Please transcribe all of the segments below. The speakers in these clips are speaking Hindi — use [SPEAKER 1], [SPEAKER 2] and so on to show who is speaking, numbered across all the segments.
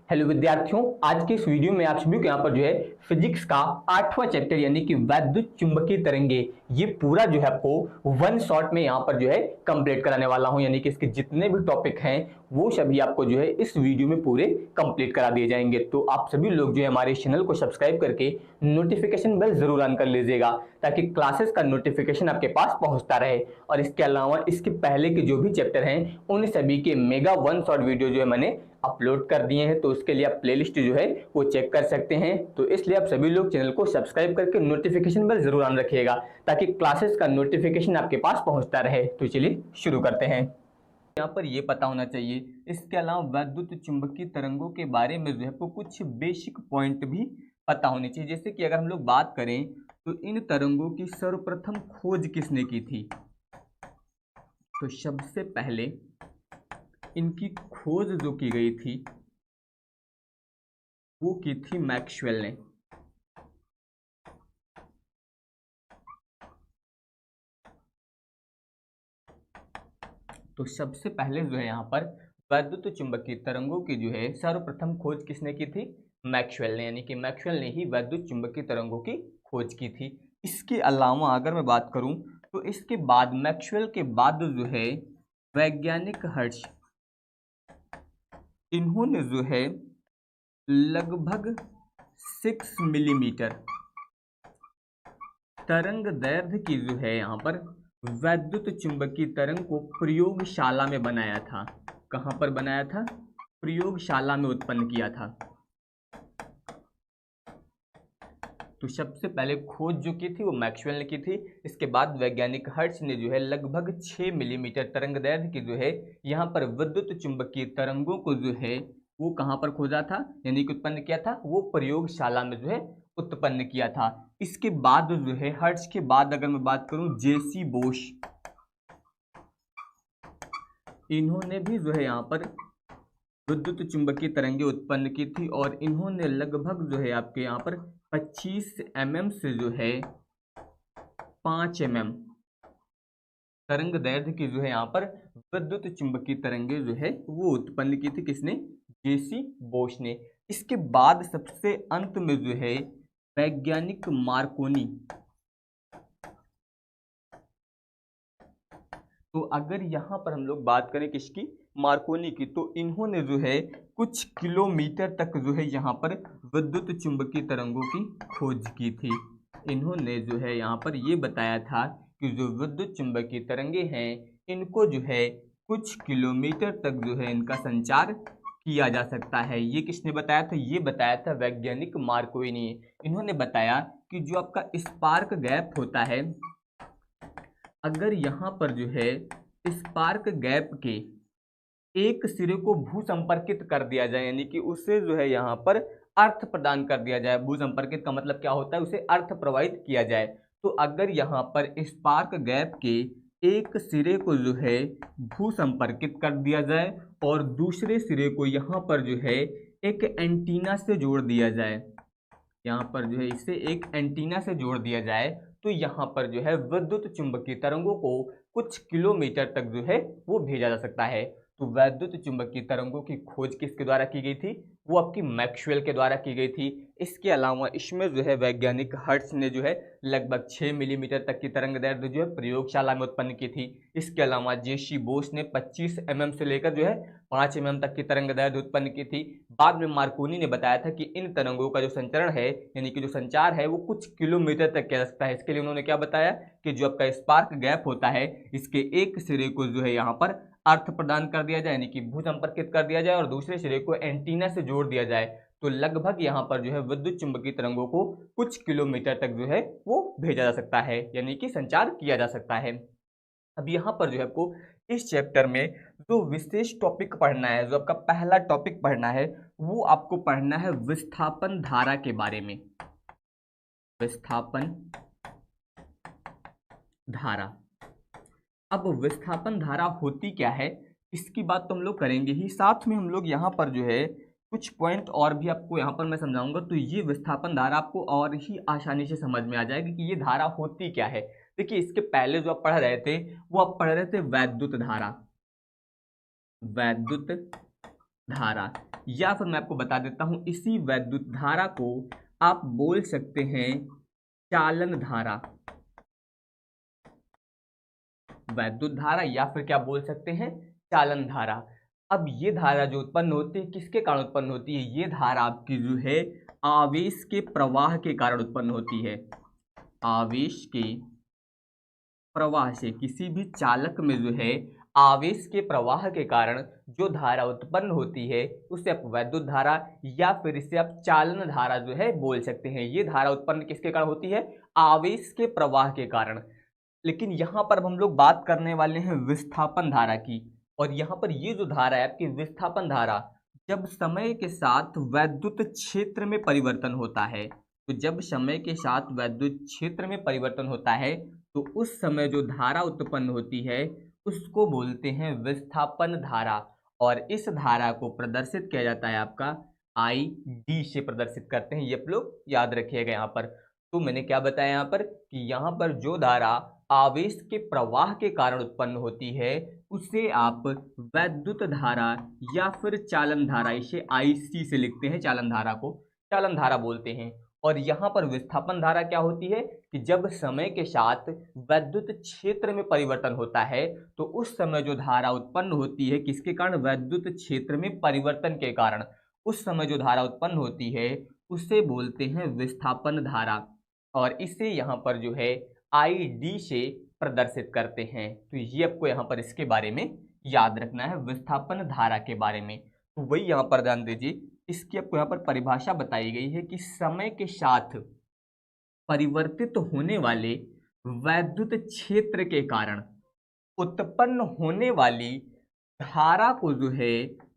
[SPEAKER 1] हेलो विद्यार्थियों, आज के इस वीडियो में आप सभी को यहाँ पर जो है फिजिक्स का 8वां चैप्टर यानी कि वैद्युत चुंबकीय तरंगे, ये पूरा जो है आपको वन शॉट में यहाँ पर जो है कंप्लीट कराने वाला हूँ। यानी कि इसके जितने भी टॉपिक हैं वो सभी आपको जो है इस वीडियो में पूरे कंप्लीट करा दिए जाएंगे। तो आप सभी लोग जो है हमारे चैनल को सब्सक्राइब करके नोटिफिकेशन बेल जरूर ऑन कर लीजिएगा ताकि क्लासेस का नोटिफिकेशन आपके पास पहुंचता रहे। और इसके अलावा इसके पहले के जो भी चैप्टर हैं उन सभी के मेगा वन शॉट वीडियो जो है मैंने अपलोड कर दिए हैं, तो उसके लिए आप प्लेलिस्ट जो है वो चेक कर सकते हैं। तो इसलिए आप सभी लोग चैनल को सब्सक्राइब करके नोटिफिकेशन बेल जरूर ऑन रखिएगा ताकि क्लासेस का नोटिफिकेशन आपके पास पहुंचता रहे। तो चलिए शुरू करते हैं। यहाँ पर ये पता होना चाहिए, इसके अलावा वैद्युत चुंबकीय तरंगों के बारे में जो है आपको कुछ बेसिक पॉइंट भी पता होनी चाहिए। जैसे कि अगर हम लोग बात करें तो इन तरंगों की सर्वप्रथम खोज किसने की थी, तो सबसे पहले इनकी खोज जो की गई थी वो की थी मैक्सवेल ने। तो सबसे पहले जो है यहाँ पर वैद्युत चुंबकीय तरंगों की जो है सर्वप्रथम खोज किसने की थी, मैक्सवेल ने। यानी कि मैक्सवेल ने ही वैद्युत चुंबकीय तरंगों की खोज की थी। इसके अलावा अगर मैं बात करूं तो इसके बाद मैक्सवेल के बाद जो है वैज्ञानिक हर्ट्ज, इन्होंने जो है लगभग 6 मिलीमीटर तरंग दैर्ध्य की जो है यहाँ पर वैद्युत चुंबकीय तरंग को प्रयोगशाला में बनाया था। कहाँ पर बनाया था, प्रयोगशाला में उत्पन्न किया था। तो सबसे पहले खोज जो की थी वो मैक्सवेल ने की थी। इसके बाद वैज्ञानिक हर्ट्ज ने जो है लगभग 6 मिलीमीटर तरंग दैर्ध्य की जो है यहाँ पर विद्युत चुंबकीय तरंगों को जो है वो कहाँ पर खोजा था, यानी कि उत्पन्न किया था, वो प्रयोगशाला में जो है उत्पन्न किया था। इसके बाद जो है हर्ट्ज के बाद अगर मैं बात करूं जेसी बोश, इन्होंने भी जो है यहाँ पर विद्युत चुंबकीय तरंगे उत्पन्न की थी और इन्होंने लगभग जो है आपके यहाँ पर 25 mm से जो है 5 mm तरंग दैर्ध्य की जो है यहाँ पर विद्युत चुंबकीय तरंगे जो है वो उत्पन्न की थी। किसने, जेसी बोश ने। इसके बाद सबसे अंत में जो है वैज्ञानिक मार्कोनी। तो अगर यहाँ पर हम लोग बात करें किसकी, मार्कोनी की, तो इन्होंने जो है कुछ किलोमीटर तक जो है यहाँ पर विद्युत चुंबकीय तरंगों की खोज की थी। इन्होंने जो है यहाँ पर ये बताया था कि जो विद्युत चुंबकीय तरंगे हैं इनको जो है कुछ किलोमीटर तक जो है इनका संचार किया जा सकता है। ये किसने बताया था, ये बताया था वैज्ञानिक मार्कोनी ने। इन्होंने बताया कि जो आपका स्पार्क गैप होता है, अगर यहाँ पर जो है स्पार्क गैप के एक सिरे को भू संपर्कित कर दिया जाए, यानी कि उसे जो है यहाँ पर अर्थ प्रदान कर दिया जाए। भू संपर्कित का मतलब क्या होता है, उसे अर्थ प्रवाहित किया जाए। तो अगर यहाँ पर स्पार्क गैप के एक सिरे को जो है भू संपर्कित कर दिया जाए और दूसरे सिरे को यहाँ पर जो है एक एंटीना से जोड़ दिया जाए, यहाँ पर जो है इसे एक एंटीना से जोड़ दिया जाए, तो यहाँ पर जो है विद्युत चुंबकीय तरंगों को कुछ किलोमीटर तक जो है वो भेजा जा सकता है। तो वैद्युत चुंबकीय तरंगों की खोज किसके द्वारा की गई थी, वो आपकी मैक्सवेल के द्वारा की गई थी। इसके अलावा इसमें जो है वैज्ञानिक हर्ट्ज ने जो है लगभग 6 मिलीमीटर तक की तरंग दैर्ध्य जो है प्रयोगशाला में उत्पन्न की थी। इसके अलावा जेसी बोस ने 25 mm से लेकर जो है 5 mm तक की तरंग दैर्ध्य उत्पन्न की थी। बाद में मार्कोनी ने बताया था कि इन तरंगों का जो संचरण है, यानी कि जो संचार है, वो कुछ किलोमीटर तक किया जा सकता है। इसके लिए उन्होंने क्या बताया कि जो आपका स्पार्क गैप होता है इसके एक सिरे को जो है यहाँ पर अर्थ प्रदान कर दिया जाए, यानी कि भू संपर्कित कर दिया जाए, और दूसरे सिरे को एंटीना से जोड़ दिया जाए, तो लगभग यहाँ पर जो है विद्युत चुंबकीय तरंगों को कुछ किलोमीटर तक जो है वो भेजा जा सकता है, यानी कि संचार किया जा सकता है। अब यहाँ पर जो है आपको इस चैप्टर में जो विशेष टॉपिक पढ़ना है, जो आपका पहला टॉपिक पढ़ना है, वो आपको पढ़ना है विस्थापन धारा के बारे में। विस्थापन धारा। अब विस्थापन धारा होती क्या है, इसकी बात तो हम लोग करेंगे ही, साथ में हम लोग यहाँ पर जो है कुछ पॉइंट और भी आपको यहाँ पर मैं समझाऊंगा। तो ये विस्थापन धारा आपको और ही आसानी से समझ में आ जाएगी कि ये धारा होती क्या है। देखिए, इसके पहले जो आप पढ़ रहे थे वो आप पढ़ रहे थे वैद्युत धारा। वैद्युत धारा, या फिर मैं आपको बता देता हूं इसी वैद्युत धारा को आप बोल सकते हैं चालन धारा। वैद्युत धारा या फिर क्या बोल सकते हैं, चालन धारा। अब ये धारा जो उत्पन्न होती है किसके कारण उत्पन्न होती है, ये धारा आपकी जो है आवेश के प्रवाह के कारण उत्पन्न होती है। आवेश के प्रवाह से, किसी भी चालक में जो है आवेश के प्रवाह के कारण जो धारा उत्पन्न होती है उसे आप वैद्युत धारा या फिर इसे आप चालन धारा जो है बोल सकते हैं। ये धारा उत्पन्न किसके कारण होती है, आवेश के प्रवाह के कारण। लेकिन यहाँ पर हम लोग बात करने वाले हैं विस्थापन धारा की। और यहाँ पर ये जो धारा है आपकी विस्थापन धारा, जब समय के साथ वैद्युत क्षेत्र में परिवर्तन होता है, तो जब समय के साथ वैद्युत क्षेत्र में परिवर्तन होता है तो उस समय जो धारा उत्पन्न होती है उसको बोलते हैं विस्थापन धारा। और इस धारा को प्रदर्शित किया जाता है आपका आई डी से प्रदर्शित करते हैं। ये आप लोग याद रखिएगा। यहाँ पर तो मैंने क्या बताया यहाँ पर कि यहाँ पर जो धारा आवेश के प्रवाह के कारण उत्पन्न होती है उसे आप वैद्युत धारा या फिर चालन धारा, इसे आईसी से लिखते हैं, चालन धारा को चालन धारा बोलते हैं। और यहाँ पर विस्थापन धारा क्या होती है कि जब समय के साथ वैद्युत क्षेत्र में परिवर्तन होता है तो उस समय जो धारा उत्पन्न होती है किसके कारण, वैद्युत क्षेत्र में परिवर्तन के कारण, उस समय जो धारा उत्पन्न होती है उसे बोलते हैं विस्थापन धारा। और इसे यहाँ पर जो है आई डी से प्रदर्शित करते हैं। तो ये आपको यहाँ पर इसके बारे में याद रखना है, विस्थापन धारा के बारे में। तो वही यहाँ पर ध्यान दीजिए, इसकी आपको यहाँ पर परिभाषा बताई गई है कि समय के साथ परिवर्तित होने वाले वैद्युत क्षेत्र के कारण उत्पन्न होने वाली धारा को जो है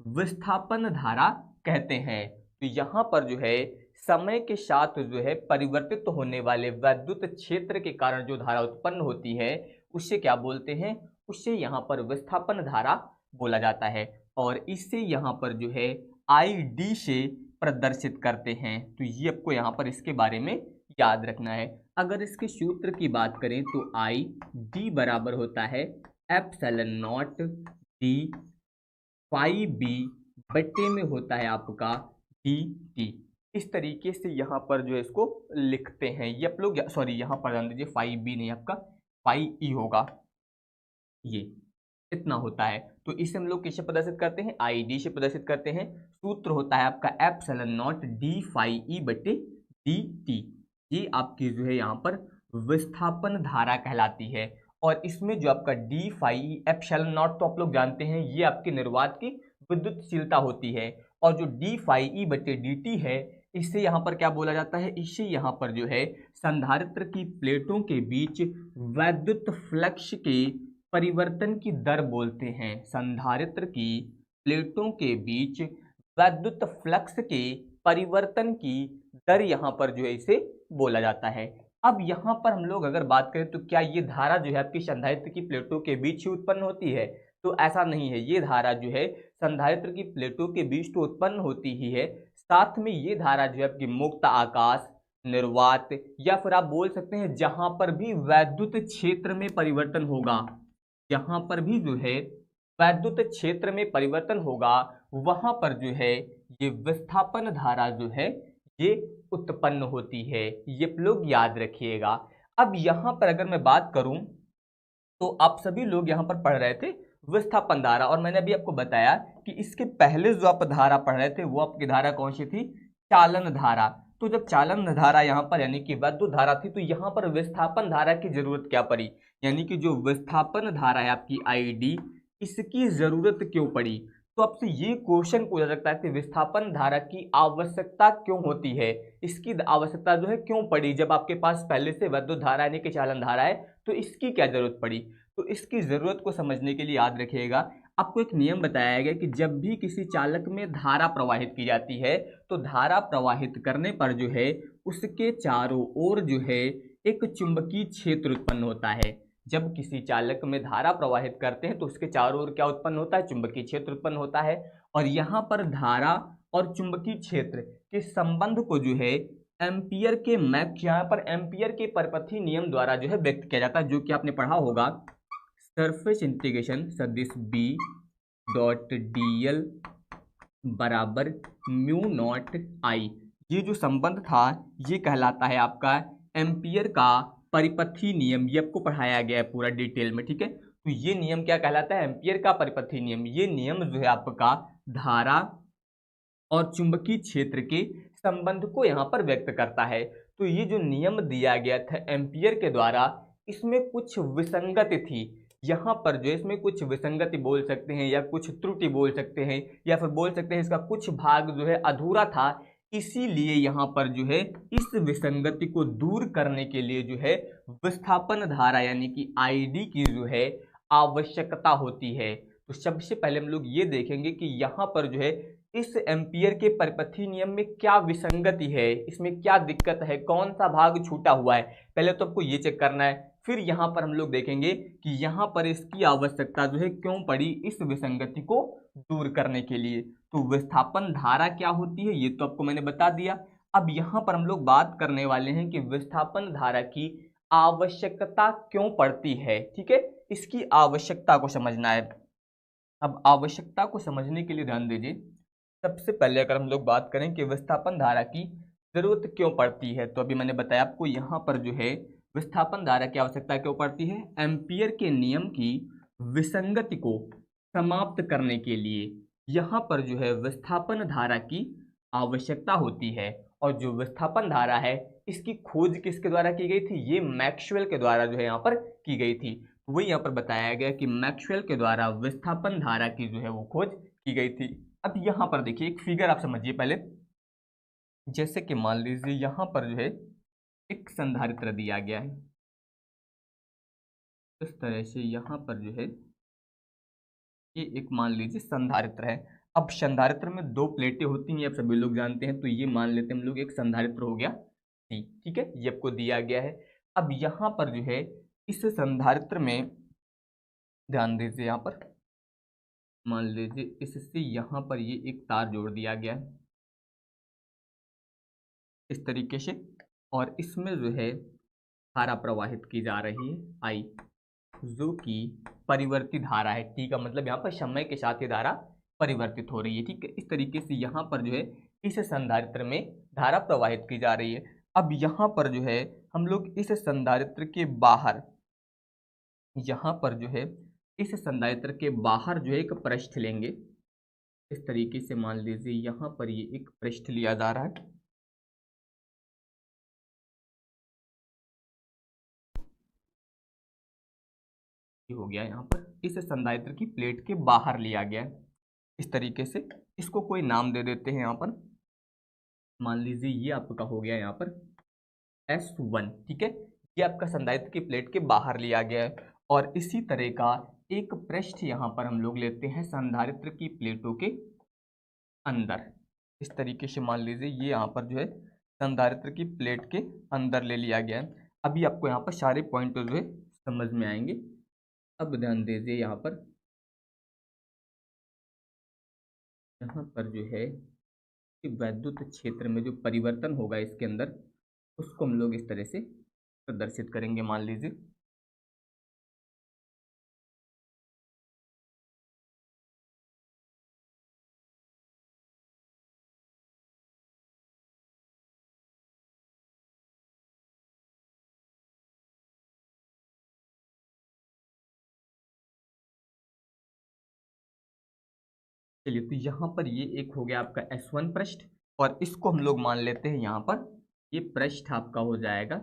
[SPEAKER 1] विस्थापन धारा कहते हैं। तो यहाँ पर जो है समय के साथ जो है परिवर्तित होने वाले वैद्युत क्षेत्र के कारण जो धारा उत्पन्न होती है उसे क्या बोलते हैं, उसे यहाँ पर विस्थापन धारा बोला जाता है। और इसे यहाँ पर जो है आई डी से प्रदर्शित करते हैं। तो ये आपको यहाँ पर इसके बारे में याद रखना है। अगर इसके सूत्र की बात करें तो आई डी बराबर होता है epsilon naught D phi B बट्टे में होता है आपका डी टी। इस तरीके से यहाँ पर जो है इसको लिखते हैं। ये आप लोग सॉरी यहाँ पर ध्यान दीजिए, फाई बी नहीं आपका फाई ई होगा, ये इतना होता है। तो इसे हम लोग किससे प्रदर्शित करते हैं, आई डी से प्रदर्शित करते हैं। सूत्र होता है आपका epsilon naught D phi E बटे डी टी। ये आपकी जो है यहाँ पर विस्थापन धारा कहलाती है। और इसमें जो आपका डी फाई एप्सिलॉन नॉट तो आप लोग जानते हैं ये आपकी निर्वात की विद्युतशीलता होती है। और जो डी फाई ई बटे डी टी है इससे यहाँ पर क्या बोला जाता है, इसे यहाँ पर जो है संधारित्र की प्लेटों के बीच वैद्युत फ्लक्स के परिवर्तन की दर बोलते हैं। संधारित्र की प्लेटों के बीच वैद्युत फ्लक्स के परिवर्तन की दर यहाँ पर जो है इसे बोला जाता है। अब यहाँ पर हम लोग अगर बात करें तो क्या ये धारा जो है आपकी संधारित्र की प्लेटों के बीच ही उत्पन्न होती है, तो ऐसा नहीं है। ये धारा जो है संधारित्र की प्लेटों के बीच तो उत्पन्न होती ही है, साथ में ये धारा जो है आपकी मुक्त आकाश, निर्वात या फिर आप बोल सकते हैं जहां पर भी वैद्युत क्षेत्र में परिवर्तन होगा, जहां पर भी जो है वैद्युत क्षेत्र में परिवर्तन होगा वहां पर जो है ये विस्थापन धारा जो है ये उत्पन्न होती है। ये लोग याद रखिएगा। अब यहाँ पर अगर मैं बात करूं तो आप सभी लोग यहाँ पर पढ़ रहे थे विस्थापन धारा, और मैंने अभी आपको बताया कि इसके पहले जो आप धारा पढ़ रहे थे वो आपकी धारा कौन सी थी, चालन धारा। तो जब चालन धारा यहाँ पर यानी कि वैद्युत धारा थी तो यहाँ पर विस्थापन धारा की जरूरत क्या पड़ी, यानी कि जो विस्थापन धारा है आपकी आई डी, इसकी जरूरत क्यों पड़ी। तो आपसे ये क्वेश्चन पूछा सकता है कि विस्थापन धारा की आवश्यकता क्यों होती है, इसकी आवश्यकता जो है क्यों पड़ी, जब आपके पास पहले से वैद्युत धारा यानी कि चालन धारा है तो इसकी क्या जरूरत पड़ी। तो इसकी जरूरत को समझने के लिए याद रखिएगा, आपको एक नियम बताया गया कि जब भी किसी चालक में धारा प्रवाहित की जाती है तो धारा प्रवाहित करने पर जो है उसके चारों ओर जो है एक चुंबकीय क्षेत्र उत्पन्न होता है। जब किसी चालक में धारा प्रवाहित करते हैं तो उसके चारों ओर क्या उत्पन्न होता है, चुंबकीय क्षेत्र उत्पन्न होता है। और यहाँ पर धारा और चुंबकीय क्षेत्र के संबंध को जो है एम्पियर के यहाँ पर एम्पियर के परपथी नियम द्वारा जो है व्यक्त किया जाता है, जो कि आपने पढ़ा होगा सरफेस इंटीग्रेशन सदिश बी डॉट डी एल बराबर म्यू नॉट आई। ये जो संबंध था ये कहलाता है आपका एम्पियर का परिपथी नियम। ये आपको पढ़ाया गया है पूरा डिटेल में, ठीक है। तो ये नियम क्या कहलाता है? एम्पियर का परिपथी नियम। ये नियम जो है आपका धारा और चुंबकीय क्षेत्र के संबंध को यहाँ पर व्यक्त करता है। तो ये जो नियम दिया गया था एम्पियर के द्वारा, इसमें कुछ विसंगति थी। यहाँ पर जो है इसमें कुछ विसंगति बोल सकते हैं या कुछ त्रुटि बोल सकते हैं, या फिर बोल सकते हैं इसका कुछ भाग जो है अधूरा था। इसीलिए यहाँ पर जो है इस विसंगति को दूर करने के लिए जो है विस्थापन धारा यानी कि आईडी की जो है आवश्यकता होती है। तो सबसे पहले हम लोग ये देखेंगे कि यहाँ पर जो है इस एम्पियर के परिपथी नियम में क्या विसंगति है, इसमें क्या दिक्कत है, कौन सा भाग छूटा हुआ है। पहले तो आपको ये चेक करना है, फिर यहाँ पर हम लोग देखेंगे कि यहाँ पर इसकी आवश्यकता जो है क्यों पड़ी इस विसंगति को दूर करने के लिए। तो विस्थापन धारा क्या होती है ये तो आपको मैंने बता दिया। अब यहाँ पर हम लोग बात करने वाले हैं कि विस्थापन धारा की आवश्यकता क्यों पड़ती है, ठीक है। इसकी आवश्यकता को समझना है। अब आवश्यकता को समझने के लिए ध्यान दीजिए, सबसे पहले अगर हम लोग बात करें कि विस्थापन धारा की जरूरत क्यों पड़ती है, तो अभी मैंने बताया आपको यहाँ पर जो है विस्थापन धारा की आवश्यकता क्यों पड़ती है। एम्पियर के नियम की विसंगति को समाप्त करने के लिए यहाँ पर जो है विस्थापन धारा की आवश्यकता होती है। और जो विस्थापन धारा है इसकी खोज किसके द्वारा की गई थी? ये मैक्सवेल के द्वारा जो है यहाँ पर की गई थी। वही यहाँ पर बताया गया कि मैक्सवेल के द्वारा विस्थापन धारा की जो है वो खोज की गई थी। अब यहाँ पर देखिए एक फिगर आप समझिए पहले। जैसे कि मान लीजिए यहाँ पर जो है एक संधारित्र दिया गया है, इस तरह से यहाँ पर जो है ये एक मान लीजिए संधारित्र है। अब संधारित्र में दो प्लेटें होती हैं, आप सभी लोग जानते हैं। तो ये मान लेते हैं हम लोग एक संधारित्र हो गया, ठीक है, ये आपको दिया गया है। अब यहाँ पर जो है इस संधारित्र में ध्यान दीजिए, यहाँ पर मान लीजिए इससे यहाँ पर ये एक तार जोड़ दिया गया है इस तरीके से, और इसमें जो है धारा प्रवाहित की जा रही है आई, जो कि परिवर्तित धारा है। ठीक है, मतलब यहाँ पर समय के साथ ये धारा परिवर्तित हो रही है। ठीक है, इस तरीके से यहाँ पर जो है इस संधारित्र में धारा प्रवाहित की जा रही है। अब यहाँ पर जो है हम लोग इस संधारित्र के बाहर, यहाँ पर जो है इस संधारित्र के बाहर जो है एक पृष्ठ लेंगे। इस तरीके से मान लीजिए यहाँ पर ये एक पृष्ठ लिया जा रहा है। ये हो गया, यहाँ पर इस संधारित्र की प्लेट के बाहर लिया गया है इस तरीके से। इसको कोई नाम दे देते हैं यहाँ पर, मान लीजिए ये आपका हो गया यहाँ पर S1। ठीक है, ये आपका संधारित्र की प्लेट के बाहर लिया गया है। और इसी तरह का एक पृष्ठ यहाँ पर हम लोग लेते हैं संधारित्र की प्लेटों के अंदर। इस तरीके से मान लीजिए ये यहाँ पर जो है संधारित्र की प्लेट के अंदर ले लिया गया है। अभी आपको यहाँ पर सारे पॉइंट जो है समझ में आएंगे। अब ध्यान दीजिए यहाँ पर, यहाँ पर जो है कि वैद्युत क्षेत्र में जो परिवर्तन होगा इसके अंदर, उसको हम लोग इस तरह से प्रदर्शित करेंगे। मान लीजिए चलिए, तो यहाँ पर ये एक हो गया आपका S1 पृष्ठ, और इसको हम लोग मान लेते हैं यहाँ पर ये पृष्ठ आपका हो जाएगा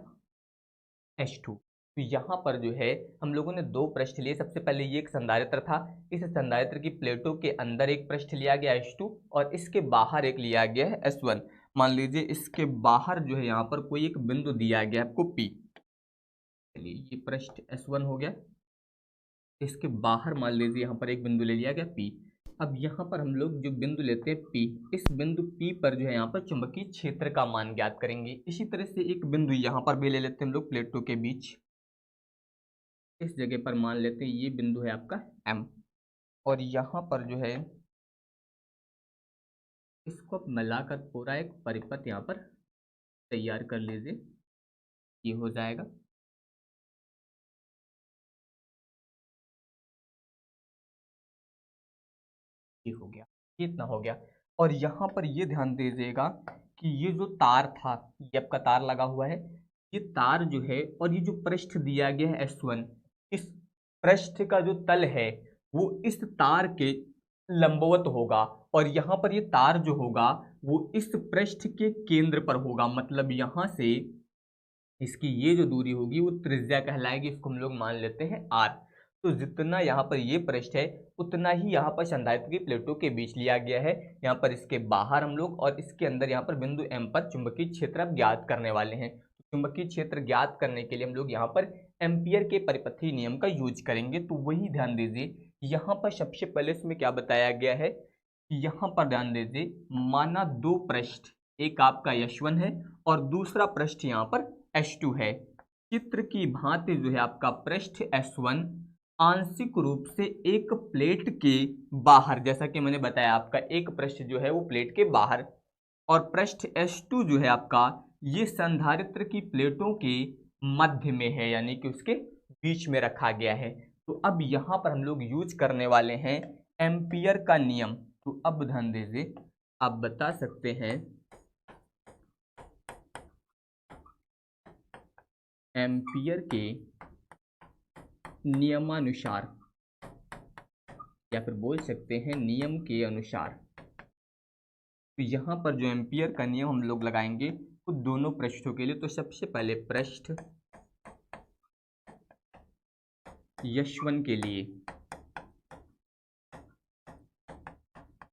[SPEAKER 1] H2। तो यहाँ पर जो है हम लोगों ने दो पृष्ठ लिए। सबसे पहले ये एक संधारित्र था, इस संधारित्र की प्लेटों के अंदर एक पृष्ठ लिया गया H2, और इसके बाहर एक लिया गया है S1। मान लीजिए इसके बाहर जो है यहाँ पर कोई एक बिंदु दिया गया आपको P। चलिए, ये पृष्ठ S1 हो गया, इसके बाहर मान लीजिए यहाँ पर एक बिंदु ले लिया गया P। अब यहाँ पर हम लोग जो बिंदु लेते हैं P, इस बिंदु P पर जो है यहाँ पर चुंबकीय क्षेत्र का मान ज्ञात करेंगे। इसी तरह से एक बिंदु यहाँ पर भी ले लेते हैं हम लोग प्लेटों के बीच। इस जगह पर मान लेते हैं ये बिंदु है आपका M, और यहाँ पर जो है इसको मिलाकर पूरा एक परिपथ यहाँ पर तैयार कर लीजिए, ये हो जाएगा। ये हो गया, ये इतना हो गया। और यहाँ पर ये ध्यान दीजिएगा कि ये जो तार था, ये आपका तार लगा हुआ है, ये तार जो है और ये जो पृष्ठ दिया गया है S1, इस पृष्ठ का जो तल है वो इस तार के लंबवत होगा और यहाँ पर ये तार जो होगा वो इस पृष्ठ के केंद्र पर होगा। मतलब यहाँ से इसकी ये जो दूरी होगी वो त्रिज्या कहलाएगी, इसको हम लोग मान लेते हैं R। तो जितना यहाँ पर ये पृष्ठ है उतना ही यहाँ पर संधारित्र की प्लेटों के बीच लिया गया है। यहाँ पर इसके बाहर हम लोग और इसके अंदर यहाँ पर बिंदु M पर चुंबकीय क्षेत्र अब ज्ञात करने वाले हैं। चुंबकीय क्षेत्र ज्ञात करने के लिए हम लोग यहाँ पर एम्पियर के परिपथीय नियम का यूज करेंगे। तो वही ध्यान दीजिए, यहाँ पर सबसे पहले इसमें क्या बताया गया है कि यहाँ पर ध्यान दीजिए, माना दो पृष्ठ, एक आपका S1 है और दूसरा पृष्ठ यहाँ पर S2 है। चित्र की भांति जो है आपका पृष्ठ S1 आंशिक रूप से एक प्लेट के बाहर, जैसा कि मैंने बताया आपका एक पृष्ठ जो है वो प्लेट के बाहर, और पृष्ठ S2 जो है आपका ये संधारित्र की प्लेटों के मध्य में है, यानी कि उसके बीच में रखा गया है। तो अब यहाँ पर हम लोग यूज करने वाले हैं एम्पियर का नियम। तो अब ध्यान दीजिए, आप बता सकते हैं एम्पियर के नियमानुसार, या फिर बोल सकते हैं नियम के अनुसार। तो यहाँ पर जो एम्पियर का नियम हम लोग लगाएंगे वो दोनों पृष्ठों के लिए। तो सबसे पहले पृष्ठ S1 के लिए,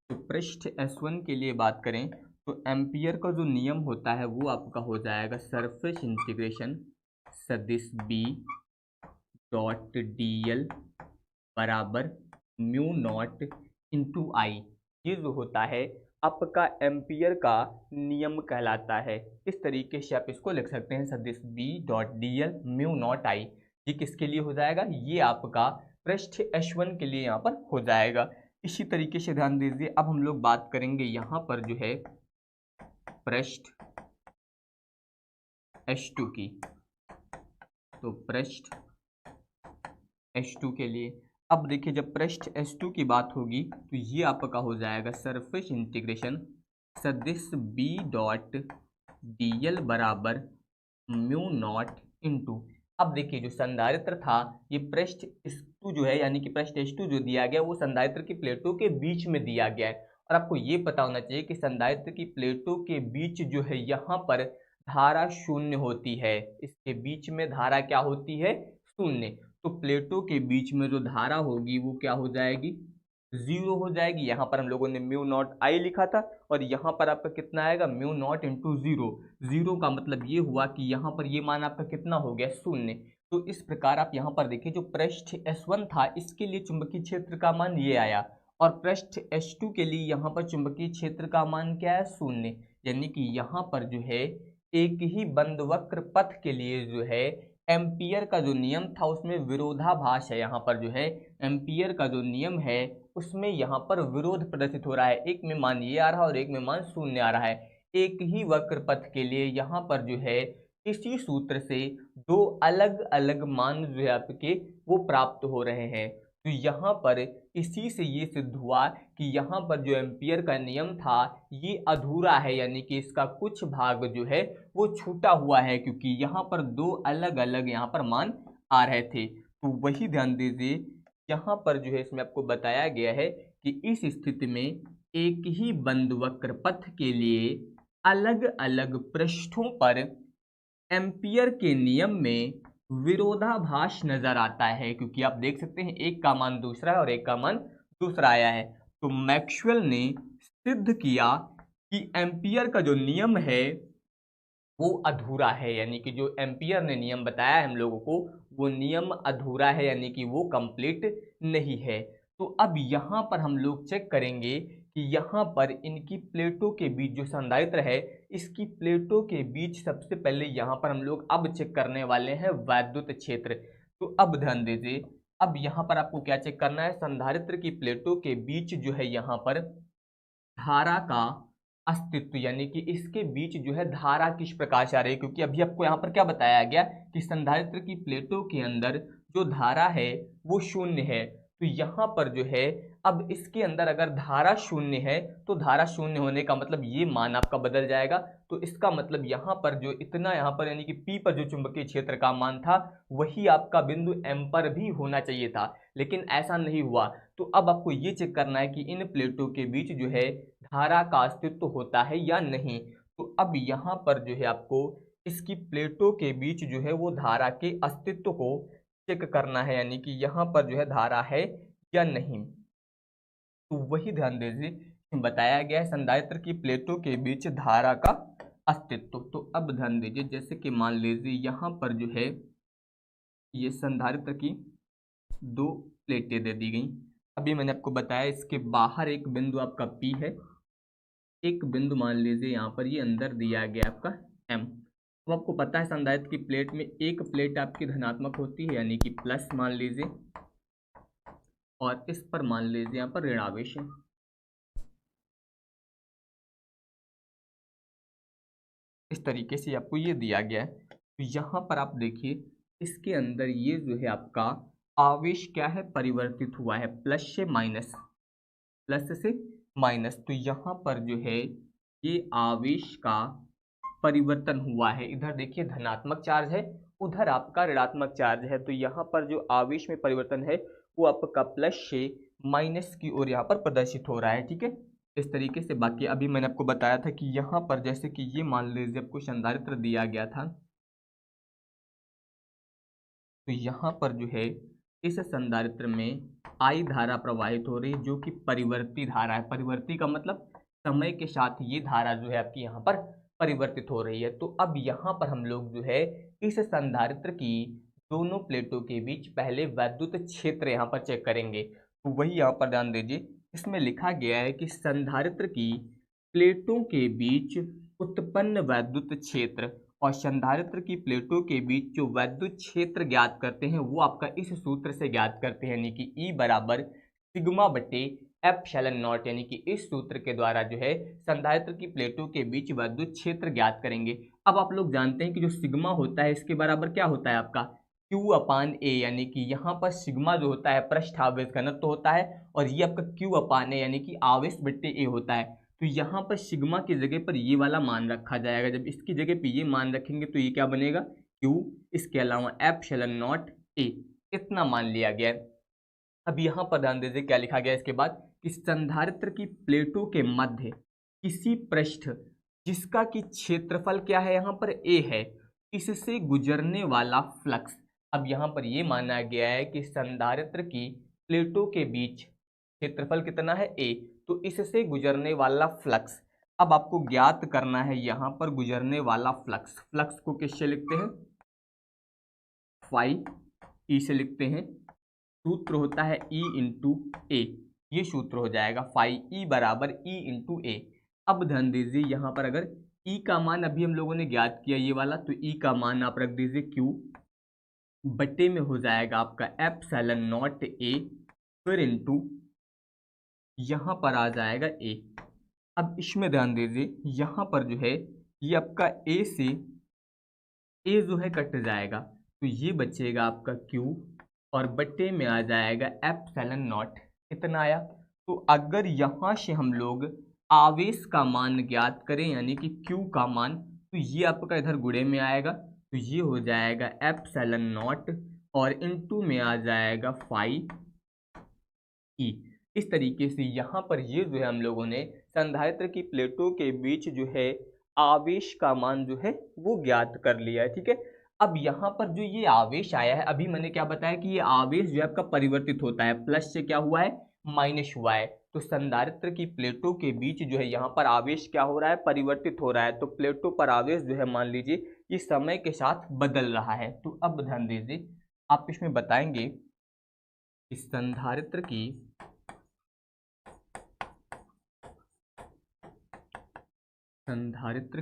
[SPEAKER 1] तो पृष्ठ S1 के लिए बात करें तो एम्पियर का जो नियम होता है वो आपका हो जाएगा सरफेस इंटीग्रेशन सदिश B डॉट dl बराबर म्यू नॉट इंटू आई। ये जो होता है आपका एम्पियर का नियम कहलाता है। इस तरीके से आप इसको लिख सकते हैं, सदिश B dot dl mu naught I. ये किसके लिए हो जाएगा, ये आपका पृष्ठ S1 के लिए यहाँ पर हो जाएगा। इसी तरीके से ध्यान दीजिए, अब हम लोग बात करेंगे यहाँ पर जो है पृष्ठ S2 की। तो पृष्ठ S2 के लिए अब देखिए, जब पृष्ठ S2 की बात होगी तो ये आपका हो जाएगा सरफेस इंटीग्रेशन सदिश B डॉट dl बराबर म्यू नॉट इंटू। अब देखिए जो संधारित्र था ये पृष्ठ S2 जो है, यानी कि पृष्ठ S2 जो दिया गया वो संधारित्र की प्लेटों के बीच में दिया गया है। और आपको ये पता होना चाहिए कि संधारित्र की प्लेटों के बीच जो है यहाँ पर धारा शून्य होती है। इसके बीच में धारा क्या होती है, शून्य। तो प्लेटों के बीच में जो धारा होगी वो क्या हो जाएगी, जीरो हो जाएगी। यहाँ पर हम लोगों ने म्यू नॉट आई लिखा था और यहाँ पर आपका कितना आएगा, mu naught into zero. Zero का मतलब ये हुआ कि यहाँ पर ये मान आपका कितना हो गया, शून्य। तो इस प्रकार आप यहाँ पर देखिए, जो पृष्ठ S1 था इसके लिए चुंबकीय क्षेत्र का मान ये आया और पृष्ठ S2 के लिए यहाँ पर चुंबकीय क्षेत्र का मान क्या है, शून्य। यानी कि यहाँ पर जो है एक ही बंद वक्र पथ के लिए जो है एम्पियर का जो नियम था उसमें विरोधाभास है। यहाँ पर जो है एम्पियर का जो नियम है उसमें यहाँ पर विरोध प्रदर्शित हो रहा है। एक में मान ये आ रहा है और एक में मान शून्य आ रहा है। एक ही वक्र पथ के लिए यहाँ पर जो है इसी सूत्र से दो अलग अलग मान जो है आपके वो प्राप्त हो रहे हैं। तो यहाँ पर इसी से ये सिद्ध हुआ कि यहाँ पर जो एम्पियर का नियम था ये अधूरा है, यानी कि इसका कुछ भाग जो है वो छूटा हुआ है, क्योंकि यहाँ पर दो अलग अलग यहाँ पर मान आ रहे थे। तो वही ध्यान दीजिए, यहाँ पर जो है इसमें आपको बताया गया है कि इस स्थिति में एक ही बंद वक्र पथ के लिए अलग अलग पृष्ठों पर एम्पियर के नियम में विरोधाभास नजर आता है, क्योंकि आप देख सकते हैं एक का मान दूसरा है और एक का मान दूसरा आया है। तो मैक्सवेल ने सिद्ध किया कि एम्पियर का जो नियम है वो अधूरा है, यानी कि जो एम्पियर ने नियम बताया है हम लोगों को वो नियम अधूरा है, यानी कि वो कंप्लीट नहीं है। तो अब यहाँ पर हम लोग चेक करेंगे कि यहाँ पर इनकी प्लेटों के बीच जो संधारित्र है इसकी प्लेटों के बीच सबसे पहले यहाँ पर हम लोग अब चेक करने वाले हैं वैद्युत क्षेत्र। तो अब ध्यान दीजिए, अब यहाँ पर आपको क्या चेक करना है, संधारित्र की प्लेटों के बीच जो है यहाँ पर धारा का अस्तित्व, यानी कि इसके बीच जो है धारा किस प्रकार से आ रही है। क्योंकि अभी आपको यहाँ पर क्या बताया गया कि संधारित्र की प्लेटों के अंदर जो धारा है वो शून्य है। तो यहाँ पर जो है अब इसके अंदर अगर धारा शून्य है तो धारा शून्य होने का मतलब ये मान आपका बदल जाएगा। तो इसका मतलब यहाँ पर जो इतना यहाँ पर यानी कि P पर जो चुंबकीय क्षेत्र का मान था वही आपका बिंदु M पर भी होना चाहिए था, लेकिन ऐसा नहीं हुआ। तो अब आपको ये चेक करना है कि इन प्लेटों के बीच जो है धारा का अस्तित्व होता है या नहीं। तो अब यहाँ पर जो है आपको इसकी प्लेटों के बीच जो है वो धारा के अस्तित्व को चेक करना है, यानी कि यहाँ पर जो है धारा है या नहीं। तो वही ध्यान दीजिए बताया गया है संधारित्र की प्लेटों के बीच धारा का अस्तित्व। तो अब ध्यान दीजिए जैसे कि मान लीजिए यहाँ पर जो है ये संधारित्र की दो प्लेटें दे दी गई। अभी मैंने आपको बताया इसके बाहर एक बिंदु आपका P है, एक बिंदु मान लीजिए यहाँ पर ये अंदर दिया गया आपका M। तो आपको पता है संधारित्र की प्लेट में एक प्लेट आपकी धनात्मक होती है यानी कि प्लस मान लीजिए, और इस पर मान लीजिए यहाँ पर ऋणावेश है। इस तरीके से आपको ये दिया गया है। तो यहाँ पर आप देखिए इसके अंदर ये जो है आपका आवेश क्या है, परिवर्तित हुआ है प्लस से माइनस, प्लस से माइनस। तो यहाँ पर जो है ये आवेश का परिवर्तन हुआ है। इधर देखिए धनात्मक चार्ज है, उधर आपका ऋणात्मक चार्ज है। तो यहाँ पर जो आवेश में परिवर्तन है वो आपका प्लस से माइनस की ओर यहाँ पर प्रदर्शित हो रहा है, ठीक है। इस तरीके से बाकी अभी मैंने आपको बताया था कि यहाँ पर जैसे कि ये मान लीजिए आपको संधारित्र दिया गया था, तो यहाँ पर जो है इस संधारित्र में I धारा प्रवाहित हो रही है जो कि परिवर्ती धारा है। परिवर्ती का मतलब समय के साथ ये धारा जो है आपकी यहाँ पर परिवर्तित हो रही है। तो अब यहाँ पर हम लोग जो है इस संधारित्र की दोनों प्लेटों के बीच पहले वैद्युत क्षेत्र यहाँ पर चेक करेंगे। तो वही यहाँ पर ध्यान दीजिए इसमें लिखा गया है कि संधारित्र की प्लेटों के बीच उत्पन्न वैद्युत क्षेत्र और संधारित्र की प्लेटों के बीच जो वैद्युत क्षेत्र ज्ञात करते हैं वो आपका इस सूत्र से ज्ञात करते हैं, यानी कि E बराबर सिग्मा बटे एप्सिलॉन नॉट, यानी कि इस सूत्र के द्वारा जो है संधारित्र की प्लेटों के बीच वैद्युत क्षेत्र ज्ञात करेंगे। अब आप लोग जानते हैं कि जो सिग्मा होता है इसके बराबर क्या होता है आपका Q अपान ए, यानी कि यहाँ पर सिग्मा जो होता है पृष्ठ आवेश घनत्व होता है और ये आपका Q अपान ए यानी कि आवेश बट्टे ए होता है। तो यहाँ पर सिग्मा की जगह पर ये वाला मान रखा जाएगा। जब इसकी जगह पे ये मान रखेंगे तो ये क्या बनेगा Q, इसके अलावा एप्सिलॉन नॉट ए, इतना मान लिया गया है। अब यहाँ पर ध्यान दीजिए क्या लिखा गया इसके बाद कि संधारित्र की प्लेटों के मध्य किसी पृष्ठ जिसका कि क्षेत्रफल क्या है यहाँ पर a है, इससे गुजरने वाला फ्लक्स। अब यहाँ पर ये माना गया है कि संधारित्र की प्लेटों के बीच क्षेत्रफल कितना है a, तो इससे गुजरने वाला फ्लक्स। अब आपको ज्ञात करना है यहाँ पर गुजरने वाला फ्लक्स। फ्लक्स को किससे लिखते हैं, फाई ई से लिखते हैं। सूत्र होता है E इंटू ए, ये सूत्र हो जाएगा फाई ई बराबर E इंटू ए। अब ध्यान दीजिए यहाँ पर अगर E का मान अभी हम लोगों ने ज्ञात किया ये वाला, तो E का मान आप रख दीजिए Q बटे में हो जाएगा आपका एप्सिलॉन नॉट ए, फिर इंटू यहाँ पर आ जाएगा A। अब इसमें ध्यान दीजिए यहाँ पर जो है ये आपका A से A जो है कट जाएगा, तो ये बचेगा आपका Q और बट्टे में आ जाएगा एप्सिलॉन नॉट, इतना आया। तो अगर यहाँ से हम लोग आवेश का मान ज्ञात करें यानी कि Q का मान, तो ये आपका इधर गुणे में आएगा, तो ये हो जाएगा एप्सिलॉन नॉट और इनटू में आ जाएगा फाई ई। इस तरीके से यहाँ पर ये जो है हम लोगों ने संधारित्र की प्लेटों के बीच जो है आवेश का मान जो है वो ज्ञात कर लिया है, ठीक है। अब यहाँ पर जो ये आवेश आया है, अभी मैंने क्या बताया कि ये आवेश जो है आपका परिवर्तित होता है, प्लस से क्या हुआ है माइनस हुआ है। तो संधारित्र की प्लेटों के बीच जो है यहाँ पर आवेश क्या हो रहा है, परिवर्तित हो रहा है। तो प्लेटों पर आवेश जो है मान लीजिए ये समय के साथ बदल रहा है। तो अब ध्यान दीजिए आप इसमें बताएंगे कि संधारित्र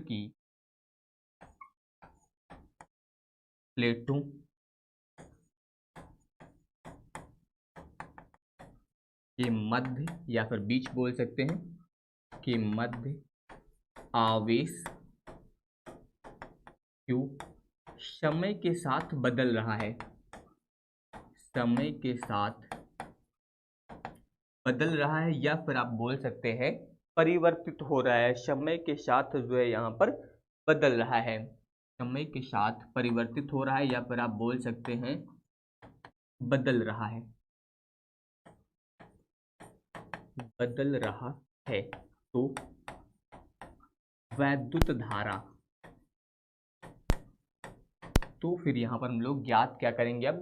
[SPEAKER 1] की प्लेटों के मध्य या फिर बीच बोल सकते हैं कि मध्य आवेश Q समय के साथ बदल रहा है, समय के साथ बदल रहा है, या फिर आप बोल सकते हैं परिवर्तित हो रहा है, समय के साथ जो है यहाँ पर बदल रहा है, समय के साथ परिवर्तित हो रहा है, या फिर आप बोल सकते हैं बदल रहा है, बदल रहा है। तो वैद्युत धारा, तो फिर यहाँ पर हम लोग ज्ञात क्या करेंगे अब,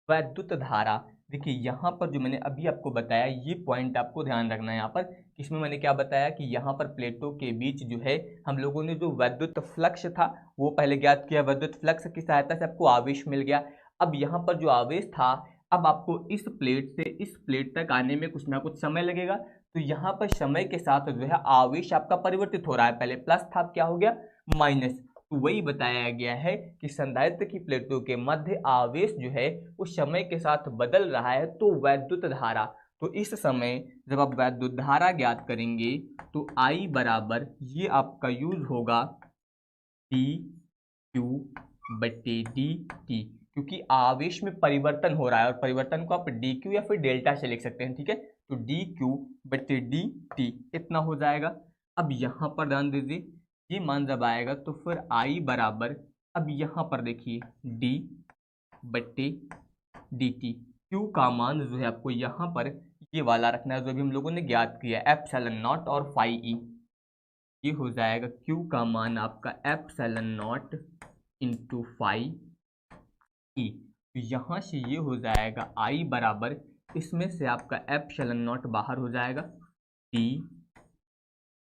[SPEAKER 1] वैद्युत धारा। देखिए यहाँ पर जो मैंने अभी आपको बताया, ये पॉइंट आपको ध्यान रखना है यहाँ पर, इसमें मैंने क्या बताया कि यहाँ पर प्लेटों के बीच जो है हम लोगों ने जो वैद्युत फ्लक्स था वो पहले ज्ञात किया, वैद्युत फ्लक्स की सहायता से आपको आवेश मिल गया। अब यहाँ पर जो आवेश था, अब आपको इस प्लेट से इस प्लेट तक आने में कुछ ना कुछ समय लगेगा, तो यहाँ पर समय के साथ जो है आवेश आपका परिवर्तित हो रहा है, पहले प्लस था, अब क्या हो गया माइनस। तो वही बताया गया है कि संधारित्र की प्लेटों के मध्य आवेश जो है उस समय के साथ बदल रहा है, तो वैद्युत धारा, तो इस समय जब आप वैद्युत धारा ज्ञात करेंगे तो I बराबर ये आपका यूज होगा डी क्यू बटे डी टी, क्योंकि आवेश में परिवर्तन हो रहा है, और परिवर्तन को आप डी क्यू या फिर डेल्टा से लिख सकते हैं, ठीक है। तो डी क्यू बटे डी टी इतना हो जाएगा। अब यहाँ पर ध्यान दीजिए, ये मान जब आएगा तो फिर I बराबर, अब यहाँ पर देखिए D बट्टे डी टी, क्यू का मान जो है आपको यहाँ पर ये वाला रखना है जो भी हम लोगों ने ज्ञात किया, एप्सिलॉन नॉट और फाई ई, ये हो जाएगा क्यू का मान आपका epsilon naught into phi E. तो यहाँ से ये हो जाएगा I बराबर, इसमें से आपका एप्सिलॉन नॉट बाहर हो जाएगा, डी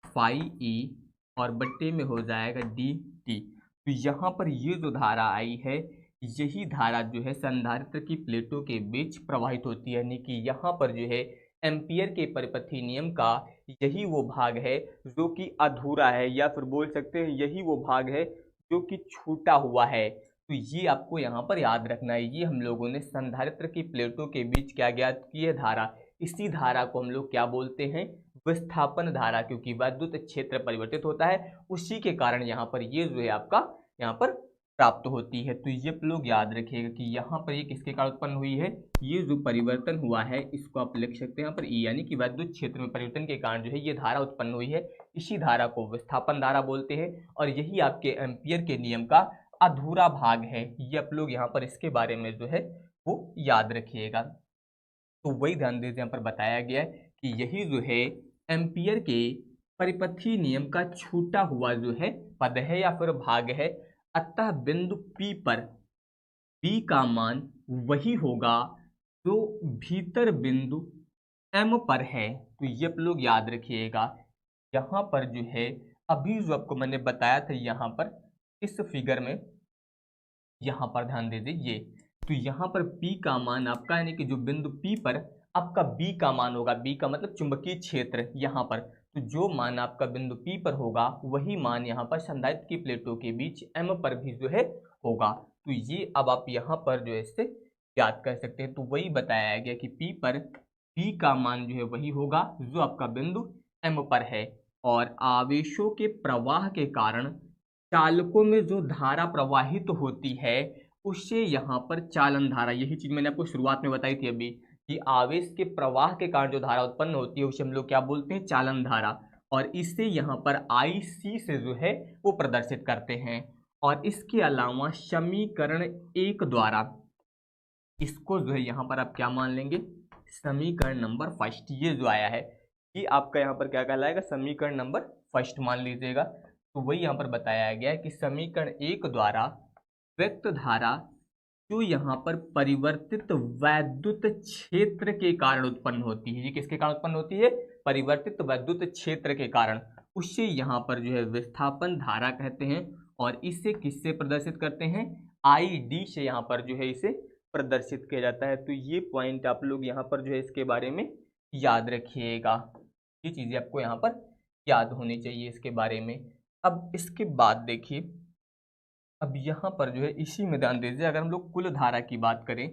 [SPEAKER 1] फाई ई और बट्टे में हो जाएगा डी टी। तो यहाँ पर ये जो धारा आई है, यही धारा जो है संधारित्र की प्लेटों के बीच प्रवाहित होती है, यानी कि यहाँ पर जो है एम्पियर के परिपथी नियम का यही वो भाग है जो कि अधूरा है, या फिर बोल सकते हैं यही वो भाग है जो कि छूटा हुआ है। तो ये आपको यहाँ पर याद रखना है, ये हम लोगों ने संधारित्र की प्लेटों के बीच क्या ज्ञात की है, धारा। इसी धारा को हम लोग क्या बोलते हैं, विस्थापन धारा, क्योंकि वैद्युत क्षेत्र परिवर्तित होता है, उसी के कारण यहाँ पर ये जो है आपका यहाँ पर प्राप्त होती है। तो ये लोग याद रखिएगा कि यहाँ पर ये किसके कारण उत्पन्न हुई है, ये जो परिवर्तन हुआ है इसको आप लिख सकते हैं यहाँ पर ई, यानी कि वैद्युत क्षेत्र में परिवर्तन के कारण जो है ये धारा उत्पन्न हुई है, इसी धारा को विस्थापन धारा बोलते हैं, और यही आपके एम्पियर के नियम का अधूरा भाग है। ये आप लोग यहाँ पर इसके बारे में जो है वो याद रखिएगा। तो वही ध्यान दीजिए, यहाँ पर बताया गया है कि यही जो है एम्पियर के परिपथी नियम का छूटा हुआ जो है पद है या फिर भाग है, अतः बिंदु P पर B का मान वही होगा जो भीतर बिंदु M पर है। तो ये आप लोग याद रखिएगा, यहाँ पर जो है अभी जो आपको मैंने बताया था यहाँ पर इस फिगर में, यहाँ पर ध्यान दीजिए ये, तो यहाँ पर P का मान आपका, यानी कि जो बिंदु P पर आपका B का मान होगा, B का मतलब चुंबकीय क्षेत्र यहाँ पर, तो जो मान आपका बिंदु P पर होगा वही मान यहाँ पर संधारित्र की प्लेटों के बीच M पर भी जो है होगा। तो ये अब आप यहाँ पर जो है इससे याद कर सकते हैं। तो वही बताया गया कि P पर B का मान जो है वही होगा जो आपका बिंदु M पर है, और आवेशों के प्रवाह के कारण चालकों में जो धारा प्रवाहित होती है उससे यहाँ पर चालन धारा, यही चीज मैंने आपको शुरुआत में बताई थी अभी, कि आवेश के प्रवाह के कारण जो धारा उत्पन्न होती है उसे हम लोग क्या बोलते हैं, चालन धारा, और इससे यहाँ पर IC से जो है वो प्रदर्शित करते हैं। और इसके अलावा समीकरण 1 द्वारा इसको जो है यहाँ पर आप क्या मान लेंगे, समीकरण नंबर फर्स्ट, ये जो आया है कि आपका यहाँ पर क्या कहलाएगा, समीकरण नंबर फर्स्ट मान लीजिएगा। तो वही यहाँ पर बताया गया है कि समीकरण 1 द्वारा व्यक्त धारा जो यहाँ पर परिवर्तित वैद्युत क्षेत्र के कारण उत्पन्न होती है, ये किसके कारण उत्पन्न होती है, परिवर्तित वैद्युत क्षेत्र के कारण, उससे यहाँ पर जो है विस्थापन धारा कहते हैं, और इसे किससे प्रदर्शित करते हैं, ID से यहाँ पर जो है इसे प्रदर्शित किया जाता है। तो ये पॉइंट आप लोग यहाँ पर जो है इसके बारे में याद रखिएगा, ये चीज़ें आपको यहाँ पर याद होनी चाहिए इसके बारे में। अब इसके बाद देखिए, अब यहाँ पर जो है इसी में ध्यान दीजिए, अगर हम लोग कुल धारा की बात करें,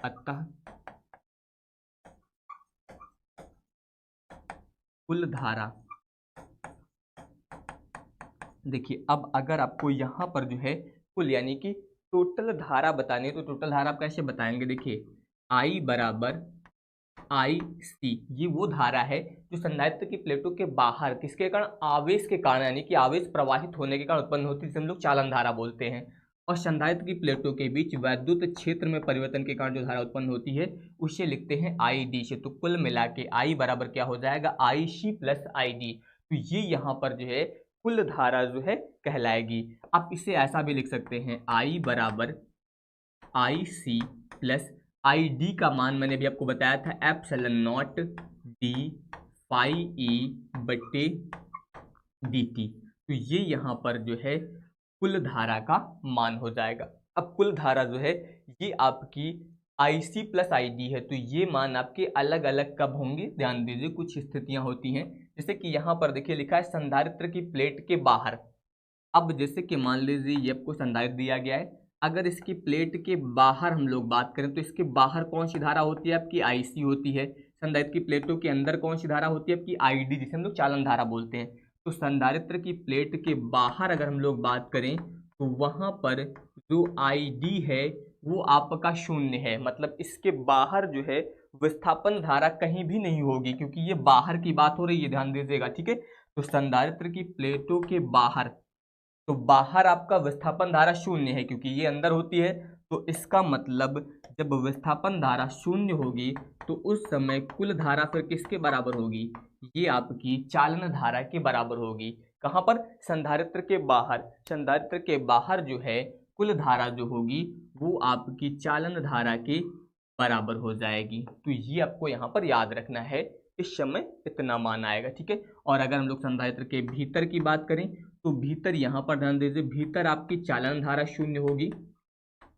[SPEAKER 1] अतः कुल धारा, देखिए अब अगर आपको यहाँ पर जो है कुल यानी कि टोटल धारा बतानी है, तो टोटल धारा आप कैसे बताएंगे, देखिए I बराबर IC ये वो धारा है जो संधारित्र की प्लेटों के बाहर किसके कारण, आवेश के कारण, यानी कि आवेश प्रवाहित होने के कारण उत्पन्न होती है, जिसे हम लोग चालन धारा बोलते हैं। और संधारित्र की प्लेटों के बीच वैद्युत क्षेत्र में परिवर्तन के कारण जो धारा उत्पन्न होती है उसे लिखते हैं ID से। तो कुल मिला के I बराबर क्या हो जाएगा, IC प्लस ID। तो ये यहाँ पर जो है कुल धारा जो है कहलाएगी। आप इसे ऐसा भी लिख सकते हैं, I बराबर IC प्लस ID का मान मैंने भी आपको बताया था epsilon naught D phi E बटे dt। तो ये यहाँ पर जो है कुल धारा का मान हो जाएगा। अब कुल धारा जो है ये आपकी IC प्लस ID है, तो ये मान आपके अलग अलग कब होंगे, ध्यान दीजिए कुछ स्थितियां होती हैं। जैसे कि यहाँ पर देखिए लिखा है संधारित्र की प्लेट के बाहर। अब जैसे कि मान लीजिए ये आपको संधारित्र दिया गया है, अगर इसकी प्लेट के बाहर हम लोग बात करें तो इसके बाहर कौन सी धारा होती है, आपकी IC होती है। संधारित्र की प्लेटों के अंदर कौन सी धारा होती है, आपकी ID, जिसे हम लोग चालन धारा बोलते हैं। तो संधारित्र की प्लेट के बाहर अगर हम लोग बात करें तो वहां पर जो ID है वो आपका शून्य है, मतलब इसके बाहर जो है विस्थापन धारा कहीं भी नहीं होगी, क्योंकि ये बाहर की बात हो रही है, ध्यान दीजिएगा, ठीक है। तो संधारित्र की प्लेटों के बाहर, तो बाहर आपका विस्थापन धारा शून्य है क्योंकि ये अंदर होती है। तो इसका मतलब जब विस्थापन धारा शून्य होगी तो उस समय कुल धारा फिर किसके बराबर होगी, ये आपकी चालन धारा के बराबर होगी। कहाँ पर, संधारित्र के बाहर। संधारित्र के बाहर जो है कुल धारा जो होगी वो आपकी चालन धारा के बराबर हो जाएगी। तो ये आपको यहाँ पर याद रखना है, इस समय इतना मान आएगा, ठीक है। और अगर हम लोग संधारित्र के भीतर की बात करें तो भीतर यहाँ पर ध्यान दीजिए, भीतर आपकी चालन धारा शून्य होगी।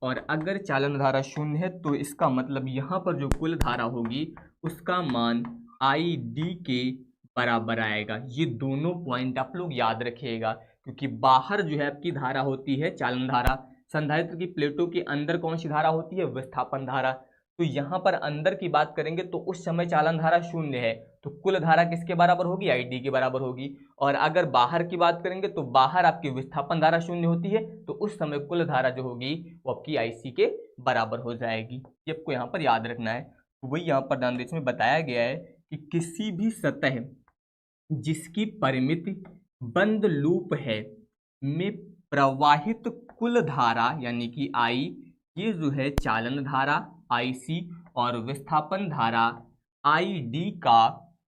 [SPEAKER 1] और अगर चालन धारा शून्य है तो इसका मतलब यहाँ पर जो कुल धारा होगी उसका मान ID के बराबर आएगा। ये दोनों पॉइंट आप लोग याद रखिएगा, क्योंकि बाहर जो है आपकी धारा होती है चालन धारा, संधारित्र की प्लेटों के अंदर कौन सी धारा होती है, विस्थापन धारा। तो यहाँ पर अंदर की बात करेंगे तो उस समय चालन धारा शून्य है, तो कुल धारा किसके बराबर होगी, ID के बराबर होगी। और अगर बाहर की बात करेंगे तो बाहर आपकी विस्थापन धारा शून्य होती है, तो उस समय कुल धारा जो होगी वो आपकी IC के बराबर हो जाएगी। ये आपको यहाँ पर याद रखना है। तो वही यहाँ पर ध्यान देने में बताया गया है कि किसी भी सतह जिसकी परिमित बंद लूप है में प्रवाहित कुल धारा यानी कि I, ये जो है चालन धारा IC और विस्थापन धारा ID का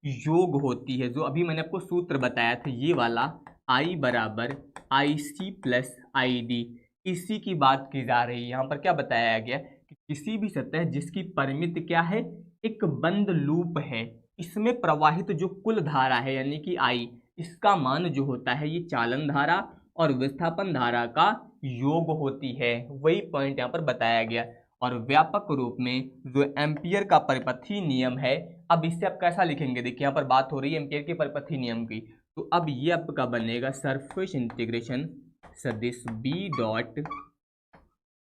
[SPEAKER 1] योग होती है। जो अभी मैंने आपको सूत्र बताया था ये वाला, I बराबर IC प्लस ID, इसी की बात की जा रही है। यहाँ पर क्या बताया गया कि किसी भी सतह जिसकी परिमित क्या है, एक बंद लूप है, इसमें प्रवाहित जो कुल धारा है यानी कि I, इसका मान जो होता है ये चालन धारा और विस्थापन धारा का योग होती है। वही पॉइंट यहाँ पर बताया गया। और व्यापक रूप में जो एम्पियर का परिपथी नियम है, अब इससे आप कैसा लिखेंगे, देखिए यहाँ पर बात हो रही है एम्पियर के परिपथी नियम की। तो अब ये आपका बनेगा सरफेस इंटीग्रेशन सदिश B डॉट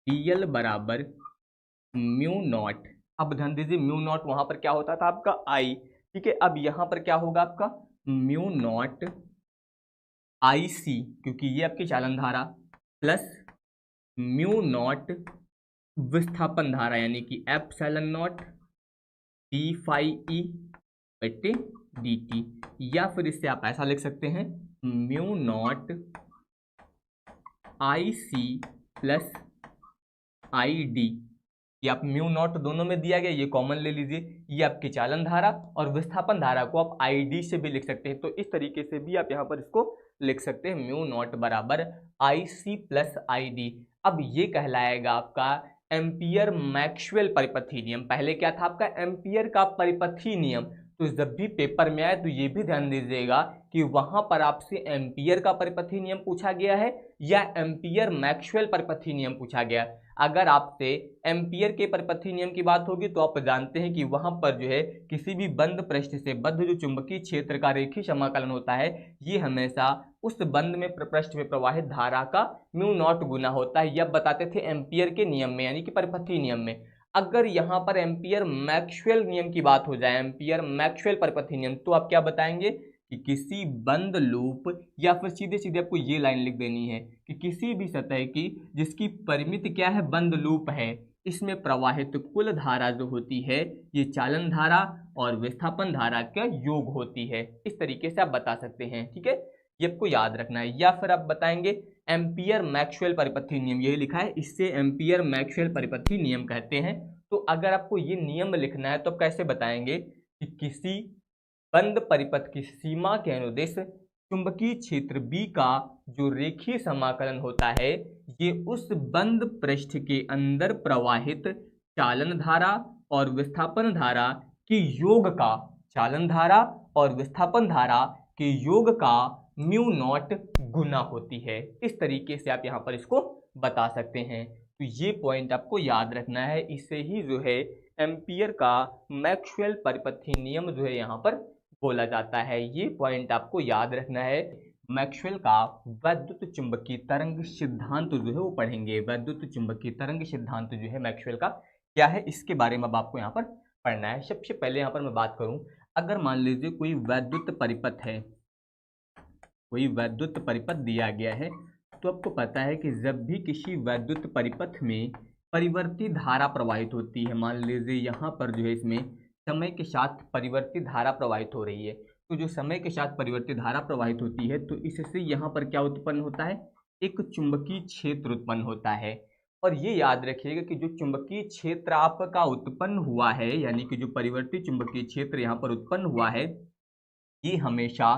[SPEAKER 1] dl बराबर म्यू नॉट। अब ध्यान दीजिए म्यू नॉट वहां पर क्या होता था आपका I, ठीक है। अब यहाँ पर क्या होगा आपका म्यू नॉट IC, क्योंकि ये आपकी चालन धारा, प्लस म्यू नॉट विस्थापन धारा यानी कि epsilon naught D phi E बटे dt। या फिर इससे आप ऐसा लिख सकते हैं mu naught IC plus ID। ये आप म्यू नॉट दोनों में दिया गया, ये कॉमन ले लीजिए, ये आपकी चालन धारा और विस्थापन धारा को आप ID से भी लिख सकते हैं। तो इस तरीके से भी आप यहाँ पर इसको लिख सकते हैं, म्यू नॉट बराबर IC प्लस ID। अब ये कहलाएगा आपका एम्पियर मैक्सवेल परिपथी नियम। पहले क्या था आपका एम्पियर का परिपथी नियम। तो जब भी पेपर में आए तो ये भी ध्यान दीजिएगा कि वहां पर आपसे एम्पियर का परिपथी नियम पूछा गया है या एम्पियर मैक्सवेल परिपथी नियम पूछा गया। अगर आपसे एम्पियर के परिपथी नियम की बात होगी तो आप जानते हैं कि वहां पर जो है किसी भी बंद पृष्ठ से बद्ध जो चुंबकीय क्षेत्र का रेखीय समाकलन होता है, ये हमेशा उस बंद में पृष्ठ में प्रवाहित धारा का म्यू नॉट गुना होता है। यह बताते थे एम्पियर के नियम में यानी कि परिपथी नियम में। अगर यहाँ पर एम्पियर मैक्सवेल नियम की बात हो जाए, एम्पियर मैक्सवेल परिपथी नियम, तो आप क्या बताएंगे कि किसी बंद लूप, या फिर सीधे सीधे आपको ये लाइन लिख देनी है कि किसी भी सतह की जिसकी परिमिति क्या है, बंद लूप है, इसमें प्रवाहित कुल धारा जो होती है ये चालन धारा और विस्थापन धारा का योग होती है। इस तरीके से आप बता सकते हैं, ठीक है, ये आपको याद रखना है। या फिर आप बताएंगे एम्पियर मैक्सवेल परिपथी नियम, यही लिखा है, इससे एम्पियर मैक्सवेल परिपथी नियम कहते हैं। तो अगर आपको ये नियम लिखना है तो आप कैसे बताएंगे कि किसी बंद परिपथ की सीमा के अनुदेश चुंबकीय क्षेत्र B का जो रेखीय समाकलन होता है ये उस बंद पृष्ठ के अंदर प्रवाहित चालन धारा और विस्थापन धारा के योग का, चालन धारा और विस्थापन धारा के योग का म्यू नॉट गुना होती है। इस तरीके से आप यहाँ पर इसको बता सकते हैं। तो ये पॉइंट आपको याद रखना है, इससे ही जो है एम्पियर का मैक्सवेल परिपथी नियम जो है यहाँ पर बोला जाता है। ये पॉइंट आपको याद रखना है। मैक्सवेल का वैद्युत चुंबकीय तरंग सिद्धांत जो है वो पढ़ेंगे। वैद्युत चुंबकीय तरंग सिद्धांत जो है मैक्सवेल का क्या है, इसके बारे में अब आपको यहाँ पर पढ़ना है। सबसे पहले यहाँ पर मैं बात करूँ, अगर मान लीजिए कोई वैद्युत परिपथ है, कोई वैद्युत परिपथ दिया गया है, तो आपको पता है कि जब भी किसी वैद्युत परिपथ में परिवर्ती धारा प्रवाहित होती है, मान लीजिए यहाँ पर जो है इसमें समय के साथ परिवर्ती धारा प्रवाहित हो रही है, तो जो समय के साथ परिवर्ती धारा प्रवाहित होती है तो इससे यहाँ पर क्या उत्पन्न होता है, एक चुंबकीय क्षेत्र उत्पन्न होता है। और ये याद रखिएगा कि जो चुंबकीय क्षेत्र आपका उत्पन्न हुआ है, यानी कि जो परिवर्ती चुंबकीय क्षेत्र यहाँ पर उत्पन्न हुआ है, ये हमेशा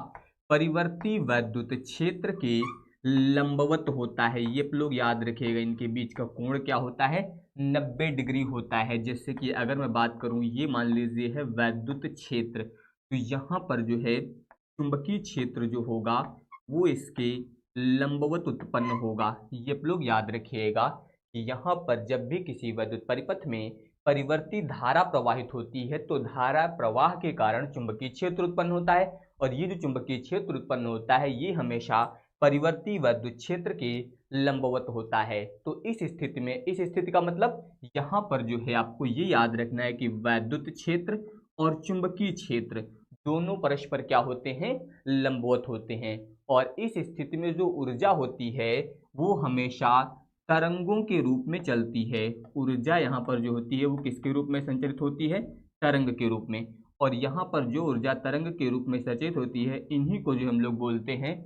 [SPEAKER 1] परिवर्ती वैद्युत क्षेत्र के लंबवत होता है। ये आप लोग याद रखिएगा, इनके बीच का कोण क्या होता है, 90 डिग्री होता है। जैसे कि अगर मैं बात करूं, ये मान लीजिए है वैद्युत क्षेत्र, तो यहाँ पर जो है चुंबकीय क्षेत्र जो होगा वो इसके लंबवत उत्पन्न होगा। ये आप लोग याद रखिएगा कि यहाँ पर जब भी किसी वैद्युत परिपथ में परिवर्ती धारा प्रवाहित होती है तो धारा प्रवाह के कारण चुंबकीय क्षेत्र उत्पन्न होता है, और ये जो चुंबकीय क्षेत्र उत्पन्न होता है ये हमेशा परिवर्ती वैद्युत क्षेत्र के लंबवत होता है। तो इस स्थिति में, इस स्थिति का मतलब यहाँ पर जो है आपको ये याद रखना है कि वैद्युत क्षेत्र और चुंबकीय क्षेत्र दोनों परस्पर क्या होते हैं, लंबवत होते हैं। और इस स्थिति में जो ऊर्जा होती है वो हमेशा तरंगों के रूप में चलती है। ऊर्जा यहाँ पर जो होती है वो किसके रूप में संचरित होती है, तरंग के रूप में। और यहाँ पर जो ऊर्जा तरंग के रूप में संचरित होती है इन्हीं को जो हम लोग बोलते हैं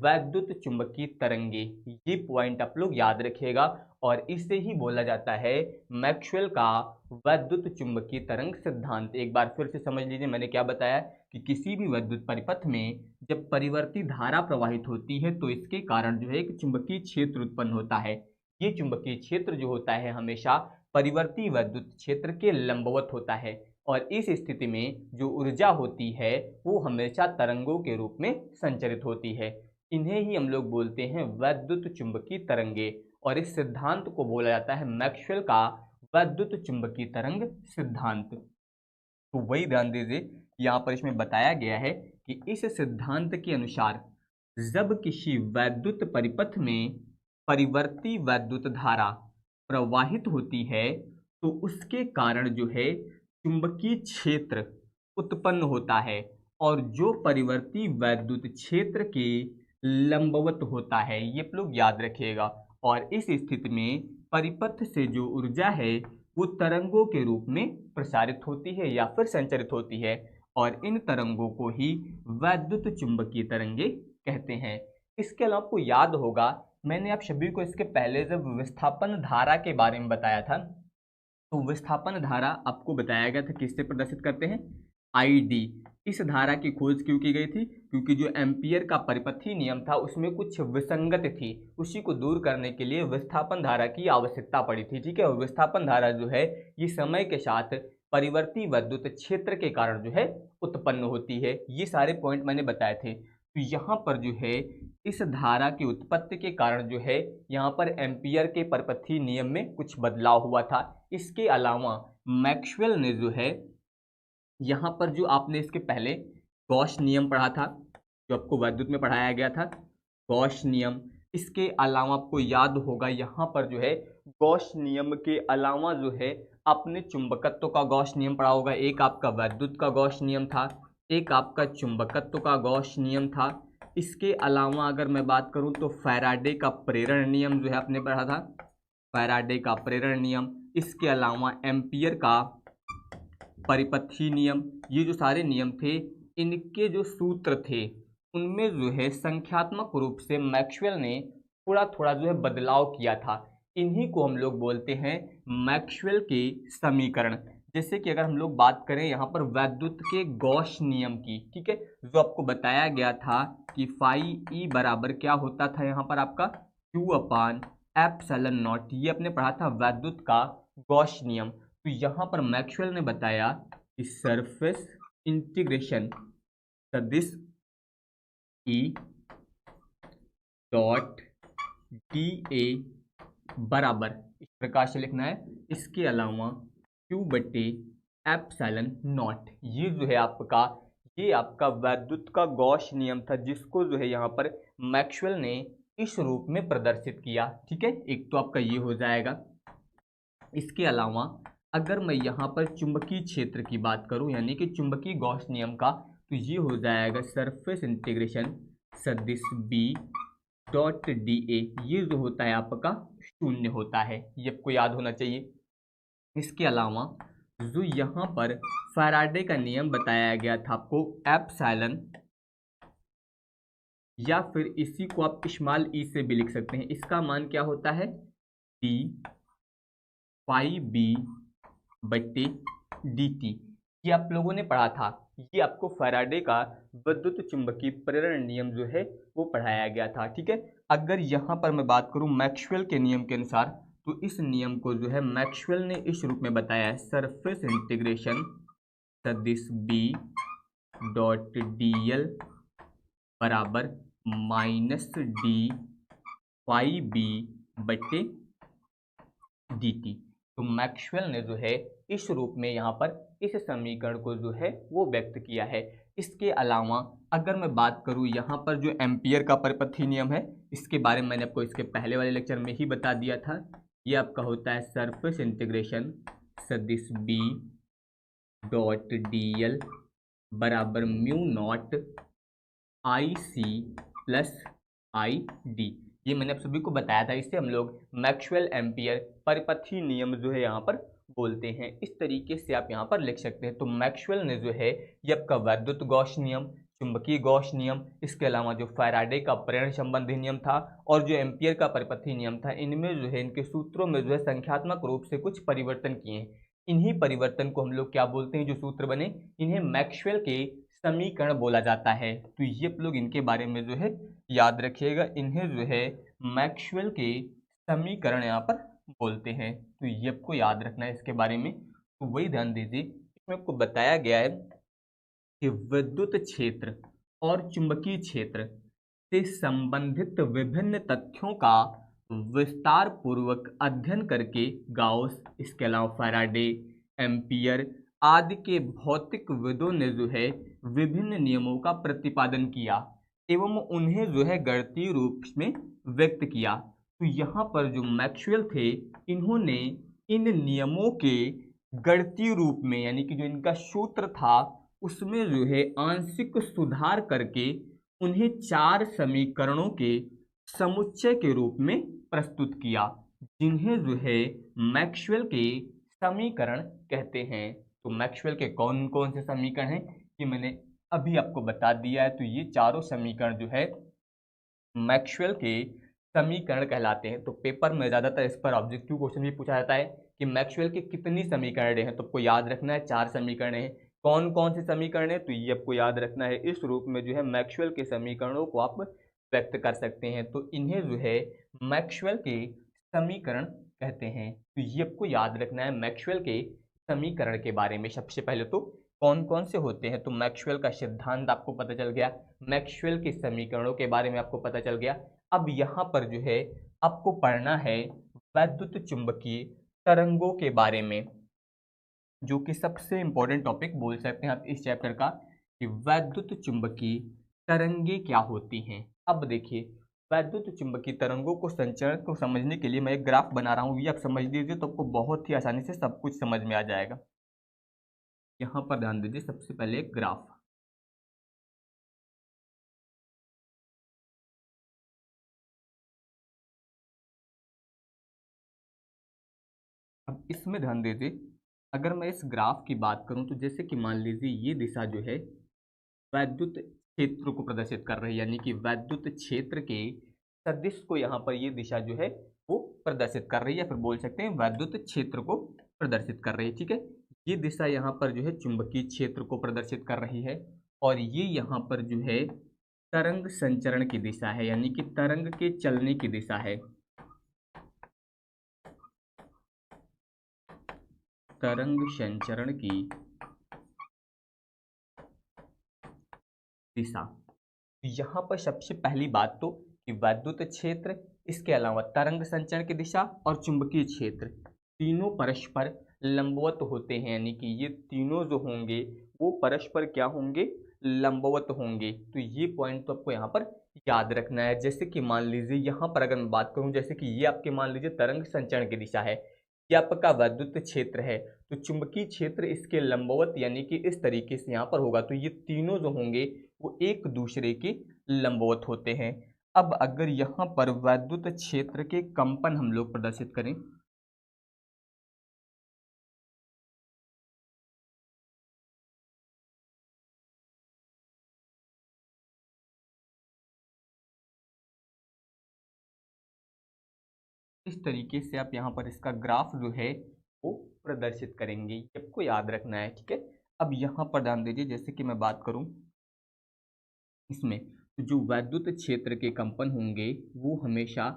[SPEAKER 1] वैद्युत चुंबकीय तरंगे। ये पॉइंट आप लोग याद रखिएगा, और इससे ही बोला जाता है मैक्सवेल का वैद्युत चुंबकीय तरंग सिद्धांत। एक बार फिर से समझ लीजिए, मैंने क्या बताया कि किसी भी वैद्युत परिपथ में जब परिवर्ती धारा प्रवाहित होती है तो इसके कारण जो है एक चुंबकीय क्षेत्र उत्पन्न होता है। ये चुंबकीय क्षेत्र जो होता है हमेशा परिवर्ती वैद्युत क्षेत्र के लंबवत होता है, और इस स्थिति में जो ऊर्जा होती है वो हमेशा तरंगों के रूप में संचरित होती है। इन्हें ही हम लोग बोलते हैं वैद्युत चुंबकीय तरंगे, और इस सिद्धांत को बोला जाता है मैक्सवेल का वैद्युत चुंबकीय तरंग सिद्धांत। तो वही ध्यान दीजिए, यहाँ पर इसमें बताया गया है कि इस सिद्धांत के अनुसार जब किसी वैद्युत परिपथ में परिवर्ती वैद्युत धारा प्रवाहित होती है तो उसके कारण जो है चुंबकीय क्षेत्र उत्पन्न होता है, और जो परिवर्ती वैद्युत क्षेत्र के लंबवत होता है। ये आप लोग याद रखिएगा। और इस स्थिति में परिपथ से जो ऊर्जा है वो तरंगों के रूप में प्रसारित होती है या फिर संचरित होती है, और इन तरंगों को ही वैद्युत चुंबकीय तरंगे कहते हैं। इसके अलावा आपको याद होगा मैंने आप सभी को इसके पहले जब विस्थापन धारा के बारे में बताया था, तो विस्थापन धारा आपको बताया गया था किससे प्रदर्शित करते हैं, ID। इस धारा की खोज क्यों की गई थी, क्योंकि जो एम्पियर का परिपथी नियम था उसमें कुछ विसंगति थी, उसी को दूर करने के लिए विस्थापन धारा की आवश्यकता पड़ी थी। ठीक है, और विस्थापन धारा जो है ये समय के साथ परिवर्ती वैद्युत क्षेत्र के कारण जो है उत्पन्न होती है। ये सारे पॉइंट मैंने बताए थे। तो यहाँ पर जो है इस धारा की उत्पत्ति के कारण जो है यहाँ पर एम्पियर के परिपथी नियम में कुछ बदलाव हुआ था। इसके अलावा मैक्सवेल ने जो है यहाँ पर जो आपने इसके पहले गॉस नियम पढ़ा था, जो आपको वैद्युत में पढ़ाया गया था, गॉस नियम। इसके अलावा आपको याद होगा यहाँ पर जो है गॉस नियम के अलावा जो है आपने चुंबकत्व का गॉस नियम पढ़ा होगा। एक आपका वैद्युत का गॉस नियम था, एक आपका चुंबकत्व का गॉस नियम था। इसके अलावा अगर मैं बात करूं तो फैराडे का प्रेरण नियम जो है आपने पढ़ा था, फैराडे का प्रेरण नियम। इसके अलावा एम्पियर का परिपथी नियम, ये जो सारे नियम थे, इनके जो सूत्र थे उनमें जो है संख्यात्मक रूप से मैक्सवेल ने थोड़ा थोड़ा जो है बदलाव किया था। इन्हीं को हम लोग बोलते हैं मैक्सवेल के समीकरण। जैसे कि अगर हम लोग बात करें यहाँ पर वैद्युत के गॉस नियम की, ठीक है, जो आपको बताया गया था कि फाई ई बराबर क्या होता था यहाँ पर आपका क्यू अपान एप्सिलॉन नॉट, ये आपने पढ़ा था वैद्युत का गॉस नियम। तो यहाँ पर मैक्सवेल ने बताया कि सरफेस इंटीग्रेशन सदिश ई डॉट डी ए बराबर इस प्रकार से लिखना है, इसके अलावा क्यू बटे एप्सिलॉन नॉट। ये जो है आपका, ये आपका वैद्युत का गॉस नियम था, जिसको जो है यहाँ पर मैक्सवेल ने इस रूप में प्रदर्शित किया। ठीक है, एक तो आपका ये हो जाएगा। इसके अलावा अगर मैं यहाँ पर चुंबकीय क्षेत्र की बात करूँ, यानी कि चुंबकीय गॉस नियम का, तो ये हो जाएगा सरफेस इंटीग्रेशन सदिश बी डॉट डी ए, ये जो होता है आपका शून्य होता है, ये आपको याद होना चाहिए। इसके अलावा जो यहाँ पर फैराडे का नियम बताया गया था आपको, एप्सिलॉन, या फिर इसी को आप स्मॉल ई से भी लिख सकते हैं, इसका मान क्या होता है डी फाई बी बट्टे डी टी। ये आप लोगों ने पढ़ा था, ये आपको फैराडे का विद्युत चुंबकीय प्रेरण नियम जो है वो पढ़ाया गया था। ठीक है, अगर यहाँ पर मैं बात करूँ मैक्सवेल के नियम के अनुसार, तो इस नियम को जो है मैक्सवेल ने इस रूप में बताया है, सरफेस इंटीग्रेशन सदिश बी डॉट डी एल बराबर माइनस डी फाई बी बट्टे डी टी। तो मैक्सवेल ने जो है इस रूप में यहाँ पर इस समीकरण को जो है वो व्यक्त किया है। इसके अलावा अगर मैं बात करूँ यहाँ पर जो एम्पियर का परिपथी नियम है, इसके बारे में मैंने आपको इसके पहले वाले लेक्चर में ही बता दिया था। ये आपका होता है सरफेस इंटीग्रेशन सदिश बी डॉट डी एल बराबर mu naught I C plus I D. ये मैंने आप सभी को बताया था, इसे हम लोग मैक्सवेल एम्पियर परिपथी नियम जो है यहाँ पर बोलते हैं। इस तरीके से आप यहाँ पर लिख सकते हैं। तो मैक्सवेल ने जो है ये आपका वैद्युत गॉस नियम, चुंबकीय गॉस नियम, इसके अलावा जो फैराडे का प्रेरण संबंधी नियम था और जो एम्पियर का परिपथी नियम था, इनमें जो है इनके सूत्रों में जो है संख्यात्मक रूप से कुछ परिवर्तन किए हैं। इन्हीं परिवर्तन को हम लोग क्या बोलते हैं, जो सूत्र बने, इन्हें मैक्सवेल के समीकरण बोला जाता है। तो ये आप लोग इनके बारे में जो है याद रखिएगा, इन्हें जो है मैक्सवेल के समीकरण यहाँ पर बोलते हैं। तो ये आपको याद रखना है इसके बारे में। तो वही ध्यान दीजिए, इसमें आपको बताया गया है कि विद्युत क्षेत्र और चुंबकीय क्षेत्र से संबंधित विभिन्न तथ्यों का विस्तार पूर्वक अध्ययन करके गाउस, इसके अलावा फैराडे, एम्पियर आदि के भौतिकविदों ने जो है विभिन्न नियमों का प्रतिपादन किया एवं उन्हें जो है गणितीय रूप में व्यक्त किया। तो यहाँ पर जो मैक्सवेल थे, इन्होंने इन नियमों के गणितीय रूप में, यानी कि जो इनका सूत्र था उसमें जो है आंशिक सुधार करके उन्हें 4 समीकरणों के समुच्चय के रूप में प्रस्तुत किया, जिन्हें जो है मैक्सवेल के समीकरण कहते हैं। तो मैक्सवेल के कौन कौन से समीकरण हैं कि मैंने अभी आपको बता दिया है। तो ये चारों समीकरण जो है मैक्सवेल के समीकरण कहलाते हैं। तो पेपर में ज़्यादातर इस पर ऑब्जेक्टिव क्वेश्चन भी पूछा जाता है कि मैक्सवेल के कितनी समीकरण हैं, तो आपको याद रखना है 4 समीकरण हैं। कौन कौन से समीकरण हैं, तो ये आपको याद रखना है। इस रूप में जो है मैक्सवेल के समीकरणों को आप व्यक्त कर सकते हैं। तो इन्हें जो है मैक्सवेल के समीकरण कहते हैं। तो ये आपको याद रखना है मैक्सवेल के समीकरण के बारे में। सबसे पहले तो कौन कौन से होते हैं, तो मैक्सवेल का सिद्धांत आपको पता चल गया, मैक्सवेल के समीकरणों के बारे में आपको पता चल गया। अब यहाँ पर जो है आपको पढ़ना है वैद्युत चुंबकीय तरंगों के बारे में, जो कि सबसे इंपॉर्टेंट टॉपिक बोल सकते हैं आप इस चैप्टर का, कि वैद्युत चुंबकीय तरंगे क्या होती हैं। अब देखिए, वैद्युत चुंबकीय तरंगों को संचरण को समझने के लिए मैं एक ग्राफ बना रहा हूँ, ये आप समझ लीजिए तो आपको बहुत ही आसानी से सब कुछ समझ में आ जाएगा। यहाँ पर ध्यान दीजिए, सबसे पहले एक ग्राफ। अब इसमें ध्यान दीजिए, अगर मैं इस ग्राफ की बात करूं तो जैसे कि मान लीजिए ये दिशा जो है वैद्युत क्षेत्र को प्रदर्शित कर रही है, यानी कि वैद्युत क्षेत्र के सदिश को यहाँ पर ये दिशा जो है वो प्रदर्शित कर रही है, फिर बोल सकते हैं वैद्युत क्षेत्र को प्रदर्शित कर रही है। ठीक है, ये दिशा यहाँ पर जो है चुंबकीय क्षेत्र को प्रदर्शित कर रही है, और ये यहाँ पर जो है तरंग संचरण की दिशा है, यानी कि तरंग के चलने की दिशा है। तरंग संचरण की दिशा। यहाँ पर सबसे पहली बात तो कि वैद्युत क्षेत्र, इसके अलावा तरंग संचरण की दिशा और चुंबकीय क्षेत्र तीनों परस्पर लंबवत होते हैं, यानी कि ये तीनों जो होंगे वो परस्पर क्या होंगे, लंबवत होंगे। तो ये पॉइंट तो आपको यहाँ पर याद रखना है। जैसे कि मान लीजिए यहाँ पर अगर मैं बात करूँ, जैसे कि ये आपके मान लीजिए तरंग संचरण की दिशा है, ये आपका वैद्युत क्षेत्र है, तो चुंबकीय क्षेत्र इसके लंबवत यानी कि इस तरीके से यहाँ पर होगा। तो ये तीनों जो होंगे वो एक दूसरे के लंबवत होते हैं। अब अगर यहाँ पर वैद्युत क्षेत्र के कंपन हम लोग प्रदर्शित करें, इस तरीके से आप यहाँ पर इसका ग्राफ जो है वो प्रदर्शित करेंगे, ये आपको याद रखना है। ठीक है, अब यहाँ पर ध्यान दीजिए, जैसे कि मैं बात करूँ इसमें, तो जो वैद्युत क्षेत्र के कंपन होंगे वो हमेशा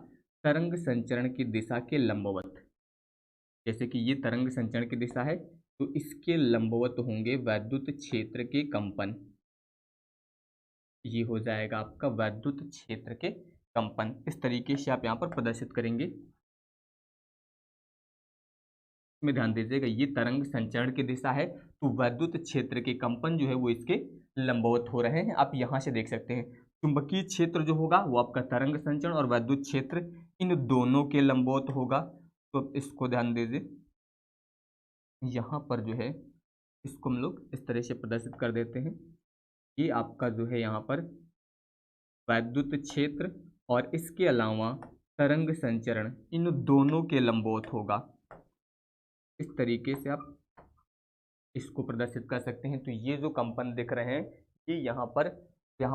[SPEAKER 1] तरंग संचरण की दिशा के लंबवत, जैसे कि ये तरंग संचरण की दिशा है तो इसके लंबवत होंगे वैद्युत क्षेत्र के कंपन। ये हो जाएगा आपका वैद्युत क्षेत्र के कंपन। इस तरीके से आप यहाँ पर प्रदर्शित करेंगे। में ध्यान दीजिएगा, ये तरंग संचरण की दिशा है तो वैद्युत क्षेत्र के कंपन जो है वो इसके लंबवत हो रहे हैं। आप यहाँ से देख सकते हैं चुंबकीय क्षेत्र जो होगा वो आपका तरंग संचरण और वैद्युत क्षेत्र इन दोनों के लंबवत होगा। तो इसको ध्यान दीजिए, यहाँ पर जो है इसको हम लोग इस तरह से प्रदर्शित कर देते हैं। ये आपका जो है यहाँ पर वैद्युत क्षेत्र और इसके अलावा तरंग संचरण इन दोनों के लंबवत होगा। इस तरीके से आप इसको प्रदर्शित कर सकते हैं। तो ये जो कंपन दिख रहे हैं ये यहाँ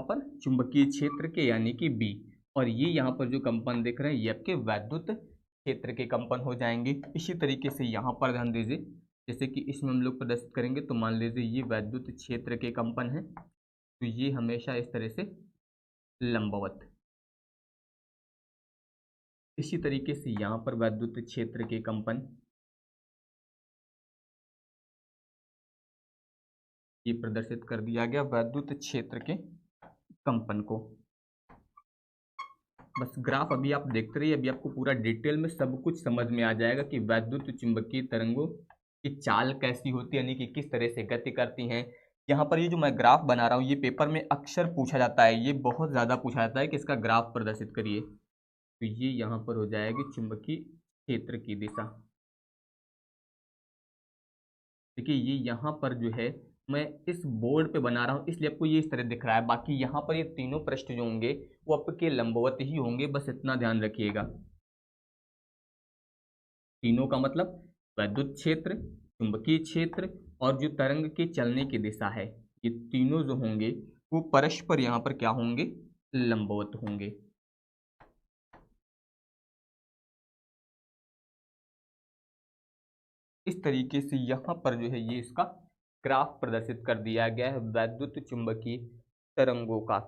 [SPEAKER 1] पर चुंबकीय क्षेत्र के यानी कि बी, और ये यहाँ पर जो कंपन दिख रहे हैं ये आपके वैद्युत क्षेत्र के कंपन हो जाएंगे। इसी तरीके से यहाँ पर ध्यान दीजिए, जैसे कि इसमें हम लोग प्रदर्शित करेंगे तो मान लीजिए ये वैद्युत क्षेत्र के कंपन है तो ये हमेशा इस तरह से लंबवत। इसी तरीके से यहाँ पर वैद्युत क्षेत्र के कंपन, ये प्रदर्शित कर दिया गया वैद्युत क्षेत्र के कंपन को। बस ग्राफ अभी आप देखते रहिए, अभी आपको पूरा डिटेल में सब कुछ समझ में आ जाएगा कि वैद्युत चुंबकीय तरंगों की चाल कैसी होती है, यानी कि किस तरह से गति करती हैं। यहाँ पर ये जो मैं ग्राफ बना रहा हूँ ये पेपर में अक्सर पूछा जाता है, ये बहुत ज़्यादा पूछा जाता है कि इसका ग्राफ प्रदर्शित करिए। तो ये यहाँ पर हो जाएगी चुंबकीय क्षेत्र की दिशा। देखिए ये यहाँ पर जो है मैं इस बोर्ड पे बना रहा हूँ इसलिए आपको ये इस तरह दिख रहा है, बाकी यहाँ पर ये तीनों पृष्ठ जो होंगे वो आपके लंबवत ही होंगे, बस इतना ध्यान रखिएगा। तीनों का मतलब वैद्युत क्षेत्र, चुंबकीय क्षेत्र और जो तरंग के चलने की दिशा है, ये तीनों जो होंगे वो परस्पर यहाँ पर क्या होंगे, लंबवत होंगे। इस तरीके से यहाँ पर जो है ये इसका ग्राफ प्रदर्शित कर दिया गया है वैद्युत चुंबकीय तरंगों का।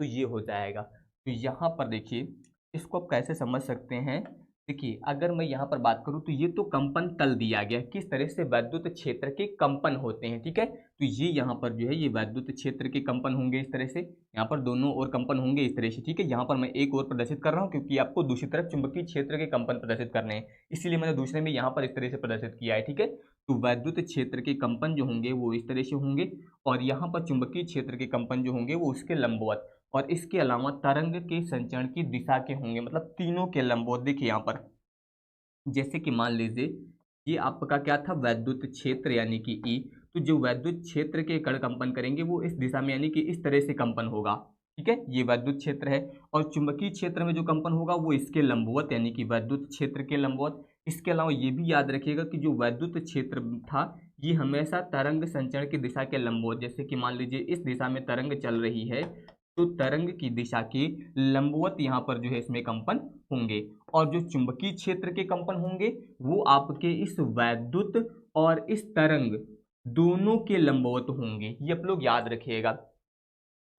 [SPEAKER 1] तो ये हो जाएगा। तो यहाँ पर देखिए इसको आप कैसे समझ सकते हैं। देखिए अगर मैं यहाँ पर बात करूँ तो ये तो कंपन तल दिया गया किस तरह से वैद्युत क्षेत्र के कंपन होते हैं। ठीक है, तो ये यहाँ पर जो है ये वैद्युत क्षेत्र के कंपन होंगे इस तरह से, यहाँ पर दोनों ओर कंपन होंगे इस तरह से। ठीक है, यहाँ पर मैं एक और प्रदर्शित कर रहा हूँ क्योंकि आपको दूसरी तरफ चुंबकीय क्षेत्र के कंपन प्रदर्शित करने हैं, इसीलिए मैंने दूसरे में यहाँ पर इस तरह से प्रदर्शित किया है। ठीक है, तो वैद्युत क्षेत्र के कंपन जो होंगे वो इस तरह से होंगे और यहाँ पर चुंबकीय क्षेत्र के कंपन जो होंगे वो उसके लंबवत, और इसके अलावा तरंग के संचरण की दिशा के होंगे, मतलब तीनों के लंबवत। देखिए यहाँ पर जैसे कि मान लीजिए ये आपका क्या था, वैद्युत क्षेत्र यानी कि ई, तो जो वैद्युत क्षेत्र के कण कंपन करेंगे वो इस दिशा में यानी कि इस तरह से कंपन होगा। ठीक है, ये वैद्युत क्षेत्र है और चुंबकीय क्षेत्र में जो कंपन होगा वो इसके लंबवत यानी कि वैद्युत क्षेत्र के लंबवत। इसके अलावा ये भी याद रखिएगा कि जो वैद्युत क्षेत्र था ये हमेशा तरंग संचरण की दिशा के लंबवत, जैसे कि मान लीजिए इस दिशा में तरंग चल रही है तो तरंग की दिशा के लंबवत यहाँ पर जो है इसमें कंपन होंगे, और जो चुंबकीय क्षेत्र के कंपन होंगे वो आपके इस वैद्युत और इस तरंग दोनों के लंबवत होंगे। ये आप लोग याद रखिएगा।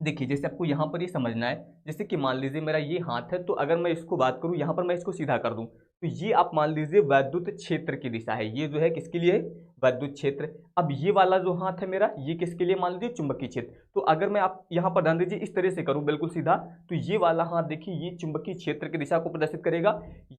[SPEAKER 1] देखिए जैसे आपको यहाँ पर ये समझना है, जैसे कि मान लीजिए मेरा ये हाथ है, तो अगर मैं इसको बात करूँ यहाँ पर मैं इसको सीधा कर दूँ तो ये आप मान लीजिए वैद्युत क्षेत्र की दिशा है, ये जो है किसके लिए है, वैद्युत क्षेत्र। अब ये वाला जो हाथ है मेरा ये किसके लिए, मान लीजिए चुंबकीय क्षेत्र। तो अगर मैं आप यहाँ पर ध्यान दीजिए इस तरह से करूँ बिल्कुल सीधा, तो ये वाला हाथ देखिए ये चुंबकीय क्षेत्र की दिशा को प्रदर्शित करेगा,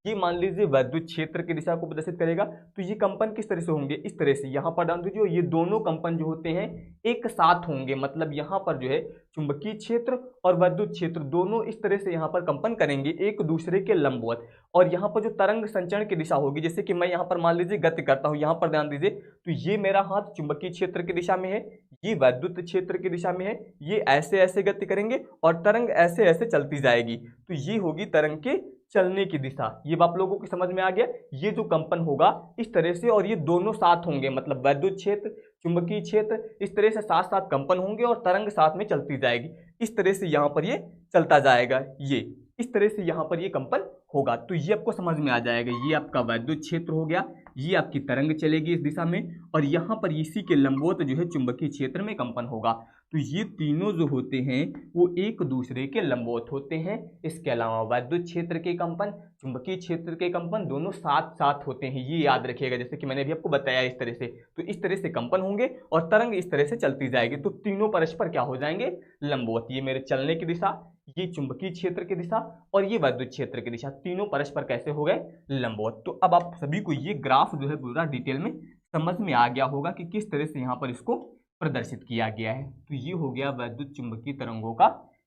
[SPEAKER 1] ये मान लीजिए वैद्युत क्षेत्र की दिशा को प्रदर्शित करेगा। तो ये कंपन किस तरह से होंगे, इस तरह से। यहाँ पर ध्यान दीजिए ये दोनों कंपन जो होते हैं एक साथ होंगे, मतलब यहाँ पर जो है चुंबकीय क्षेत्र और वैद्युत क्षेत्र दोनों इस तरह से यहाँ पर कंपन करेंगे एक दूसरे के लंबवत। और यहाँ पर जो तरंग संचरण की दिशा होगी, जैसे कि मैं यहाँ पर मान लीजिए गति करता हूँ, यहाँ पर ध्यान दीजिए, तो ये मेरा हाथ चुंबकीय क्षेत्र की दिशा में है, ये वैद्युत क्षेत्र की दिशा में है, ये ऐसे ऐसे गति करेंगे और तरंग ऐसे ऐसे चलती जाएगी, तो ये होगी तरंग के चलने की दिशा। ये आप लोगों को समझ में आ गया, ये जो कंपन होगा इस तरह से, और ये दोनों साथ होंगे, मतलब वैद्युत क्षेत्र चुंबकीय क्षेत्र इस तरह से साथ साथ कंपन होंगे और तरंग साथ में चलती जाएगी। इस तरह से यहाँ पर ये चलता जाएगा, ये इस तरह से यहाँ पर ये कंपन होगा। तो ये आपको समझ में आ जाएगा, ये आपका वैद्युत क्षेत्र हो गया, ये आपकी तरंग चलेगी इस दिशा में, और यहाँ पर इसी के लंबवत जो है चुंबकीय क्षेत्र में कंपन होगा। तो ये तीनों जो होते हैं वो एक दूसरे के लंबवत होते हैं। इसके अलावा वैद्युत क्षेत्र के कंपन चुंबकीय क्षेत्र के कंपन दोनों साथ साथ होते हैं, ये याद रखिएगा, जैसे कि मैंने भी आपको बताया इस तरह से। तो इस तरह से कंपन होंगे और तरंग इस तरह से चलती जाएगी, तो तीनों परस्पर क्या हो जाएंगे, लंबवत। ये मेरे चलने की दिशा, ये चुंबकीय क्षेत्र की दिशा और ये वैद्युत क्षेत्र की दिशा, तीनों परस्पर कैसे हो गए, लंबवत। तो अब आप सभी को ये ग्राफ जो है पूरा डिटेल में समझ में आ गया होगा कि किस तरह से यहाँ पर इसको प्रदर्शित किया गया है। तो ये हो गया वैद्युत चुंबकीय तरंगों का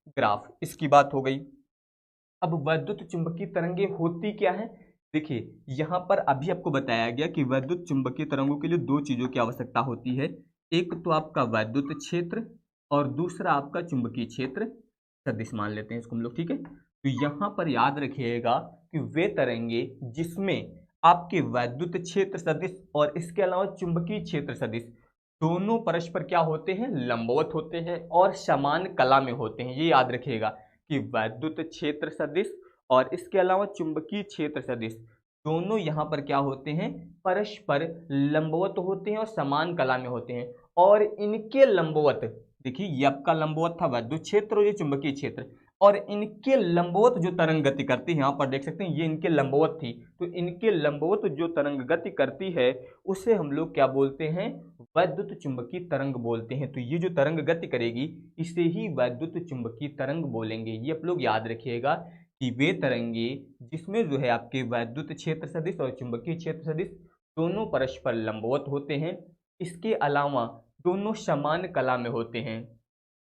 [SPEAKER 1] ग्राफ, इसकी बात हो गई। अब वैद्युत चुंबकीय तरंगें होती क्या है, देखिए यहाँ पर अभी आपको बताया गया कि वैद्युत चुंबकीय तरंगों के लिए दो चीजों की आवश्यकता होती है, एक तो आपका वैद्युत क्षेत्र और दूसरा आपका चुंबकीय क्षेत्र सदिश मान लेते हैं इसको हम लोग, ठीक है। तो यहाँ पर याद रखिएगा कि वे तरंगे जिसमें आपके वैद्युत क्षेत्र सदिश और इसके अलावा चुंबकीय क्षेत्र सदिश दोनों परस्पर क्या होते हैं, लंबवत होते हैं और समान कला में होते हैं। ये याद रखिएगा कि वैद्युत क्षेत्र सदिश और इसके अलावा चुंबकीय क्षेत्र सदिश दोनों यहाँ पर क्या होते हैं, परस्पर लंबवत होते हैं और समान कला में होते हैं। और इनके लंबवत, देखिए ये आपका लंबवत था वैद्युत क्षेत्र और ये चुंबकीय क्षेत्र, और इनके लंबवत जो तरंग गति करती है, यहाँ पर देख सकते हैं ये इनके लंबवत थी, तो इनके लंबवत जो तरंग गति करती है उसे हम लोग क्या बोलते हैं, वैद्युत चुंबकीय तरंग बोलते हैं। तो ये जो तरंग गति करेगी इसे ही वैद्युत चुंबकीय तरंग बोलेंगे। ये आप लोग याद रखिएगा कि वे तरंगे जिसमें जो है आपके वैद्युत क्षेत्र सदिश और चुंबकीय क्षेत्र सदिश दोनों परस्पर लंबवत होते हैं, इसके अलावा दोनों समान कला में होते हैं,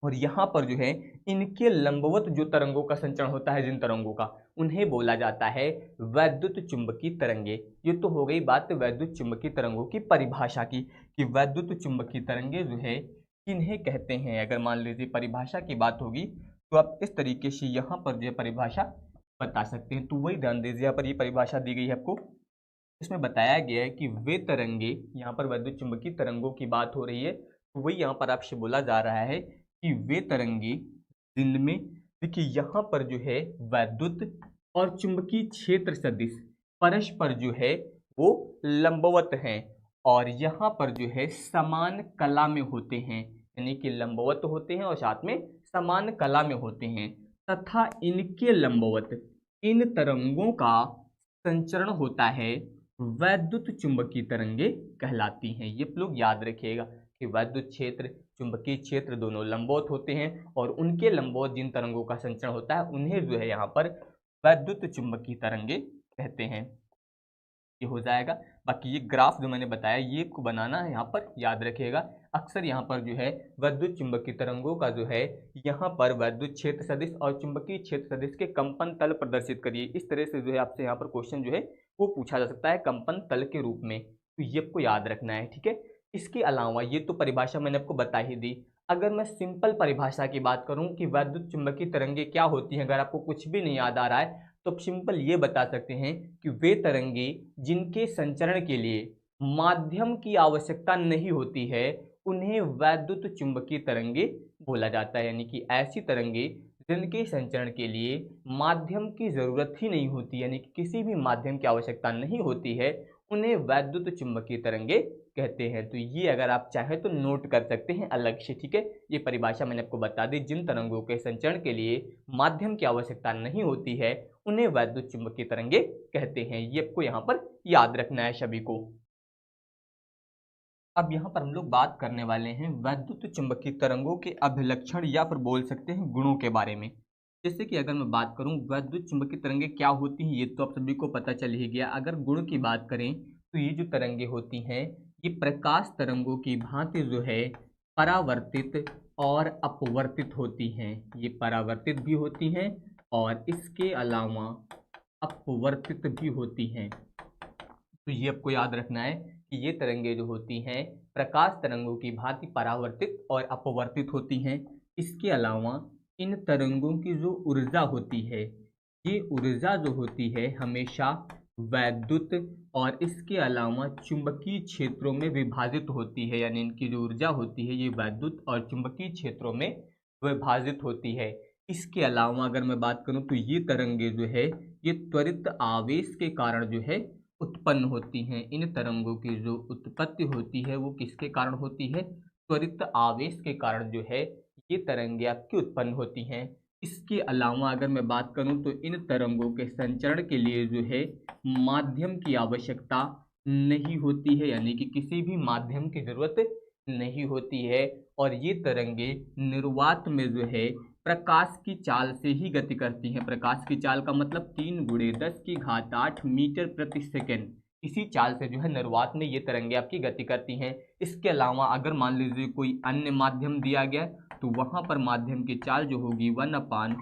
[SPEAKER 1] और यहाँ पर जो है इनके लंबवत जो तरंगों का संचरण होता है, जिन तरंगों का, उन्हें बोला जाता है वैद्युत चुंबकीय तरंगे। ये तो हो गई बात वैद्युत चुंबकीय तरंगों की परिभाषा की, कि वैद्युत चुंबकीय तरंगे जो है किन्हें कहते हैं। अगर मान लीजिए परिभाषा की बात होगी तो आप इस तरीके से यहाँ पर जो है परिभाषा बता सकते हैं। तो वही ध्यान दीजिए, यहाँ पर ये परिभाषा दी गई है आपको, इसमें बताया गया है कि वे तरंगे, यहाँ पर वैद्युत चुंबकीय तरंगों की बात हो रही है, तो वही यहाँ पर आपसे बोला जा रहा है कि वे तरंगे जिनमें, देखिए यहाँ पर जो है वैद्युत और चुंबकीय क्षेत्र सदिश परस्पर जो है वो लंबवत हैं, और यहाँ पर जो है समान कला में होते हैं, यानी कि लंबवत होते हैं और साथ में समान कला में होते हैं, तथा इनके लंबवत इन तरंगों का संचरण होता है वैद्युत चुंबकीय तरंगे कहलाती हैं। ये लोग याद रखिएगा कि वैद्युत क्षेत्र चुंबकीय क्षेत्र दोनों लंबवत होते हैं, और उनके लंबवत जिन तरंगों का संचरण होता है उन्हें जो है यहाँ पर वैद्युत चुंबकीय तरंगे कहते हैं। ये हो जाएगा। बाकी ये ग्राफ जो मैंने बताया ये को बनाना है, यहाँ पर याद रखिएगा। अक्सर यहाँ पर जो है वैद्युत चुंबकीय तरंगों का जो है यहाँ पर वैद्युत क्षेत्र सदिश और चुंबकीय क्षेत्र सदिश के कंपन तल प्रदर्शित करिए, इस तरह से जो है आपसे यहाँ पर क्वेश्चन जो है वो पूछा जा सकता है कंपन तल के रूप में। तो ये आपको याद रखना है, ठीक है। इसके अलावा ये तो परिभाषा मैंने आपको बता ही दी। अगर मैं सिंपल परिभाषा की बात करूं कि वैद्युत चुंबकीय तरंगे क्या होती हैं, अगर आपको कुछ भी नहीं याद आ रहा है तो आप सिंपल ये बता सकते हैं कि वे तरंगे जिनके संचरण के लिए माध्यम की आवश्यकता नहीं होती है उन्हें वैद्युत चुंबकीय तरंगे बोला जाता है। यानी कि ऐसी तरंगे जिनके संचरण के लिए माध्यम की जरूरत ही नहीं होती, यानी कि किसी भी माध्यम की आवश्यकता नहीं होती है, उन्हें वैद्युत चुंबकीय तरंगे कहते हैं। तो ये अगर आप चाहें तो नोट कर सकते हैं अलग से, ठीक है। ये परिभाषा मैंने आपको बता दी, जिन तरंगों के संचरण के लिए माध्यम की आवश्यकता नहीं होती है उन्हें वैद्युत चुंबकीय तरंगे कहते हैं। ये आपको यहाँ पर याद रखना है सभी को। अब यहाँ पर हम लोग बात करने वाले हैं वैद्युत चुंबकीय तरंगों के अभिलक्षण या फिर बोल सकते हैं गुणों के बारे में। जैसे कि अगर मैं बात करूं वैद्युत चुंबकीय तरंगे क्या होती हैं, ये तो आप सभी को पता चल ही गया। अगर गुण की बात करें तो ये जो तरंगे होती हैं ये प्रकाश तरंगों की भांति जो है परावर्तित और अपवर्तित होती हैं। ये परावर्तित भी होती हैं और इसके अलावा अपवर्तित भी होती हैं। तो ये आपको याद रखना है कि ये तरंगे जो होती हैं प्रकाश तरंगों की भांति परावर्तित और अपवर्तित होती हैं। इसके अलावा इन तरंगों की जो ऊर्जा होती है, ये ऊर्जा जो होती है हमेशा वैद्युत और इसके अलावा चुंबकीय क्षेत्रों में विभाजित होती है। यानी इनकी जो ऊर्जा होती है ये वैद्युत और चुंबकीय क्षेत्रों में विभाजित होती है। इसके अलावा अगर मैं बात करूं तो ये तरंगे जो है ये त्वरित आवेश के कारण जो है उत्पन्न होती हैं। इन तरंगों की जो उत्पत्ति होती है वो किसके कारण होती है? त्वरित आवेश के कारण जो है ये तरंगे आपकी उत्पन्न होती हैं। इसके अलावा अगर मैं बात करूं तो इन तरंगों के संचरण के लिए जो है माध्यम की आवश्यकता नहीं होती है, यानी कि किसी भी माध्यम की जरूरत नहीं होती है। और ये तरंगे निर्वात में जो है प्रकाश की चाल से ही गति करती हैं। प्रकाश की चाल का मतलब 3 × 10⁸ मीटर प्रति सेकेंड, इसी चाल से जो है निर्वात में ये तरंगे आपकी गति करती हैं। इसके अलावा अगर मान लीजिए कोई अन्य माध्यम दिया गया तो वहां पर माध्यम की चाल जो होगी 1/μ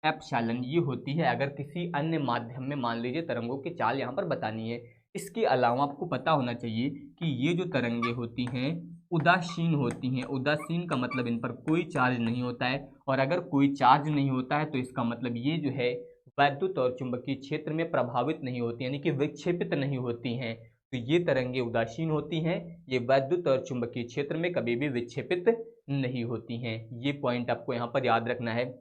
[SPEAKER 1] एप्सिलॉन ये होती है। अगर किसी अन्य माध्यम में मान लीजिए तरंगों की चाल यहाँ पर बतानी है। इसके अलावा आपको पता होना चाहिए कि ये जो तरंगे होती हैं उदासीन होती हैं। उदासीन का मतलब इन पर कोई चार्ज नहीं होता है, और अगर कोई चार्ज नहीं होता है तो इसका मतलब ये जो है वैद्युत और चुंबकीय क्षेत्र में प्रभावित नहीं होती, यानी कि विक्षेपित नहीं होती हैं। तो ये तरंगे उदासीन होती हैं, ये वैद्युत और चुंबकीय क्षेत्र में कभी भी विक्षेपित नहीं होती हैं। ये पॉइंट आपको यहाँ पर याद रखना है।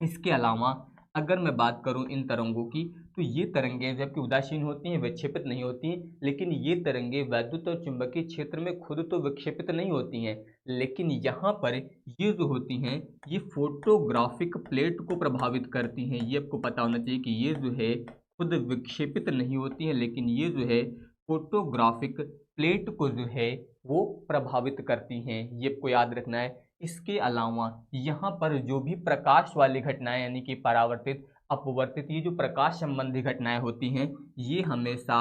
[SPEAKER 1] इसके अलावा अगर मैं बात करूं इन तरंगों की तो ये तरंगे जबकि उदासीन होती हैं, विक्षेपित नहीं होती हैं, लेकिन ये तरंगे वैद्युत और चुंबकीय क्षेत्र में खुद तो विक्षेपित नहीं होती हैं, लेकिन यहाँ पर ये जो होती हैं ये फोटोग्राफिक प्लेट को प्रभावित करती हैं। ये आपको पता होना चाहिए कि ये जो है खुद विक्षेपित नहीं होती हैं, लेकिन ये जो है फोटोग्राफिक प्लेट को जो है वो प्रभावित करती हैं। ये आपको याद रखना है। इसके अलावा यहाँ पर जो भी प्रकाश वाली घटनाएं यानी कि परावर्तित अपवर्तित ये जो प्रकाश संबंधी घटनाएं होती हैं ये हमेशा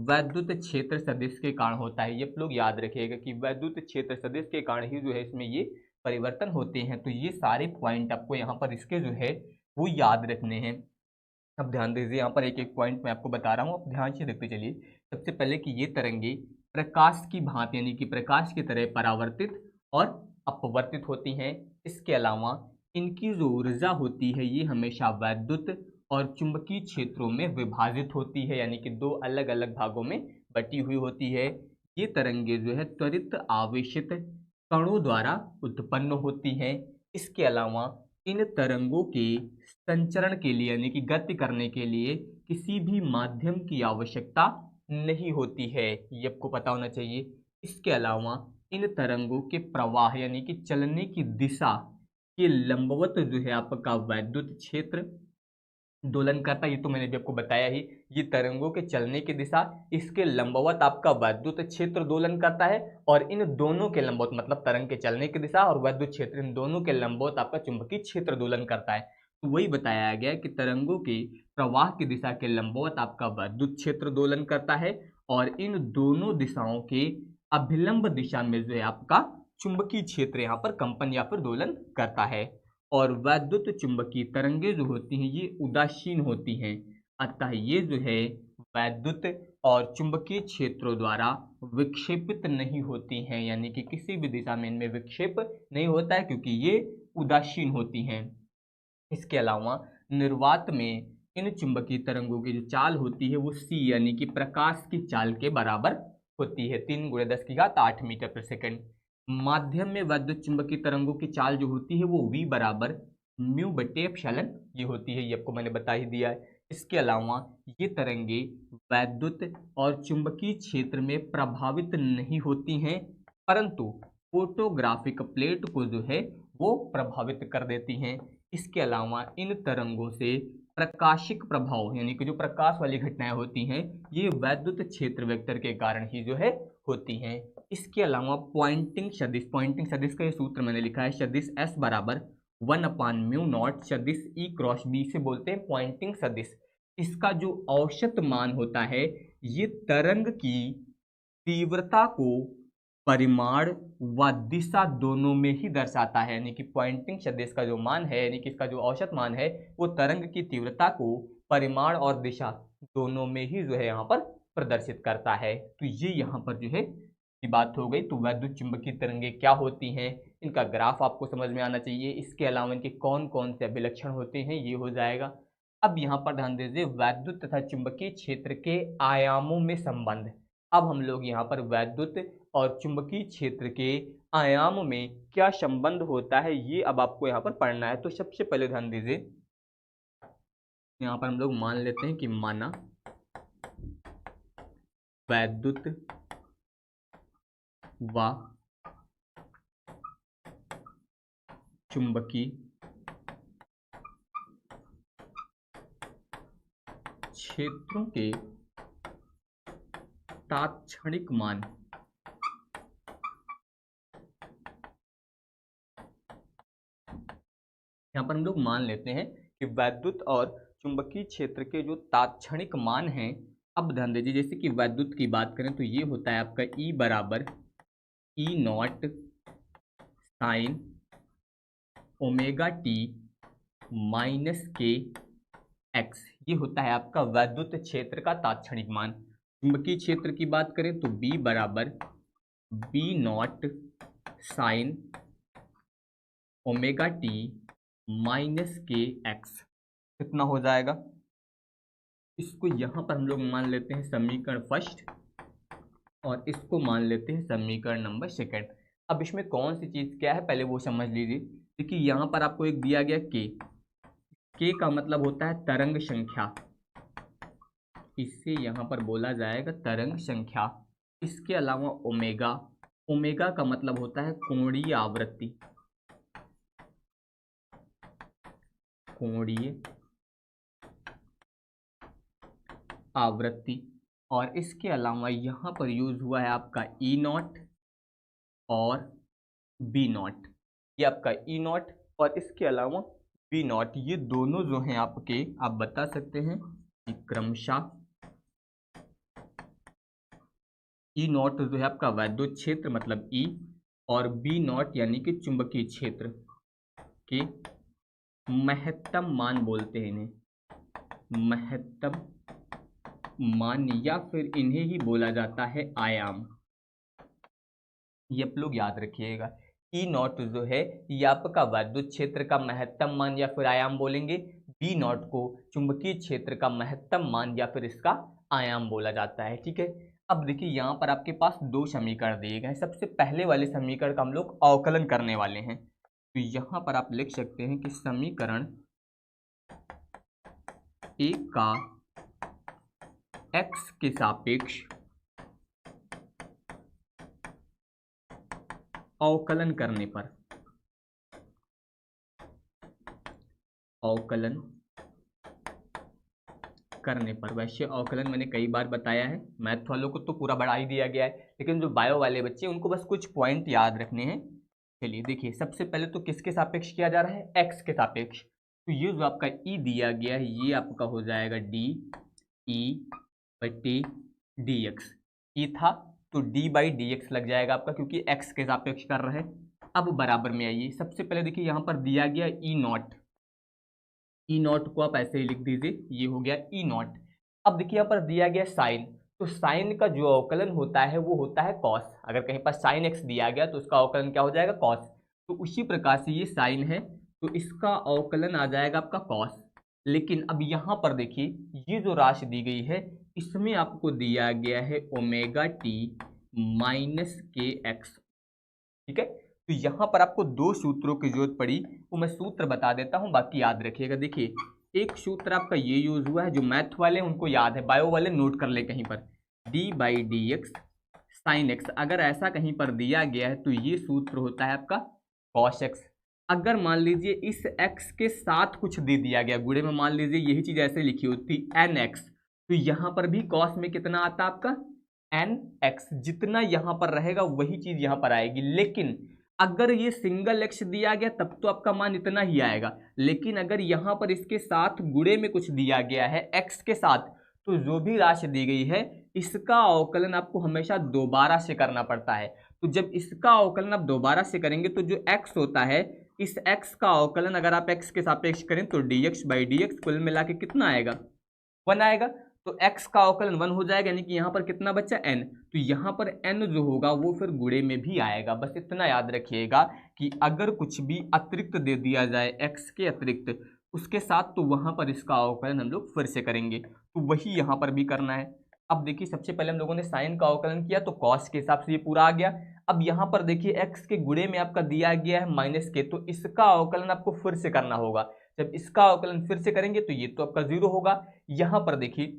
[SPEAKER 1] वैद्युत क्षेत्र सदिश के कारण होता है। ये आप लोग याद रखिएगा कि वैद्युत क्षेत्र सदिश के कारण ही जो है इसमें ये परिवर्तन होते हैं। तो ये सारे पॉइंट आपको यहाँ पर इसके जो है वो याद रखने हैं। अब ध्यान दीजिए, यहाँ पर एक एक पॉइंट मैं आपको बता रहा हूँ, आप ध्यान से देखते चलिए। सबसे पहले कि ये तरंगे प्रकाश की भांति यानी कि प्रकाश की तरह परावर्तित और अपवर्तित होती हैं। इसके अलावा इनकी जो ऊर्जा होती है ये हमेशा वैद्युत और चुंबकीय क्षेत्रों में विभाजित होती है, यानी कि दो अलग अलग भागों में बटी हुई होती है। ये तरंगे जो है त्वरित आवेशित कणों द्वारा उत्पन्न होती हैं। इसके अलावा इन तरंगों के संचरण के लिए यानी कि गति करने के लिए किसी भी माध्यम की आवश्यकता नहीं होती है, ये आपको पता होना चाहिए। इसके अलावा इन तरंगों के प्रवाह यानी कि चलने की दिशा के लंबवत जो है आपका वैद्युत क्षेत्र दोलन करता है। ये तो मैंने भी आपको बताया ही, ये तरंगों के चलने की दिशा इसके लंबवत आपका वैद्युत क्षेत्र दोलन करता है, और इन दोनों के लंबवत मतलब तरंग के चलने की दिशा और वैद्युत क्षेत्र इन दोनों के लंबवत आपका चुंबकीय क्षेत्र दोलन करता है। तो वही बताया गया कि तरंगों के प्रवाह की दिशा के लंबवत आपका वैद्युत क्षेत्र दोलन करता है, और इन दोनों दिशाओं के अभिलंब दिशा में जो है आपका चुंबकीय क्षेत्र यहाँ पर कंपन या फिर दोलन करता है। और वैद्युत चुंबकीय तरंगे जो होती हैं ये उदासीन होती हैं। अतः ये जो है वैद्युत और चुंबकीय क्षेत्रों द्वारा विक्षेपित नहीं होती हैं, यानी कि किसी भी दिशा में इनमें विक्षेप नहीं होता है क्योंकि ये उदासीन होती हैं। इसके अलावा निर्वात में इन चुंबकीय तरंगों की जो चाल होती है वो c यानी कि प्रकाश की चाल के बराबर होती है, 3 × 10⁸ मीटर प्रति सेकंड। माध्यम में वैद्युत चुंबकीय तरंगों की चाल जो होती है वो v बराबर म्यू बटे एप्सिलॉन ये होती है, ये आपको मैंने बता ही दिया है। इसके अलावा ये तरंगे वैद्युत और चुंबकीय क्षेत्र में प्रभावित नहीं होती हैं, परंतु फोटोग्राफिक प्लेट को जो है वो प्रभावित कर देती हैं। इसके अलावा इन तरंगों से प्रकाशिक प्रभाव यानी कि जो प्रकाश वाली घटनाएं होती हैं ये वैद्युत क्षेत्र वेक्टर के कारण ही जो है होती हैं। इसके अलावा पॉइंटिंग सदिश का ये सूत्र मैंने लिखा है, सदिश S बराबर 1/μ0 सदिश E × B से बोलते हैं पॉइंटिंग सदिश। इसका जो औसत मान होता है ये तरंग की तीव्रता को परिमाण व दिशा दोनों में ही दर्शाता है, यानी कि पॉइंटिंग सदिश का जो मान है यानी कि इसका जो औसत मान है वो तरंग की तीव्रता को परिमाण और दिशा दोनों में ही जो है यहाँ पर प्रदर्शित करता है। तो ये यहाँ पर जो है की बात हो गई। तो वैद्युत चुंबकीय तरंगे क्या होती हैं, इनका ग्राफ आपको समझ में आना चाहिए। इसके अलावा इनके कौन कौन से अभिलक्षण होते हैं ये हो जाएगा। अब यहाँ पर ध्यान दीजिए वैद्युत तथा चुंबकीय क्षेत्र के आयामों में संबंध। अब हम लोग यहाँ पर वैद्युत और चुंबकीय क्षेत्र के आयाम में क्या संबंध होता है ये अब आपको यहाँ पर पढ़ना है। तो सबसे पहले ध्यान दीजिए, यहाँ पर हम लोग मान लेते हैं कि माना वैद्युत व चुंबकीय क्षेत्रों के तात्क्षणिक मान यहाँ पर हम लोग मान लेते हैं कि वैद्युत और चुंबकीय क्षेत्र के जो तात्क्षणिक मान हैं, अब ध्यान दीजिए जैसे कि वैद्युत की बात करें तो ये होता है आपका E बराबर E0 sine omega T minus के एक्स, ये होता है आपका वैद्युत क्षेत्र का तात्क्षणिक मान। चुंबकीय क्षेत्र की बात करें तो B बराबर B0 sine omega T minus के एक्स, कितना हो जाएगा। इसको यहाँ पर हम लोग मान लेते हैं समीकरण फर्स्ट और इसको मान लेते हैं समीकरण नंबर सेकंड। अब इसमें कौन सी चीज़ क्या है पहले वो समझ लीजिए। देखिए यहाँ पर आपको एक दिया गया के का मतलब होता है तरंग संख्या, इससे यहाँ पर बोला जाएगा तरंग संख्या। इसके अलावा ओमेगा, ओमेगा का मतलब होता है कोणीय आवृत्ति, कोणीय आवृत्ति। और इसके अलावा यहाँ पर यूज हुआ है आपका E0 और B0, ये आपका E0 और इसके अलावा B0, ये दोनों जो हैं आपके आप बता सकते हैं कि क्रमशः E0 जो है आपका वैद्युत क्षेत्र मतलब E और B0 यानी कि चुंबकीय क्षेत्र के महत्तम मान बोलते हैं इन्हें, महत्तम मान या फिर इन्हें ही बोला जाता है आयाम। ये आप लोग याद रखिएगा, E0 जो है ये आपका वैद्युत क्षेत्र का महत्तम मान या फिर आयाम बोलेंगे, B0 को चुंबकीय क्षेत्र का महत्तम मान या फिर इसका आयाम बोला जाता है। ठीक है, अब देखिए यहाँ पर आपके पास दो समीकरण दिए गए हैं। सबसे पहले वाले समीकरण का हम लोग अवकलन करने वाले हैं। तो यहाँ पर आप लिख सकते हैं कि समीकरण एक का x के सापेक्ष अवकलन करने पर, अवकलन करने पर, वैसे अवकलन मैंने कई बार बताया है, मैथ वालों को तो पूरा बढ़ा ही दिया गया है, लेकिन जो बायो वाले बच्चे उनको बस कुछ पॉइंट याद रखने हैं। चलिए देखिए, सबसे पहले तो किसके सापेक्ष किया जा रहा है, x के सापेक्ष। तो ये जो आपका E दिया गया है ये आपका हो जाएगा डी ई बटे डी एक्स। ई था तो d बाई डी एक्स लग जाएगा आपका, क्योंकि x के सापेक्ष कर रहे हैं। अब बराबर में आइए, सबसे पहले देखिए यहाँ पर दिया गया E0, ई नॉट को आप ऐसे ही लिख दीजिए, ये हो गया ई नॉट। अब देखिए यहाँ पर दिया गया साइन, तो साइन का जो अवकलन होता है वो होता है कॉस। अगर कहीं पर साइन एक्स दिया गया तो उसका अवकलन क्या हो जाएगा, कॉस। तो उसी प्रकार से ये साइन है तो इसका अवकलन आ जाएगा आपका कॉस। लेकिन अब यहाँ पर देखिए ये जो राशि दी गई है इसमें आपको दिया गया है ओमेगा टी माइनस के एक्स, ठीक है। तो यहाँ पर आपको दो सूत्रों की जरूरत पड़ी, वो मैं सूत्र बता देता हूँ, बाकी याद रखिएगा। देखिए एक सूत्र आपका ये यूज हुआ है, जो मैथ वाले उनको याद है, बायो वाले नोट कर ले कहीं पर, D by D x sine x. अगर ऐसा कहीं पर दिया गया है तो ये सूत्र होता है आपका कॉस एक्स। अगर मान लीजिए इस x के साथ कुछ दे दिया गया गुणे में, मान लीजिए यही चीज ऐसे लिखी होती एन एक्स, तो यहाँ पर भी कॉस में कितना आता आपका एन एक्स, जितना यहाँ पर रहेगा वही चीज यहाँ पर आएगी। लेकिन अगर ये सिंगल एक्स दिया गया तब तो आपका मान इतना ही आएगा, लेकिन अगर यहाँ पर इसके साथ गुणे में कुछ दिया गया है एक्स के साथ, तो जो भी राशि दी गई है इसका अवकलन आपको हमेशा दोबारा से करना पड़ता है। तो जब इसका अवकलन आप दोबारा से करेंगे तो जो x होता है, इस x का अवकलन अगर आप x के सापेक्ष करें तो dx बाई डी एक्स कुल मिला के कितना आएगा, 1 आएगा। तो x का अवकलन 1 हो जाएगा, यानी कि यहाँ पर कितना बच्चा n, तो यहाँ पर n जो होगा वो फिर गुणे में भी आएगा। बस इतना याद रखिएगा कि अगर कुछ भी अतिरिक्त दे दिया जाए x के अतिरिक्त उसके साथ, तो वहां पर इसका अवकलन हम लोग फिर से करेंगे, तो वही यहाँ पर भी करना है। अब देखिए सबसे पहले हम लोगों ने साइन का अवकलन किया तो कॉस के हिसाब से ये पूरा आ गया। अब यहाँ पर देखिए x के गुणे में आपका दिया गया है माइनस के, तो इसका अवकलन आपको फिर से करना होगा। जब इसका अवकलन फिर से करेंगे तो ये तो आपका 0 होगा। यहाँ पर देखिए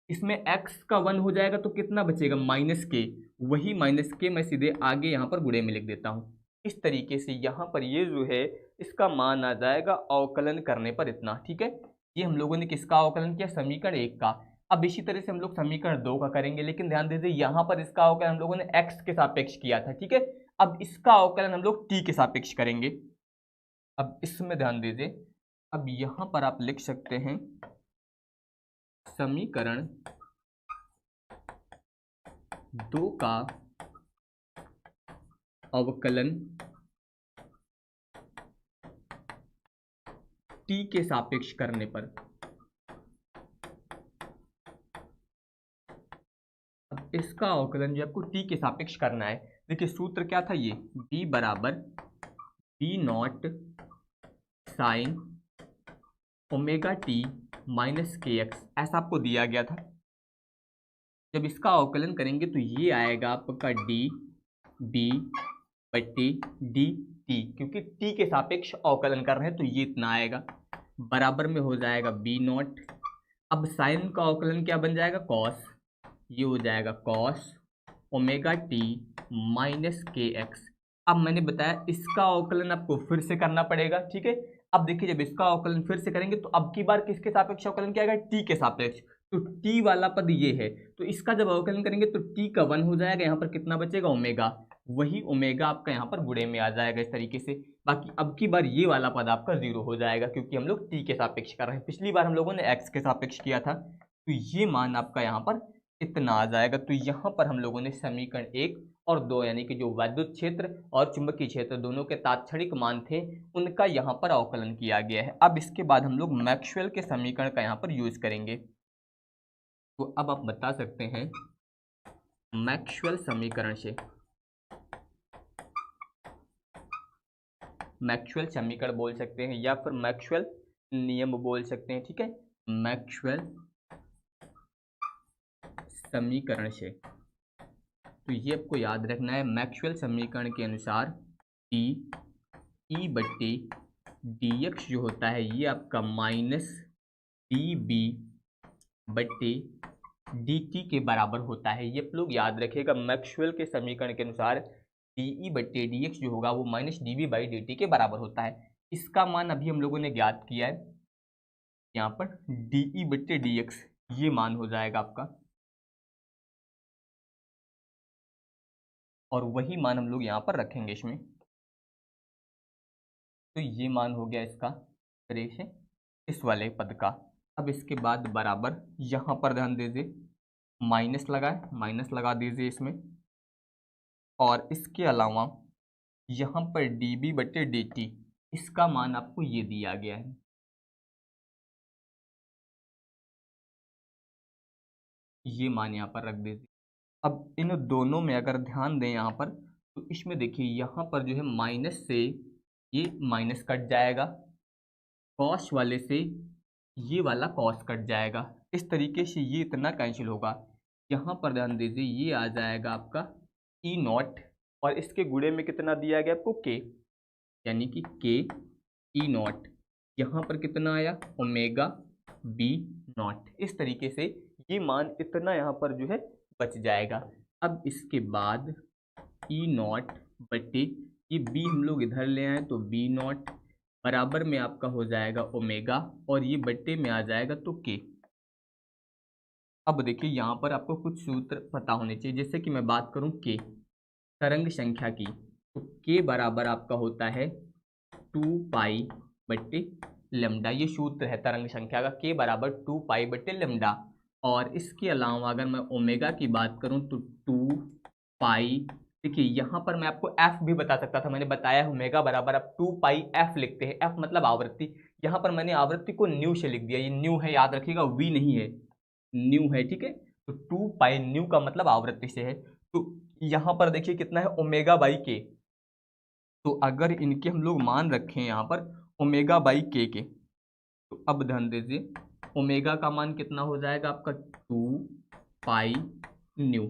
[SPEAKER 1] इसमें x का 1 हो जाएगा तो कितना बचेगा, माइनस के, वही माइनस के मैं सीधे आगे यहाँ पर गुणे में लिख देता हूँ। इस तरीके से यहाँ पर ये जो है इसका मान आ जाएगा अवकलन करने पर इतना, ठीक है। ये हम लोगों ने किसका अवकलन किया, समीकरण 1 का। अब इसी तरह से हम लोग समीकरण 2 का करेंगे, लेकिन ध्यान दीजिए यहाँ पर इसका अवकलन हम लोगों ने x के सापेक्ष किया था, ठीक है। अब इसका अवकलन हम लोग t के सापेक्ष करेंगे। अब इसमें ध्यान दीजिए, अब यहाँ पर आप लिख सकते हैं समीकरण 2 का अवकलन t के सापेक्ष करने पर। अब इसका अवकलन जो आपको t के सापेक्ष करना है, देखिए सूत्र क्या था, ये b बराबर b not sine omega T minus के एक्स, ऐसा आपको दिया गया था। जब इसका अवकलन करेंगे तो ये आएगा आपका डी बी बट्टी डी टी, क्योंकि टी के सापेक्ष अवकलन कर रहे हैं तो ये इतना आएगा, बराबर में हो जाएगा बी नॉट। अब साइन का अवकलन क्या बन जाएगा, कॉस, ये हो जाएगा कॉस ओमेगा टी माइनस के एक्स। अब मैंने बताया इसका अवकलन आपको फिर से करना पड़ेगा, ठीक है। अब देखिए जब इसका अवकलन फिर से करेंगे तो अब की बार किसके सापेक्ष अवकलन किया जाएगा, टी के सापेक्ष। तो टी वाला पद ये है, तो इसका जब अवकलन करेंगे तो टी का 1 हो जाएगा, यहाँ पर कितना बचेगा, ओमेगा, वही ओमेगा आपका यहाँ पर गुणे में आ जाएगा इस तरीके से। बाकी अब की बार ये वाला पद आपका 0 हो जाएगा, क्योंकि हम लोग टी के सापेक्ष कर रहे हैं, पिछली बार हम लोगों ने एक्स के सापेक्ष किया था। तो ये मान आपका यहाँ पर इतना आ जाएगा। तो यहाँ पर हम लोगों ने समीकरण 1 और 2 यानी कि जो वैद्युत क्षेत्र और चुंबकीय क्षेत्र दोनों के तात्क्षणिक मान थे उनका यहाँ पर अवकलन किया गया है। अब इसके बाद हम लोग मैक्सवेल के समीकरण का यहाँ पर यूज करेंगे। तो अब आप बता सकते हैं मैक्सवेल समीकरण से, मैक्सवेल समीकरण बोल सकते हैं या फिर मैक्सवेल नियम बोल सकते हैं, ठीक है। मैक्सवेल समीकरण से, तो ये आपको याद रखना है, मैक्सवेल समीकरण के अनुसार टी ई बट्टी डी एक्स जो होता है ये आपका माइनस डी बी बट्टी डी टी के बराबर होता है। ये आप लोग याद रखिएगा, मैक्सवेल के समीकरण के अनुसार डी ई बट्टी डी एक्स जो होगा वो minus D B by D T के बराबर होता है। इसका मान अभी हम लोगों ने ज्ञात किया है, यहाँ पर डी ई बट्टी डी एक्स ये मान हो जाएगा आपका, और वही मान हम लोग यहाँ पर रखेंगे इसमें। तो ये मान हो गया इसका तरह से इस वाले पद का। अब इसके बाद बराबर यहाँ पर ध्यान दीजिए, माइनस लगाए, माइनस लगा दीजिए इसमें, और इसके अलावा यहाँ पर डी बी बटे डी टी इसका मान आपको ये दिया गया है। ये मान यहाँ पर रख दीजिए। अब इन दोनों में अगर ध्यान दें यहाँ पर, तो इसमें देखिए यहाँ पर जो है माइनस से ये माइनस कट जाएगा, कॉस वाले से ये वाला कॉस कट जाएगा। इस तरीके से ये इतना कैंसिल होगा। यहाँ पर ध्यान दीजिए, ये आ जाएगा आपका ई नॉट, और इसके गुणे में कितना दिया गया आपको के, यानी कि के ई नॉट। यहाँ पर कितना आया ओमेगा बी नॉट। इस तरीके से ये मान इतना यहाँ पर जो है बच जाएगा। अब इसके बाद ई नॉट बटे ये बी हम लोग इधर ले आए तो बी नॉट बराबर में आपका हो जाएगा ओमेगा, और ये बट्टे में आ जाएगा तो के। अब देखिए यहाँ पर आपको कुछ सूत्र पता होने चाहिए। जैसे कि मैं बात करूँ के तरंग संख्या की, तो के बराबर आपका होता है 2 पाई बट्टे लेमडा। ये सूत्र है तरंग संख्या का, के बराबर 2 पाई बट्टे लेमडा। और इसके अलावा अगर मैं ओमेगा की बात करूं तो 2 पाई, देखिए यहाँ पर मैं आपको एफ भी बता सकता था, मैंने बताया ओमेगा बराबर आप 2 पाई एफ लिखते हैं, एफ मतलब आवृत्ति। यहाँ पर मैंने आवृत्ति को न्यू से लिख दिया, ये न्यू है याद रखिएगा, वी नहीं है, न्यू है, ठीक है। तो 2 पाई न्यू का मतलब आवृत्ति से है। तो यहाँ पर देखिए कितना है ओमेगा बाई के, तो अगर इनके हम लोग मान रखें यहाँ पर ओमेगा बाई के, तो अब ध्यान दीजिए ओमेगा का मान कितना हो जाएगा आपका 2 पाई न्यू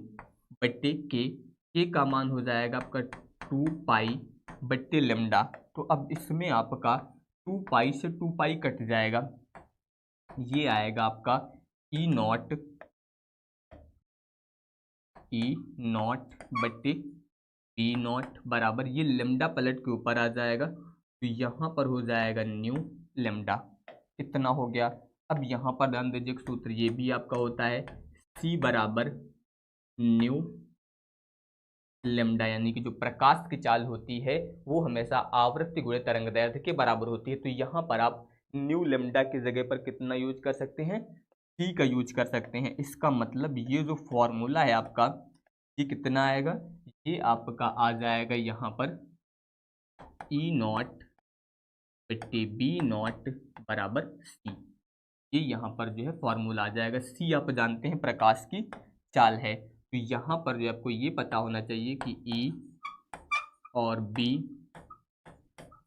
[SPEAKER 1] बट्टे के का मान हो जाएगा आपका 2 पाई बट्टे लेमडा। तो अब इसमें आपका 2 पाई से 2 पाई कट जाएगा, ये आएगा आपका ई नॉट बट्टे बी नॉट बराबर ये लेमडा पलट के ऊपर आ जाएगा, तो यहाँ पर हो जाएगा न्यू लेमडा। इतना हो गया। अब यहाँ पर ध्यान दीजिए एक सूत्र ये भी आपका होता है, सी बराबर न्यू लेमडा, यानी कि जो प्रकाश की चाल होती है वो हमेशा आवृत्ति गुणे तरंगदैर्ध्य के बराबर होती है। तो यहाँ पर आप न्यू लेमडा की जगह पर कितना यूज कर सकते हैं, सी का यूज कर सकते हैं। इसका मतलब ये जो फॉर्मूला है आपका, ये कितना आएगा, ये आपका आ जाएगा यहाँ पर ई नॉट बट्टे बी नॉट बराबर सी। ये यहाँ पर जो है फॉर्मूला आ जाएगा। सी आप जानते हैं प्रकाश की चाल है, तो यहाँ पर जो आपको ये पता होना चाहिए कि ई और बी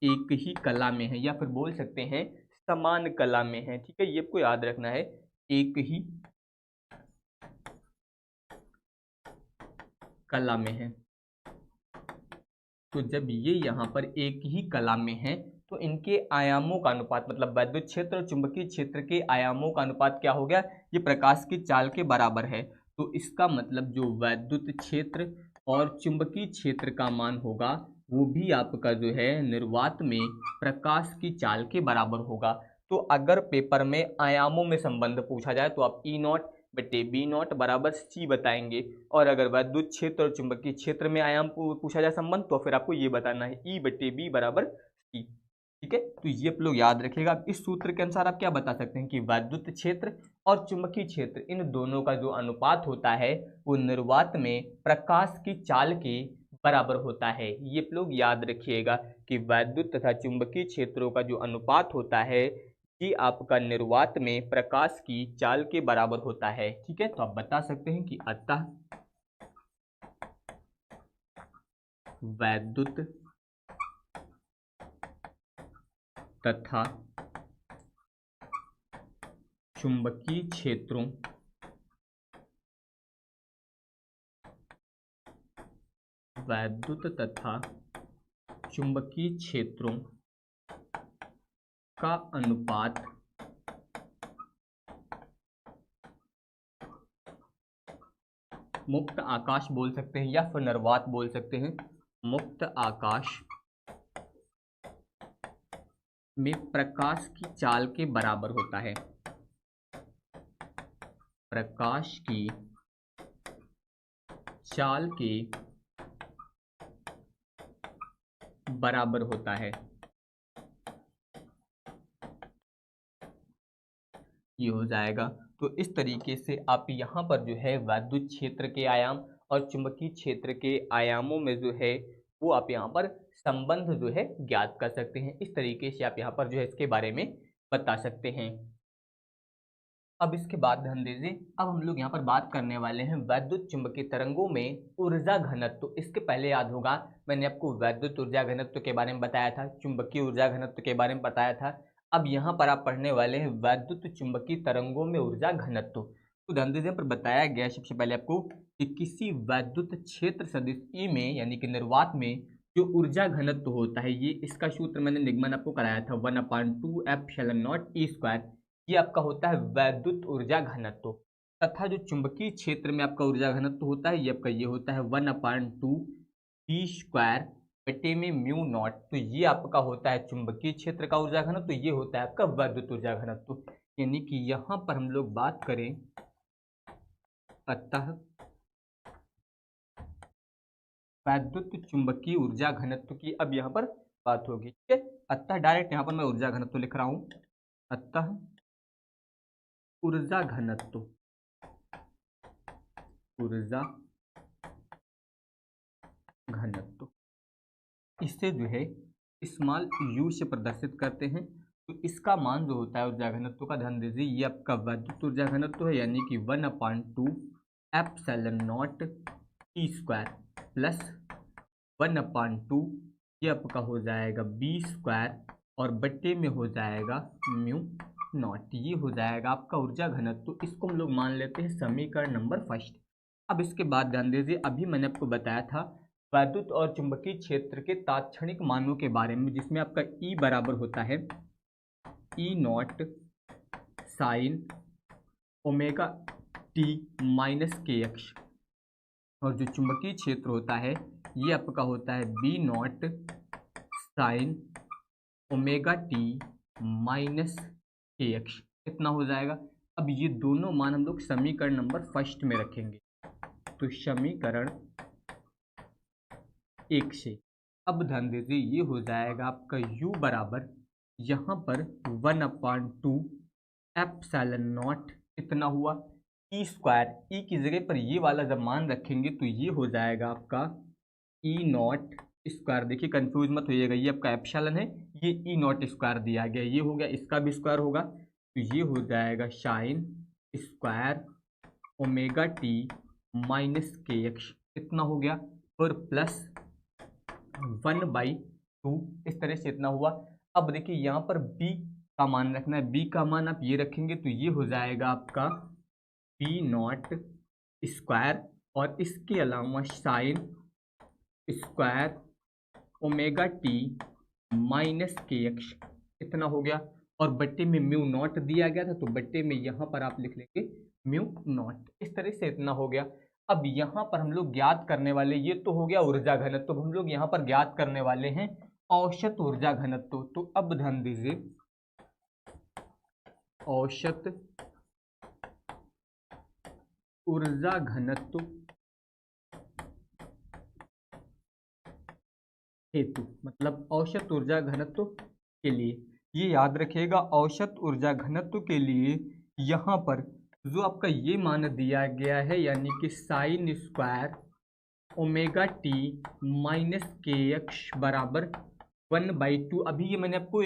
[SPEAKER 1] एक ही कला में है, या फिर बोल सकते हैं समान कला में है, ठीक है। ये आपको याद रखना है, एक ही कला में है। तो जब ये यहाँ पर एक ही कला में है, तो इनके आयामों का अनुपात, मतलब वैद्युत क्षेत्र और चुंबकीय क्षेत्र के आयामों का अनुपात क्या हो गया, ये प्रकाश की चाल के बराबर है। तो इसका मतलब जो वैद्युत क्षेत्र और चुंबकीय क्षेत्र का मान होगा वो भी आपका जो है निर्वात में प्रकाश की चाल के बराबर होगा। तो अगर पेपर में आयामों में संबंध पूछा जाए तो आप ई नॉट बटे बी नॉट बराबर सी बताएंगे, और अगर वैद्युत क्षेत्र और चुंबकीय क्षेत्र में आयाम पूछा जाए संबंध, तो फिर आपको ये बताना है ई बटे बी बराबर सी, ठीक है। तो ये आप लोग याद रखिएगा। इस सूत्र के अनुसार आप क्या बता सकते हैं कि वैद्युत क्षेत्र और चुंबकीय क्षेत्र इन दोनों का जो अनुपात होता है वो निर्वात में प्रकाश की चाल के बराबर होता है। ये आप लोग याद रखिएगा कि वैद्युत तथा चुंबकीय क्षेत्रों का जो अनुपात होता है ये आपका निर्वात में प्रकाश की चाल के बराबर होता है, ठीक है। तो आप बता सकते हैं कि अतः वैद्युत तथा चुंबकीय क्षेत्रों वैद्युत तथा चुंबकीय क्षेत्रों का अनुपात मुक्त आकाश बोल सकते हैं या फिर निर्वात बोल सकते हैं, मुक्त आकाश में प्रकाश की चाल के बराबर होता है, प्रकाश की चाल के बराबर होता है। ये हो जाएगा। तो इस तरीके से आप यहाँ पर जो है वैद्युत क्षेत्र के आयाम और चुंबकीय क्षेत्र के आयामों में जो है वो आप यहाँ पर संबंध जो है ज्ञात कर सकते हैं। इस तरीके से आप यहाँ पर जो है इसके बारे में बता सकते हैं। अब इसके बाद ध्यान दीजिए, अब हम लोग यहाँ पर बात करने वाले हैं वैद्युत चुंबकीय तरंगों में ऊर्जा घनत्व। तो इसके पहले याद होगा मैंने आपको वैद्युत ऊर्जा घनत्व के बारे में बताया था, चुंबकीय ऊर्जा घनत्व के बारे में बताया था। अब यहाँ पर आप पढ़ने वाले हैं वैद्युत चुंबकीय तरंगों में ऊर्जा घनत्व। तो ध्यान दीजिए, पर बताया गया सबसे पहले आपको कि किसी वैद्युत क्षेत्र सदिश ई में यानी कि निर्वात में जो ऊर्जा घनत्व होता है, ये इसका सूत्र मैंने निगमन आपको कराया था 1/2 ε0 E²। ये आपका होता है वैद्युत ऊर्जा घनत्व। तथा जो चुंबकीय क्षेत्र में आपका ऊर्जा घनत्व होता है, ये आपका ये होता है 1/2 p² बटे में म्यू नॉट। तो ये आपका होता है चुंबकीय क्षेत्र का ऊर्जा घनत्व, तो ये होता है आपका वैद्युत ऊर्जा घनत्व। यानी कि यहाँ पर हम लोग बात करें, अतः वैद्युत चुंबकीय ऊर्जा घनत्व की अब यहाँ पर बात होगी। ठीक है, अतः डायरेक्ट यहाँ पर मैं ऊर्जा घनत्व लिख रहा हूँ, अतः ऊर्जा घनत्व, ऊर्जा घनत्व इसे जो है स्मॉल u से प्रदर्शित करते हैं। तो इसका मान जो होता है ऊर्जा घनत्व का, ध्यान दीजिए, ये आपका वैद्युत ऊर्जा घनत्व है, यानी कि 1/2 ε0 E² प्लस 1/2 ये आपका हो जाएगा b² और बट्टे में हो जाएगा म्यू नॉट। ये हो जाएगा आपका ऊर्जा घनत्व। इसको हम लोग मान लेते हैं समीकरण नंबर फर्स्ट। अब इसके बाद ध्यान दीजिए, अभी मैंने आपको बताया था वैद्युत और चुंबकीय क्षेत्र के तात्क्षणिक मानों के बारे में, जिसमें आपका E बराबर होता है E0 sine omega t minus kx, और जो चुंबकीय क्षेत्र होता है ये आपका होता है B0 sine omega t minus kx। कितना हो जाएगा? अब ये दोनों मान हम लोग समीकरण नंबर फर्स्ट में रखेंगे, तो समीकरण 1 से। अब ध्यान दीजिए, ये हो जाएगा आपका u बराबर यहाँ पर 1/2 ε0 इतना हुआ E²। ई की जगह पर ये वाला जब मान रखेंगे तो ये हो जाएगा आपका E0²। देखिए कंफ्यूज मत होइएगा, ये आपका एप्सिलॉन है, ये E0² दिया गया, ये हो गया, इसका भी स्क्वायर होगा, तो ये हो जाएगा sine square omega t minus kx। इतना हो गया, और प्लस 1/2 इस तरह से इतना हुआ। अब देखिए यहाँ पर b का मान रखना है, b का मान आप ये रखेंगे तो ये हो जाएगा आपका B0² और इसके अलावा sine square omega t minus kx। इतना हो गया, और बट्टे में म्यू नॉट दिया गया था, तो बट्टे में यहाँ पर आप लिख लेंगे म्यू नॉट। इस तरह से इतना हो गया। अब यहाँ पर हम लोग ज्ञात करने वाले, ये तो हो गया ऊर्जा घनत्व, तो हम लोग यहाँ पर ज्ञात करने वाले हैं औसत ऊर्जा घनत्व। तो अब ध्यान दीजिए, औसत ऊर्जा घनत्व हेतु, मतलब औसत ऊर्जा घनत्व के लिए, ये याद रखिएगा, औसत ऊर्जा घनत्व के लिए यहाँ पर जो आपका ये मान दिया गया है, यानी कि sine square omega t minus kx बराबर 1/2। अभी ये मैंने आपको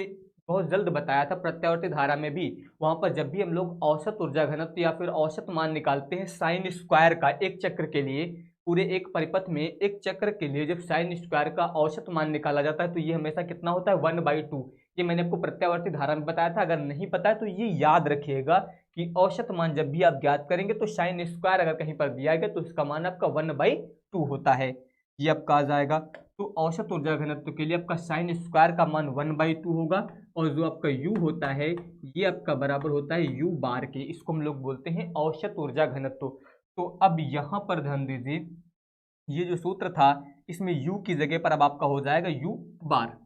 [SPEAKER 1] बहुत जल्द बताया था प्रत्यावर्ती धारा में भी। वहां पर जब भी हम लोग औसत ऊर्जा घनत्व या फिर औसत मान निकालते हैं साइन स्क्वायर का एक चक्र के लिए, पूरे एक परिपथ में एक चक्र के लिए जब साइन स्क्वायर का औसत मान निकाला जाता है तो ये हमेशा कितना होता है 1/2। ये मैंने आपको प्रत्यावर्ती धारा में बताया था, अगर नहीं पता है तो ये याद रखिएगा कि औसत मान जब भी आप ज्ञात करेंगे तो साइन स्क्वायर अगर कहीं पर दिया गया तो इसका मान आपका 1/2 होता है, ये आपका आ जाएगा। तो औसत ऊर्जा घनत्व के लिए आपका साइन स्क्वायर का मान 1/2 होगा, और जो आपका u होता है ये आपका बराबर होता है u बार के, इसको हम लोग बोलते हैं औसत ऊर्जा घनत्व। तो अब यहाँ पर ध्यान दीजिए, ये जो सूत्र था इसमें u की जगह पर अब आपका हो जाएगा u बार,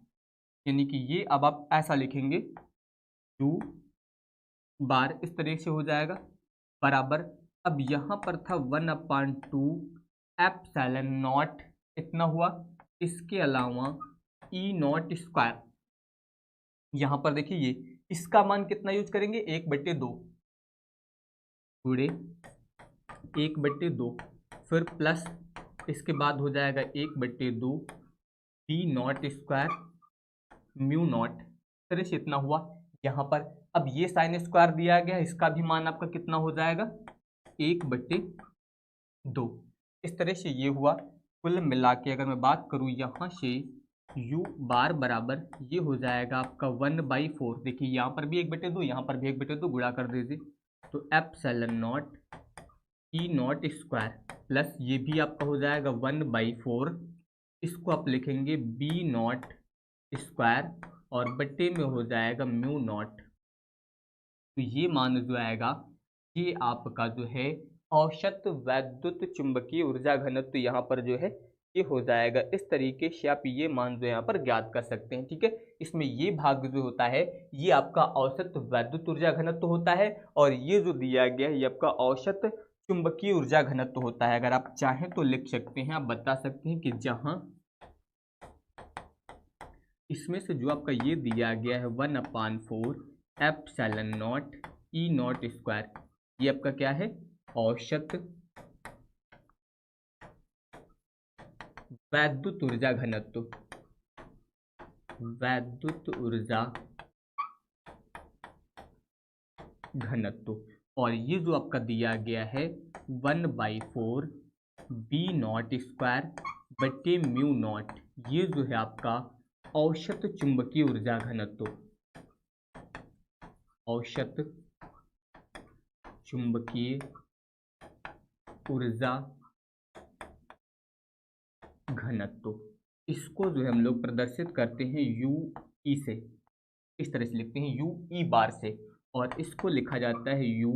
[SPEAKER 1] यानी कि ये अब आप ऐसा लिखेंगे u बार, इस तरह से हो जाएगा बराबर। अब यहाँ पर था 1/2 ε0 इतना हुआ, इसके अलावा E0²। यहाँ पर देखिए ये इसका मान कितना यूज करेंगे 1/2 गुणे 1/2, फिर प्लस इसके बाद हो जाएगा 1/2 B0² म्यू नॉट, तरह से इतना हुआ यहाँ पर। अब ये साइन स्क्वायर दिया गया है, इसका भी मान आपका कितना हो जाएगा 1/2। इस तरह से ये हुआ। कुल मिला के अगर मैं बात करूँ यहाँ से u बार बराबर ये हो जाएगा आपका 1/4। देखिए यहाँ पर भी 1/2, यहाँ पर भी 1/2, गुणा कर दीजिए तो epsilon not E not square plus ये भी आपका हो जाएगा 1/4। इसको आप लिखेंगे बी नॉट स्क्वायर और बट्टे में हो जाएगा म्यू नॉट। तो ये मान जो आएगा ये आपका जो है औसत वैद्युत चुंबकीय ऊर्जा घनत्व तो यहाँ पर जो है ये हो जाएगा। इस तरीके से आप ये मान जो यहाँ पर ज्ञात कर सकते हैं। ठीक है, इसमें ये भाग जो होता है ये आपका औसत वैद्युत ऊर्जा घनत्व होता है और ये जो दिया गया है ये आपका औसत चुंबकीय ऊर्जा घनत्व होता है। अगर आप चाहें तो लिख सकते हैं, आप बता सकते हैं कि जहां इसमें से जो आपका ये दिया गया है 1/4 epsilon not E not square, ये आपका क्या है औसत वैद्युत ऊर्जा घनत्व, वैद्युत ऊर्जा घनत्व। और ये जो आपका दिया गया है 1/4 बी नॉट स्क्वायर बटे म्यू नॉट, ये जो है आपका औसत चुंबकीय ऊर्जा घनत्व, औसत चुंबकीय ऊर्जा घनत्व। इसको जो है हम लोग प्रदर्शित करते हैं यू ई से, इस तरह से लिखते हैं यू ई बार से, और इसको लिखा जाता है यू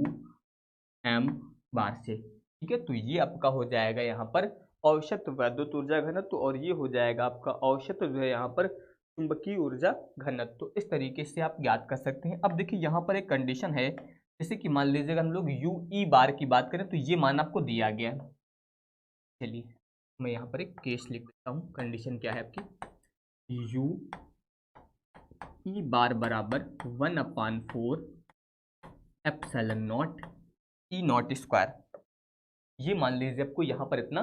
[SPEAKER 1] एम बार से। ठीक है, तो ये आपका हो जाएगा यहाँ पर औसत वैद्युत ऊर्जा घनत्व और ये हो जाएगा आपका औसत जो है यहाँ पर चुंबकीय ऊर्जा घनत्व। तो इस तरीके से आप ज्ञात कर सकते हैं। अब देखिए यहाँ पर एक कंडीशन है, जैसे कि मान लीजिएगा हम लोग यू ई बार की बात करें तो ये मान आपको दिया गया है। चलिए मैं यहाँ पर एक केस लिख देता हूँ। कंडीशन क्या है आपकी, यू ई बार बराबर 1/4 epsilon not E not square, ये मान लीजिए आपको यहाँ पर इतना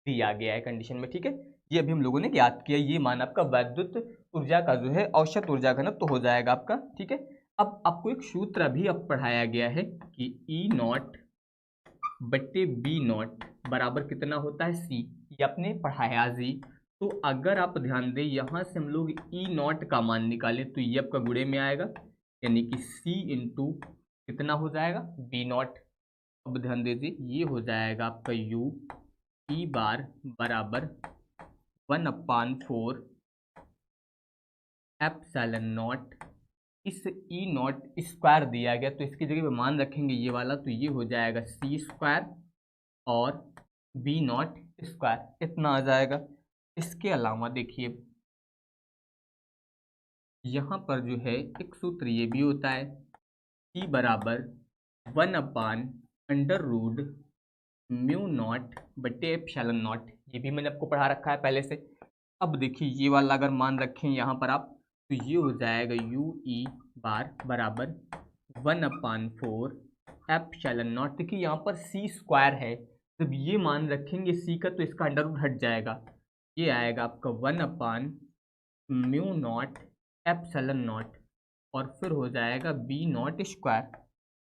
[SPEAKER 1] दिया गया है कंडीशन में। ठीक है, ये अभी हम लोगों ने ज्ञात किया, ये मान आपका वैद्युत ऊर्जा का जो है औसत ऊर्जा घनत्व तो हो जाएगा आपका। ठीक है, अब आपको एक सूत्र भी अब पढ़ाया गया है कि ई नॉट बट्टे बी नॉट बराबर कितना होता है सी, ये आपने पढ़ाया जी। तो अगर आप ध्यान दें यहाँ से हम लोग ई नॉट का मान निकालें तो ये आपका गुणे में आएगा, यानी कि सी इंटू कितना हो जाएगा बी नॉट। अब ध्यान दीजिए ये हो जाएगा आपका यू ई बार बराबर 1/4 एप्सिलॉन नॉट, इस ई नॉट स्क्वायर दिया गया तो इसकी जगह पे मान रखेंगे ये वाला, तो ये हो जाएगा सी स्क्वायर और बी नॉट स्क्वायर, इतना आ जाएगा। इसके अलावा देखिए यहाँ पर जो है एक सूत्र ये भी होता है, सी बराबर 1/√μ नॉट बटे एप्सिलॉन नॉट, ये भी मैंने आपको पढ़ा रखा है पहले से। अब देखिए ये वाला अगर मान रखें यहाँ पर आप तो ये हो जाएगा यू ई बार बराबर 1/4 एप्सिलॉन नॉट। देखिए यहाँ पर सी स्क्वायर है, जब ये मान रखेंगे सी का तो इसका अंडर रूट हट जाएगा, ये आएगा आपका 1/μ नॉट एप्सिलॉन नॉट और फिर हो जाएगा बी नॉट स्क्वायर।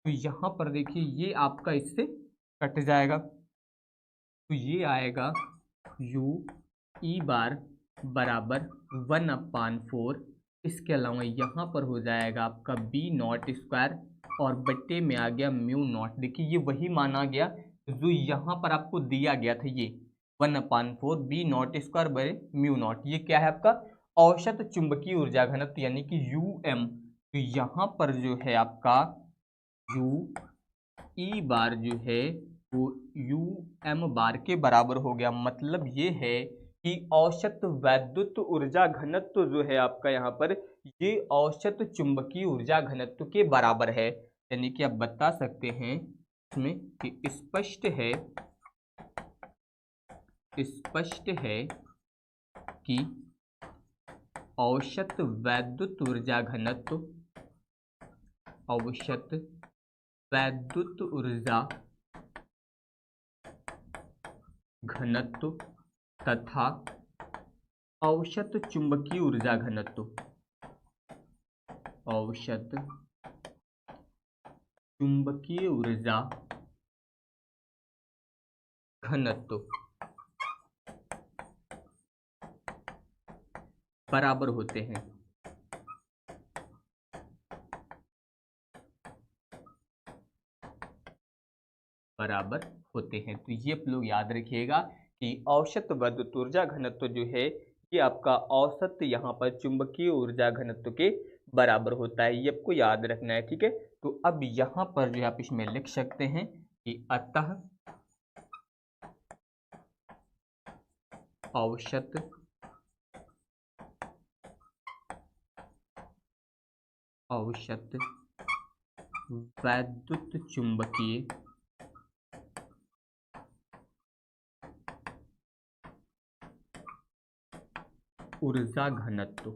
[SPEAKER 1] तो यहाँ पर देखिए ये आपका इससे कट जाएगा, तो ये आएगा यू ई बार बराबर 1/4, इसके अलावा यहाँ पर हो जाएगा आपका बी नॉट स्क्वायर और बट्टे में आ गया म्यू नॉट। देखिए ये वही माना गया जो यहाँ पर आपको दिया गया था, ये 1/4 B naught square by mu naught, ये क्या है आपका औसत चुंबकीय ऊर्जा घनत्व यानी कि यू एम। तो यहाँ पर जो है आपका यू ई बार जो है वो यू एम बार के बराबर हो गया। मतलब ये है कि औसत वैद्युत ऊर्जा घनत्व जो है आपका यहाँ पर ये औसत चुंबकीय ऊर्जा घनत्व के बराबर है। यानी कि आप बता सकते हैं इसमें कि स्पष्ट है कि औसत वैद्युत ऊर्जा घनत्व, औसत वैद्युत ऊर्जा घनत्व तथा औसत चुंबकीय ऊर्जा घनत्व, औसत चुंबकीय ऊर्जा घनत्व बराबर होते हैं। बराबर होते हैं। तो ये आप लोग याद रखिएगा कि औसत विद्युत ऊर्जा घनत्व जो है ये आपका औसत यहाँ पर चुंबकीय ऊर्जा घनत्व के बराबर होता है। ये आपको याद रखना है, ठीक है। तो अब यहाँ पर जो आप इसमें लिख सकते हैं कि अतः औसत वैद्युत चुंबकीय ऊर्जा घनत्व।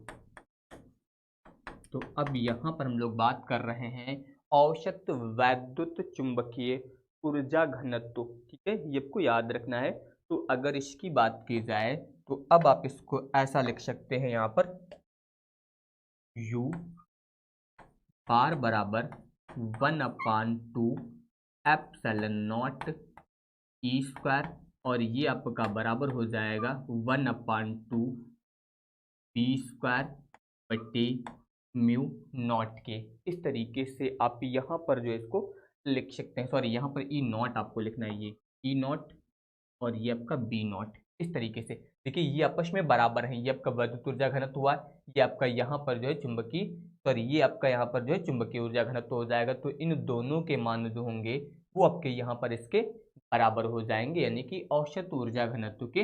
[SPEAKER 1] तो अब यहाँ पर हम लोग बात कर रहे हैं औसत वैद्युत चुंबकीय ऊर्जा घनत्व, ठीक है। ये आपको याद रखना है। तो अगर इसकी बात की जाए तो अब आप इसको ऐसा लिख सकते हैं यहाँ पर U बार बराबर 1/2 एप्सिलॉन नॉट ई स्क्वायर, और ये आपका बराबर हो जाएगा 1/2 बी स्क्वायर बटे म्यू नॉट के। इस तरीके से आप यहाँ पर जो है इसको लिख सकते हैं। सॉरी, यहाँ पर ई नॉट आपको लिखना है, ये ई नॉट और ये आपका बी नॉट। इस तरीके से देखिए ये आपस में बराबर है। ये आपका विद्युत ऊर्जा घनत्व हुआ, ये आपका यहाँ पर जो है चुंबकीय, सॉरी ये आपका यहाँ पर जो है चुंबकीय ऊर्जा घनत्व हो जाएगा। तो इन दोनों के मान जो होंगे वो आपके यहाँ पर इसके बराबर हो जाएंगे, यानी कि औसत ऊर्जा घनत्व के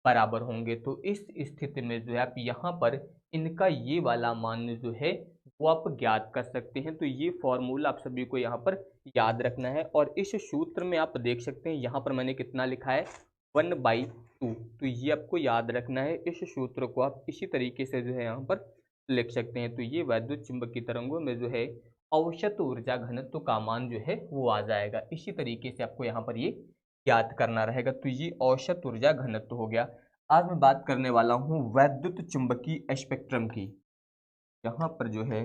[SPEAKER 1] बराबर होंगे। तो इस स्थिति में जो है आप यहाँ पर इनका ये वाला मान जो है वो आप ज्ञात कर सकते हैं। तो ये फॉर्मूला आप सभी को यहाँ पर याद रखना है। और इस सूत्र में आप देख सकते हैं यहाँ पर मैंने कितना लिखा है 1/2। तो ये आपको याद रखना है। इस सूत्र को आप इसी तरीके से जो है यहाँ पर लिख सकते हैं। तो ये वैद्युत चुंबकीय तरंगों में जो है औसत ऊर्जा घनत्व का मान जो है वो आ जाएगा। इसी तरीके से आपको यहाँ पर ये याद करना रहेगा। तो ये औसत ऊर्जा घनत्व हो गया। आज मैं बात करने वाला हूँ वैद्युत चुंबकीय स्पेक्ट्रम की। यहाँ पर जो है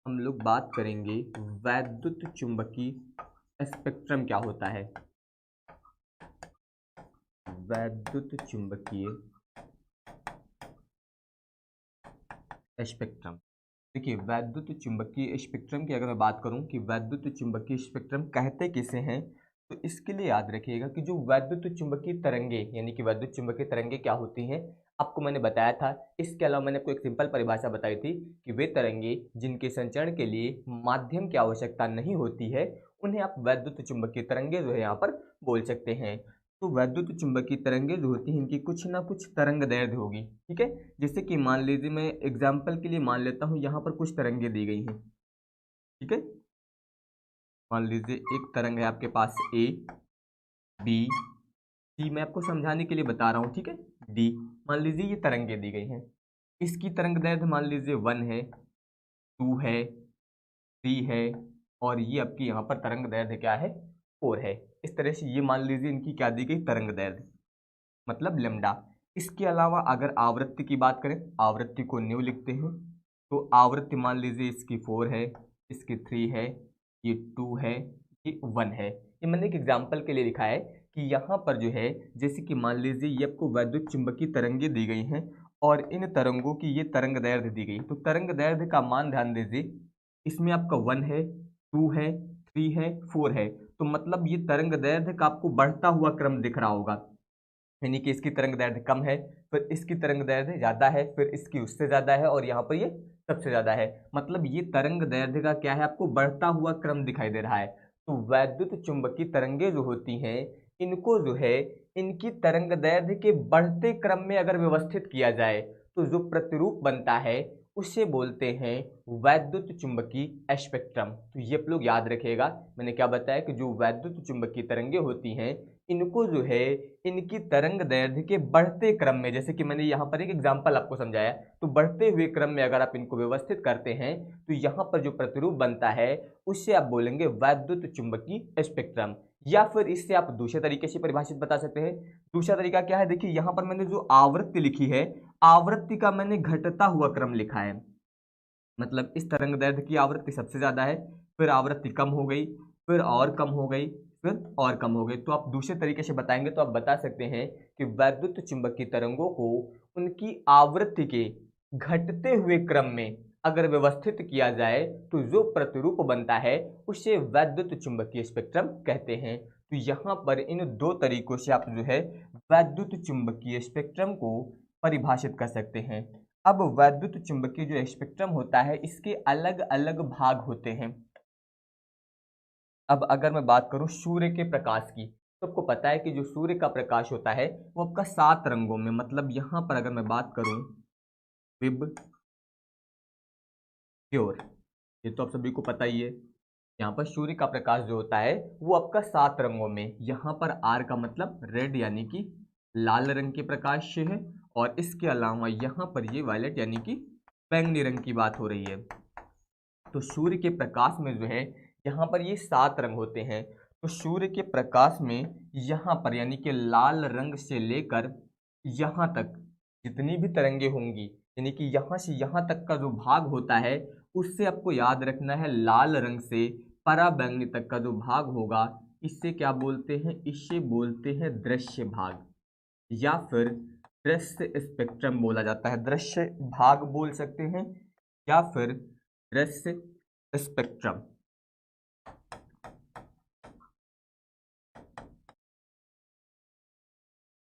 [SPEAKER 1] हम लोग बात करेंगे वैद्युत चुंबकीय स्पेक्ट्रम क्या होता है। वैद्युत चुंबकीय स्पेक्ट्रम, देखिए वैद्युत चुंबकीय स्पेक्ट्रम की अगर मैं बात करूं कि वैद्युत चुंबकीय स्पेक्ट्रम कहते किसे हैं, तो इसके लिए याद रखिएगा कि जो वैद्युत चुंबकीय तरंगे यानी कि वैद्युत चुंबकीय तरंगे क्या होती हैं, आपको मैंने बताया था। इसके अलावा मैंने आपको एक सिंपल परिभाषा बताई थी कि वे तरंगे जिनके संचरण के लिए माध्यम की आवश्यकता नहीं होती है उन्हें आप वैद्युत चुंबकीय तरंगे जो है यहाँ पर बोल सकते हैं। तो वैद्युत चुंबकीय तरंगे जो होती हैं इनकी कुछ ना कुछ तरंग दैर्ध्य होगी, ठीक है। जैसे कि मान लीजिए मैं एग्जाम्पल के लिए मान लेता हूँ यहाँ पर कुछ तरंगे दी गई हैं, ठीक है। मान लीजिए एक तरंग है आपके पास ए बी सी, मैं आपको समझाने के लिए बता रहा हूँ, ठीक है। डी, मान लीजिए ये तरंगे दी गई हैं। इसकी तरंग दैर्ध्य मान लीजिए 1 है, 2 है, 3 है, और ये आपकी यहाँ पर तरंग दैर्ध्य क्या है 4 है। इस तरह से ये मान लीजिए इनकी क्या दी गई तरंग दैर्ध्य, मतलब लैम्डा। इसके अलावा अगर आवृत्ति की बात करें, आवृत्ति को न्यू लिखते हैं। तो आवृत्ति मान लीजिए इसकी 4 है, इसकी 3 है, ये 2 है, ये 1 है। ये मैंने एक एग्जाम्पल के लिए लिखा है कि यहाँ पर जो है जैसे कि मान लीजिए ये आपको वैद्युत चुंबकीय तरंगे दी गई हैं और इन तरंगों की ये तरंग दैर्ध्य दी गई। तो तरंग दैर्ध्य का मान ध्यान दीजिए, इसमें आपका 1 है, 2 है, 3 है, 4 है। तो मतलब ये तरंग दैर्ध्य का आपको बढ़ता हुआ क्रम दिख रहा होगा, यानी कि इसकी तरंग दैर्ध्य कम है, फिर इसकी तरंग दैर्ध्य ज़्यादा है, फिर इसकी उससे ज़्यादा है, और यहाँ पर ये सबसे ज़्यादा है। मतलब ये तरंग दैर्ध्य का क्या है आपको बढ़ता हुआ क्रम दिखाई दे रहा है। तो वैद्युत चुंबकीय तरंगे जो होती हैं इनको जो है इनकी तरंग दैर्ध्य के बढ़ते क्रम में अगर व्यवस्थित किया जाए तो जो प्रतिरूप बनता है उसे बोलते हैं वैद्युत चुंबकीय स्पेक्ट्रम। तो ये आप लोग याद रखिएगा, मैंने क्या बताया कि जो वैद्युत चुंबकीय तरंगे होती हैं इनको जो है इनकी तरंग दैर्ध्य के बढ़ते क्रम में, जैसे कि मैंने यहाँ पर एक एग्जांपल आपको समझाया, तो बढ़ते हुए क्रम में अगर आप इनको व्यवस्थित करते हैं तो यहाँ पर जो प्रतिरूप बनता है उससे आप बोलेंगे वैद्युत चुंबकीय स्पेक्ट्रम। या फिर इससे आप दूसरे तरीके से परिभाषित बता सकते हैं। दूसरा तरीका क्या है, देखिए यहाँ पर मैंने जो आवृत्ति लिखी है, आवृत्ति का मैंने घटता हुआ क्रम लिखा है। मतलब इस तरंग दैर्ध्य की आवृत्ति सबसे ज्यादा है, फिर आवृत्ति कम हो गई, फिर और कम हो गई, फिर और कम हो गई। तो आप दूसरे तरीके से बताएंगे तो आप बता सकते हैं कि वैद्युत चुंबकीय तरंगों को उनकी आवृत्ति के घटते हुए क्रम में अगर व्यवस्थित किया जाए तो जो प्रतिरूप बनता है उसे वैद्युत चुंबकीय स्पेक्ट्रम कहते हैं। तो यहाँ पर इन दो तरीकों से आप जो है वैद्युत चुंबकीय स्पेक्ट्रम को परिभाषित कर सकते हैं। अब वैद्युत चुंबकीय जो स्पेक्ट्रम होता है इसके अलग अलग भाग होते हैं। अब अगर मैं बात करूं सूर्य के प्रकाश की, तो आपको पता है कि जो सूर्य का प्रकाश होता है वो आपका 7 रंगों में, मतलब यहाँ पर अगर मैं बात करूं विब प्योर, ये तो आप सभी को पता ही है। यहाँ पर सूर्य का प्रकाश जो होता है वो आपका 7 रंगों में, यहाँ पर आर का मतलब रेड यानी कि लाल रंग के प्रकाश से है, और इसके अलावा यहाँ पर ये वायलेट यानी कि बैंगनी रंग की बात हो रही है। तो सूर्य के प्रकाश में जो है यहाँ पर ये 7 रंग होते हैं। तो सूर्य के प्रकाश में यहाँ पर यानी कि लाल रंग से लेकर यहाँ तक जितनी भी तरंगे होंगी, यानी कि यहाँ से यहाँ तक का जो भाग होता है उससे आपको याद रखना है लाल रंग से पराबैंगनी तक का जो भाग होगा इससे क्या बोलते हैं, इससे बोलते हैं दृश्य भाग, या फिर दृश्य स्पेक्ट्रम बोला जाता है। दृश्य भाग बोल सकते हैं या फिर दृश्य स्पेक्ट्रम।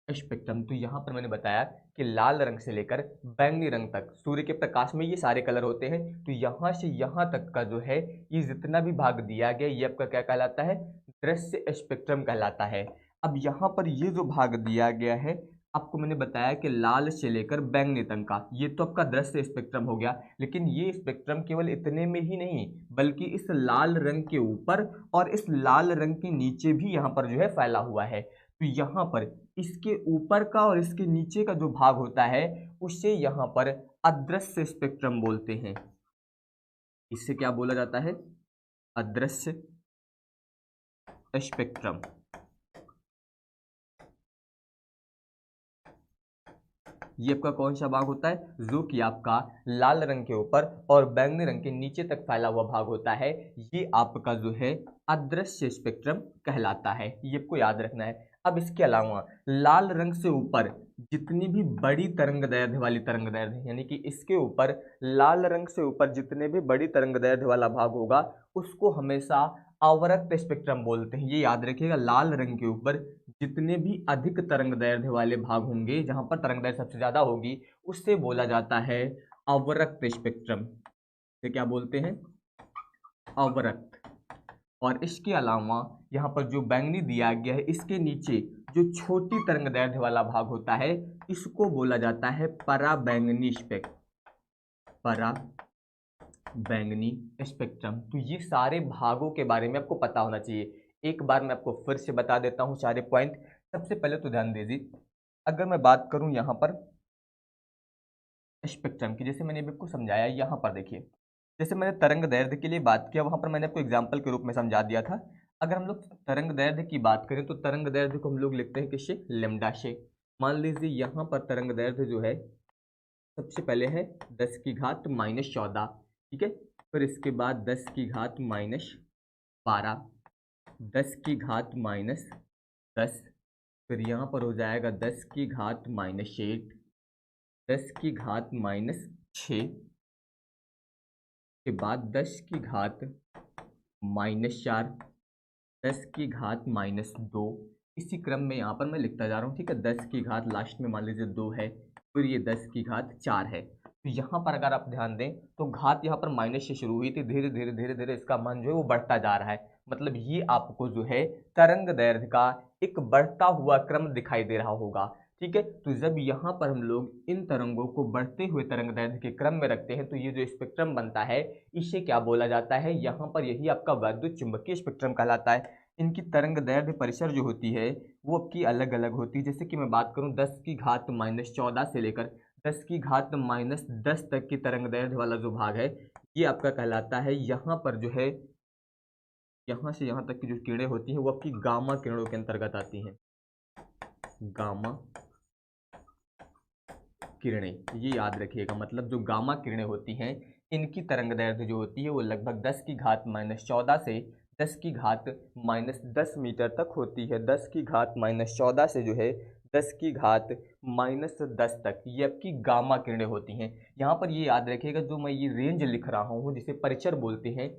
[SPEAKER 1] स्पेक्ट्रम तो यहाँ पर मैंने बताया कि लाल रंग से लेकर बैंगनी रंग तक सूर्य के प्रकाश में ये सारे कलर होते हैं। तो यहाँ से यहाँ तक का जो है ये जितना भी भाग दिया गया ये आपका क्या कहलाता है, दृश्य स्पेक्ट्रम कहलाता है। अब यहाँ पर ये जो भाग दिया गया है आपको मैंने बताया कि लाल से लेकर बैंगनी तक का, ये तो आपका दृश्य स्पेक्ट्रम हो गया। लेकिन ये स्पेक्ट्रम केवल इतने में ही नहीं बल्कि इस लाल रंग के ऊपर और इस लाल रंग के नीचे भी यहाँ पर जो है फैला हुआ है। तो यहाँ पर इसके ऊपर का और इसके नीचे का जो भाग होता है उसे यहाँ पर अदृश्य स्पेक्ट्रम बोलते हैं। इससे क्या बोला जाता है, अदृश्य स्पेक्ट्रम। ये आपका कौन सा भाग होता है, जो कि आपका लाल रंग के ऊपर और बैंगनी रंग के नीचे तक फैला हुआ भाग होता है, ये आपका जो है अदृश्य स्पेक्ट्रम कहलाता है। ये आपको याद रखना है। अब इसके अलावा लाल रंग से ऊपर जितनी भी बड़ी तरंग दैर्ध्य वाली तरंग दैर्ध्य, यानी कि इसके ऊपर लाल रंग से ऊपर जितने भी बड़ी तरंग दैर्ध्य वाला भाग होगा उसको हमेशा अवरक्त स्पेक्ट्रम बोलते हैं। ये याद रखिएगा, लाल रंग के ऊपर जितने भी अधिक तरंग दैर्ध्य वाले भाग होंगे, जहां पर तरंग दैर्ध्य सबसे ज्यादा होगी, उससे बोला जाता है अवरक्त स्पेक्ट्रम। से क्या बोलते हैं, अवरक्त। और इसके अलावा यहाँ पर जो बैंगनी दिया गया है इसके नीचे जो छोटी तरंग दैर्ध्य वाला भाग होता है इसको बोला जाता है पराबैंगनी स्पेक्ट्रम, परा बैंगनी स्पेक्ट्रम। तो ये सारे भागों के बारे में आपको पता होना चाहिए। एक बार मैं आपको फिर से बता देता हूँ सारे पॉइंट। सबसे पहले तो ध्यान दीजिए, अगर मैं बात करूँ यहाँ पर स्पेक्ट्रम की, जैसे मैंने अभी आपको समझाया, यहाँ पर देखिए जैसे मैंने तरंग दैर्ध्य के लिए बात किया वहाँ पर मैंने आपको एग्जाम्पल के रूप में समझा दिया था। अगर हम लोग तरंग दैर्ध्य की बात करें तो तरंग दैर्ध्य को हम लोग लिखते हैं किससे, लेमडा से। मान लीजिए यहाँ पर तरंग दैर्ध्य जो है सबसे पहले है 10 की घात -14, ठीक है। फिर इसके बाद 10 की घात -12, 10 की घात -10, फिर यहाँ पर हो जाएगा 10 की घात -8, 10 की घात -6 के बाद 10 की घात -4, 10 की घात -2। इसी क्रम में यहाँ पर मैं लिखता जा रहा हूँ, ठीक है। 10 की घात लास्ट में मान लीजिए 2 है, फिर ये 10 की घात 4 है। तो यहाँ पर अगर आप ध्यान दें तो घात यहाँ पर माइनस से शुरू हुई थी, धीरे धीरे धीरे धीरे इसका मान जो है वो बढ़ता जा रहा है। मतलब ये आपको जो है तरंग दैर्ध्य का एक बढ़ता हुआ क्रम दिखाई दे रहा होगा, ठीक है। तो जब यहाँ पर हम लोग इन तरंगों को बढ़ते हुए तरंग दैर्ध्य के क्रम में रखते हैं तो ये जो स्पेक्ट्रम बनता है इसे क्या बोला जाता है, यहाँ पर यही आपका वैद्युत चुंबकीय स्पेक्ट्रम कहलाता है। इनकी तरंग दैर्ध्य परिसर जो होती है वो आपकी अलग अलग होती है। जैसे कि मैं बात करूं 10 की घात -14 से लेकर 10 की घात -10 तक की तरंग दैर्ध्य वाला जो भाग है ये आपका कहलाता है, यहाँ पर जो है यहाँ से यहाँ तक की जो किरणें होती हैं वो आपकी गामा किरणों के अंतर्गत आती हैं। गामा किरणें, ये याद रखिएगा, मतलब जो गामा किरणें होती हैं इनकी तरंग दैर्ध्य जो होती है वो लगभग 10 की घात -14 से 10 की घात -10 मीटर तक होती है। 10 की घात -14 से जो है 10 की घात -10 तक ये आपकी गामा किरणें होती हैं। यहाँ पर ये याद रखिएगा, जो मैं ये रेंज लिख रहा हूँ जिसे परिचर बोलते हैं,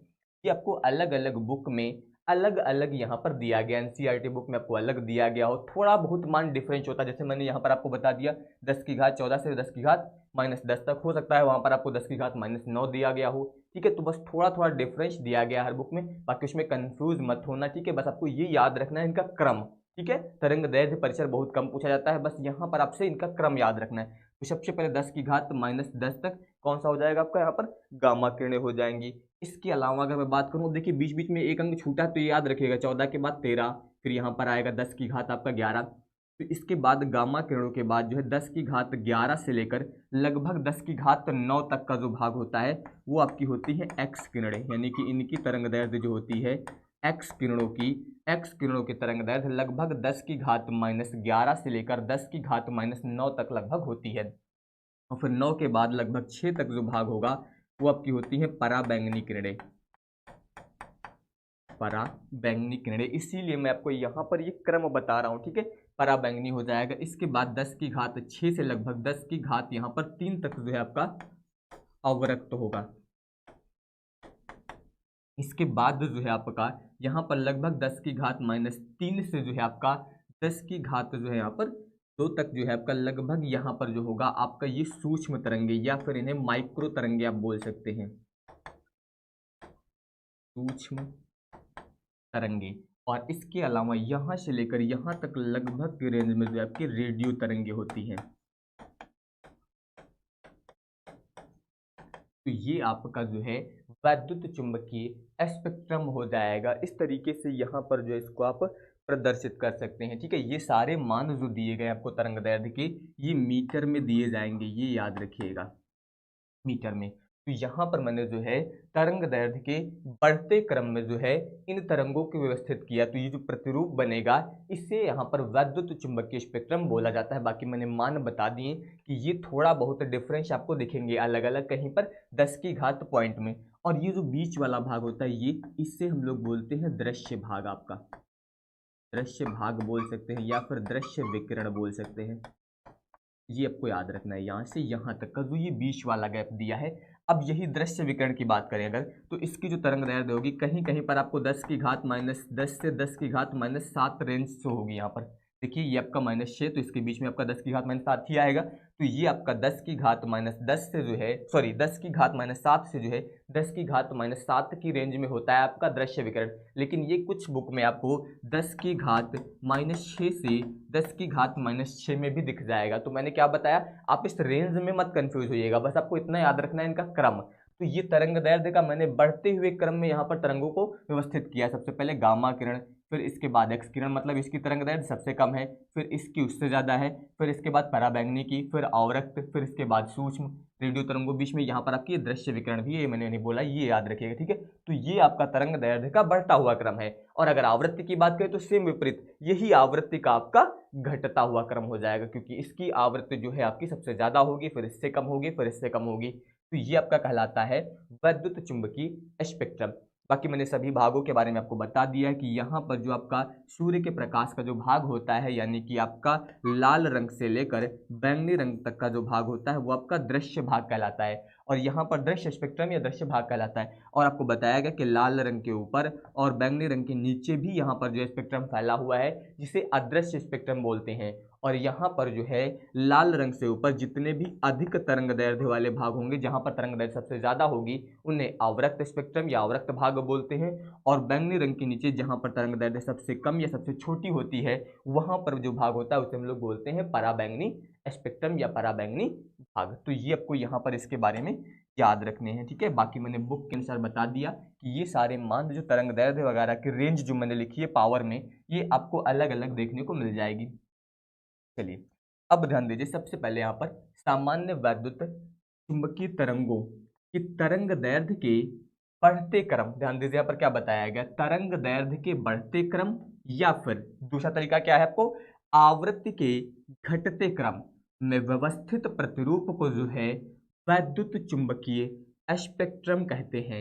[SPEAKER 1] ये आपको अलग अलग बुक में अलग अलग यहाँ पर दिया गया। एनसीईआरटी बुक में आपको अलग दिया गया हो, थोड़ा बहुत मान डिफरेंस होता है। जैसे मैंने यहाँ पर आपको बता दिया 10 की घात 14 से 10 की घात -10 तक हो सकता है, वहाँ पर आपको 10 की घात -9 दिया गया हो। ठीक है, तो बस थोड़ा थोड़ा डिफरेंस दिया गया हर बुक में, बाकी उसमें कंफ्यूज मत होना। ठीक है, बस आपको ये याद रखना है इनका क्रम। ठीक है, तरंग दैर्घ्य परिचर बहुत कम पूछा जाता है, बस यहाँ पर आपसे इनका क्रम याद रखना है। तो सबसे पहले 10 की घात -10 तक कौन सा हो जाएगा आपका, यहाँ पर गामा किरणें हो जाएंगी। इसके अलावा अगर मैं बात करूँ, देखिए बीच बीच में एक अंक छूटा तो ये याद रखिएगा, 14 के बाद 13, फिर यहाँ पर आएगा 10 की घात आपका 11। तो इसके बाद गामा किरणों के बाद जो है 10 की घात 11 से लेकर लगभग 10 की घात 9 तक का जो भाग होता है वो आपकी होती है एक्स किरणें, यानी कि इनकी तरंग दैर्घ्य जो होती है एक्स किरणों की तरंग दैर्घ्य लगभग 10 की घात -11 से लेकर 10 की घात -9 तक लगभग होती है। और फिर 9 के बाद लगभग 6 तक जो भाग होगा वो आपकी होती है पराबैंगनी किरणें। पराबैंगनी किरणें, इसीलिए मैं आपको यहाँ पर ये क्रम बता रहा हूँ। ठीक है, पराबैंगनी हो जाएगा। इसके बाद 10 की घात 6 से लगभग 10 की घात यहाँ पर 3 तक जो है आपका अवरक्त होगा। इसके बाद जो है आपका यहाँ पर लगभग 10 की घात -3 से जो है आपका 10 की घात जो है यहाँ पर 2 तक जो है आपका लगभग यहाँ पर जो होगा आपका ये सूक्ष्म तरंगे, या फिर इन्हें माइक्रो तरंगे आप बोल सकते हैं, सूक्ष्म तरंगे। और इसके अलावा यहाँ से लेकर यहाँ तक लगभग की रेंज में जो है आपकी रेडियो तरंगे होती हैं। तो ये आपका जो है वैद्युत चुंबकीय स्पेक्ट्रम हो जाएगा। इस तरीके से यहाँ पर जो है इसको आप प्रदर्शित कर सकते हैं। ठीक है, ये सारे मान जो दिए गए आपको तरंग दैर्घ्य के, ये मीटर में दिए जाएंगे, ये याद रखिएगा, मीटर में। तो यहाँ पर मैंने जो है तरंग दैर्घ्य के बढ़ते क्रम में जो है इन तरंगों को व्यवस्थित किया। तो ये जो प्रतिरूप बनेगा इसे यहाँ पर वैद्युत चुंबकीय स्पेक्ट्रम बोला जाता है। बाकी मैंने मान बता दिए कि ये थोड़ा बहुत डिफरेंस आपको दिखेंगे अलग अलग, कहीं पर 10 की घात पॉइंट में। और ये जो बीच वाला भाग होता है ये, इससे हम लोग बोलते हैं दृश्य भाग, आपका दृश्य भाग बोल सकते हैं, या फिर दृश्य विकिरण बोल सकते हैं। ये आपको याद रखना है, यहाँ से यहाँ तक का जो ये बीच वाला गैप दिया है। अब यही दृश्य विकिरण की बात करें अगर, तो इसकी जो तरंग दैर्घ्य होगी कहीं कहीं पर आपको 10 की घात -10 से 10 की घात -7 रेंज से होगी। यहाँ पर देखिए ये आपका -6, तो इसके बीच में आपका 10 की घात -7 ही आएगा। तो ये आपका 10 की घात -10 से जो है, सॉरी 10 की घात -7 से जो है 10 की घात -7 की रेंज में होता है आपका दृश्य विकिरण। लेकिन ये कुछ बुक में आपको 10 की घात -6 से 10 की घात -6 में भी दिख जाएगा। तो मैंने क्या बताया, आप इस रेंज में मत कंफ्यूज होइएगा, बस आपको इतना याद रखना है इनका क्रम। तो ये तरंग दैर्घ्य का मैंने बढ़ते हुए क्रम में यहाँ पर तरंगों को व्यवस्थित किया। सबसे पहले गामा किरण, फिर इसके बाद एक्स किरण, मतलब इसकी तरंग दैर्घ्य सबसे कम है, फिर इसकी उससे ज़्यादा है, फिर इसके बाद पराबैंगनी की, फिर अवरक्त, फिर इसके बाद सूक्ष्म रेडियो तरंगों, बीच में यहाँ पर आपकी दृश्य विकिरण भी है, ये मैंने नहीं बोला, ये याद रखिएगा। ठीक है, तो ये आपका तरंग दैर्घ्य का बढ़ता हुआ क्रम है। और अगर आवृत्ति की बात करें तो सेम विपरीत, यही आवृत्ति का आपका घटता हुआ क्रम हो जाएगा, क्योंकि इसकी आवृत्ति जो है आपकी सबसे ज़्यादा होगी, फिर इससे कम होगी, फिर इससे कम होगी। तो ये आपका कहलाता है वैद्युत चुंबकीय स्पेक्ट्रम। बाकी मैंने सभी भागों के बारे में आपको बता दिया कि यहाँ पर जो आपका सूर्य के प्रकाश का जो भाग होता है, यानी कि आपका लाल रंग से लेकर बैंगनी रंग तक का जो भाग होता है वो आपका दृश्य भाग कहलाता है, और यहाँ पर दृश्य स्पेक्ट्रम या दृश्य भाग कहलाता है। और आपको बताया गया कि लाल रंग के ऊपर और बैंगनी रंग के नीचे भी यहाँ पर जो स्पेक्ट्रम फैला हुआ है जिसे अदृश्य स्पेक्ट्रम बोलते हैं। और यहाँ पर जो है लाल रंग से ऊपर जितने भी अधिक तरंग दैर्घ्य वाले भाग होंगे, जहाँ पर तरंग दैर्घ्य सबसे ज़्यादा होगी, उन्हें अवरक्त स्पेक्ट्रम या अवरक्त भाग बोलते हैं। और बैंगनी रंग के नीचे जहाँ पर तरंग दैर्घ्य सबसे कम या सबसे छोटी होती है, वहाँ पर जो भाग होता है उसे हम लोग बोलते हैं पराबैंगनी स्पेक्ट्रम या पराबैंगनी भाग। तो ये आपको यहाँ पर इसके बारे में याद रखने हैं। ठीक है, बाकी मैंने बुक के अनुसार बता दिया कि ये सारे मान जो तरंग दैर्घ्य वगैरह की रेंज जो मैंने लिखी है पावर में, ये आपको अलग अलग देखने को मिल जाएगी। चलिए अब ध्यान दीजिए, सबसे पहले यहाँ पर सामान्य वैद्युत चुंबकीय तरंगों की तरंग दैर्घ्य के बढ़ते क्रम, ध्यान दीजिए यहाँ पर क्या बताया गया, तरंग दैर्घ्य के बढ़ते क्रम, या फिर दूसरा तरीका क्या है आपको, आवृत्ति के घटते क्रम में व्यवस्थित प्रतिरूप को जो है वैद्युत चुंबकीय स्पेक्ट्रम कहते हैं।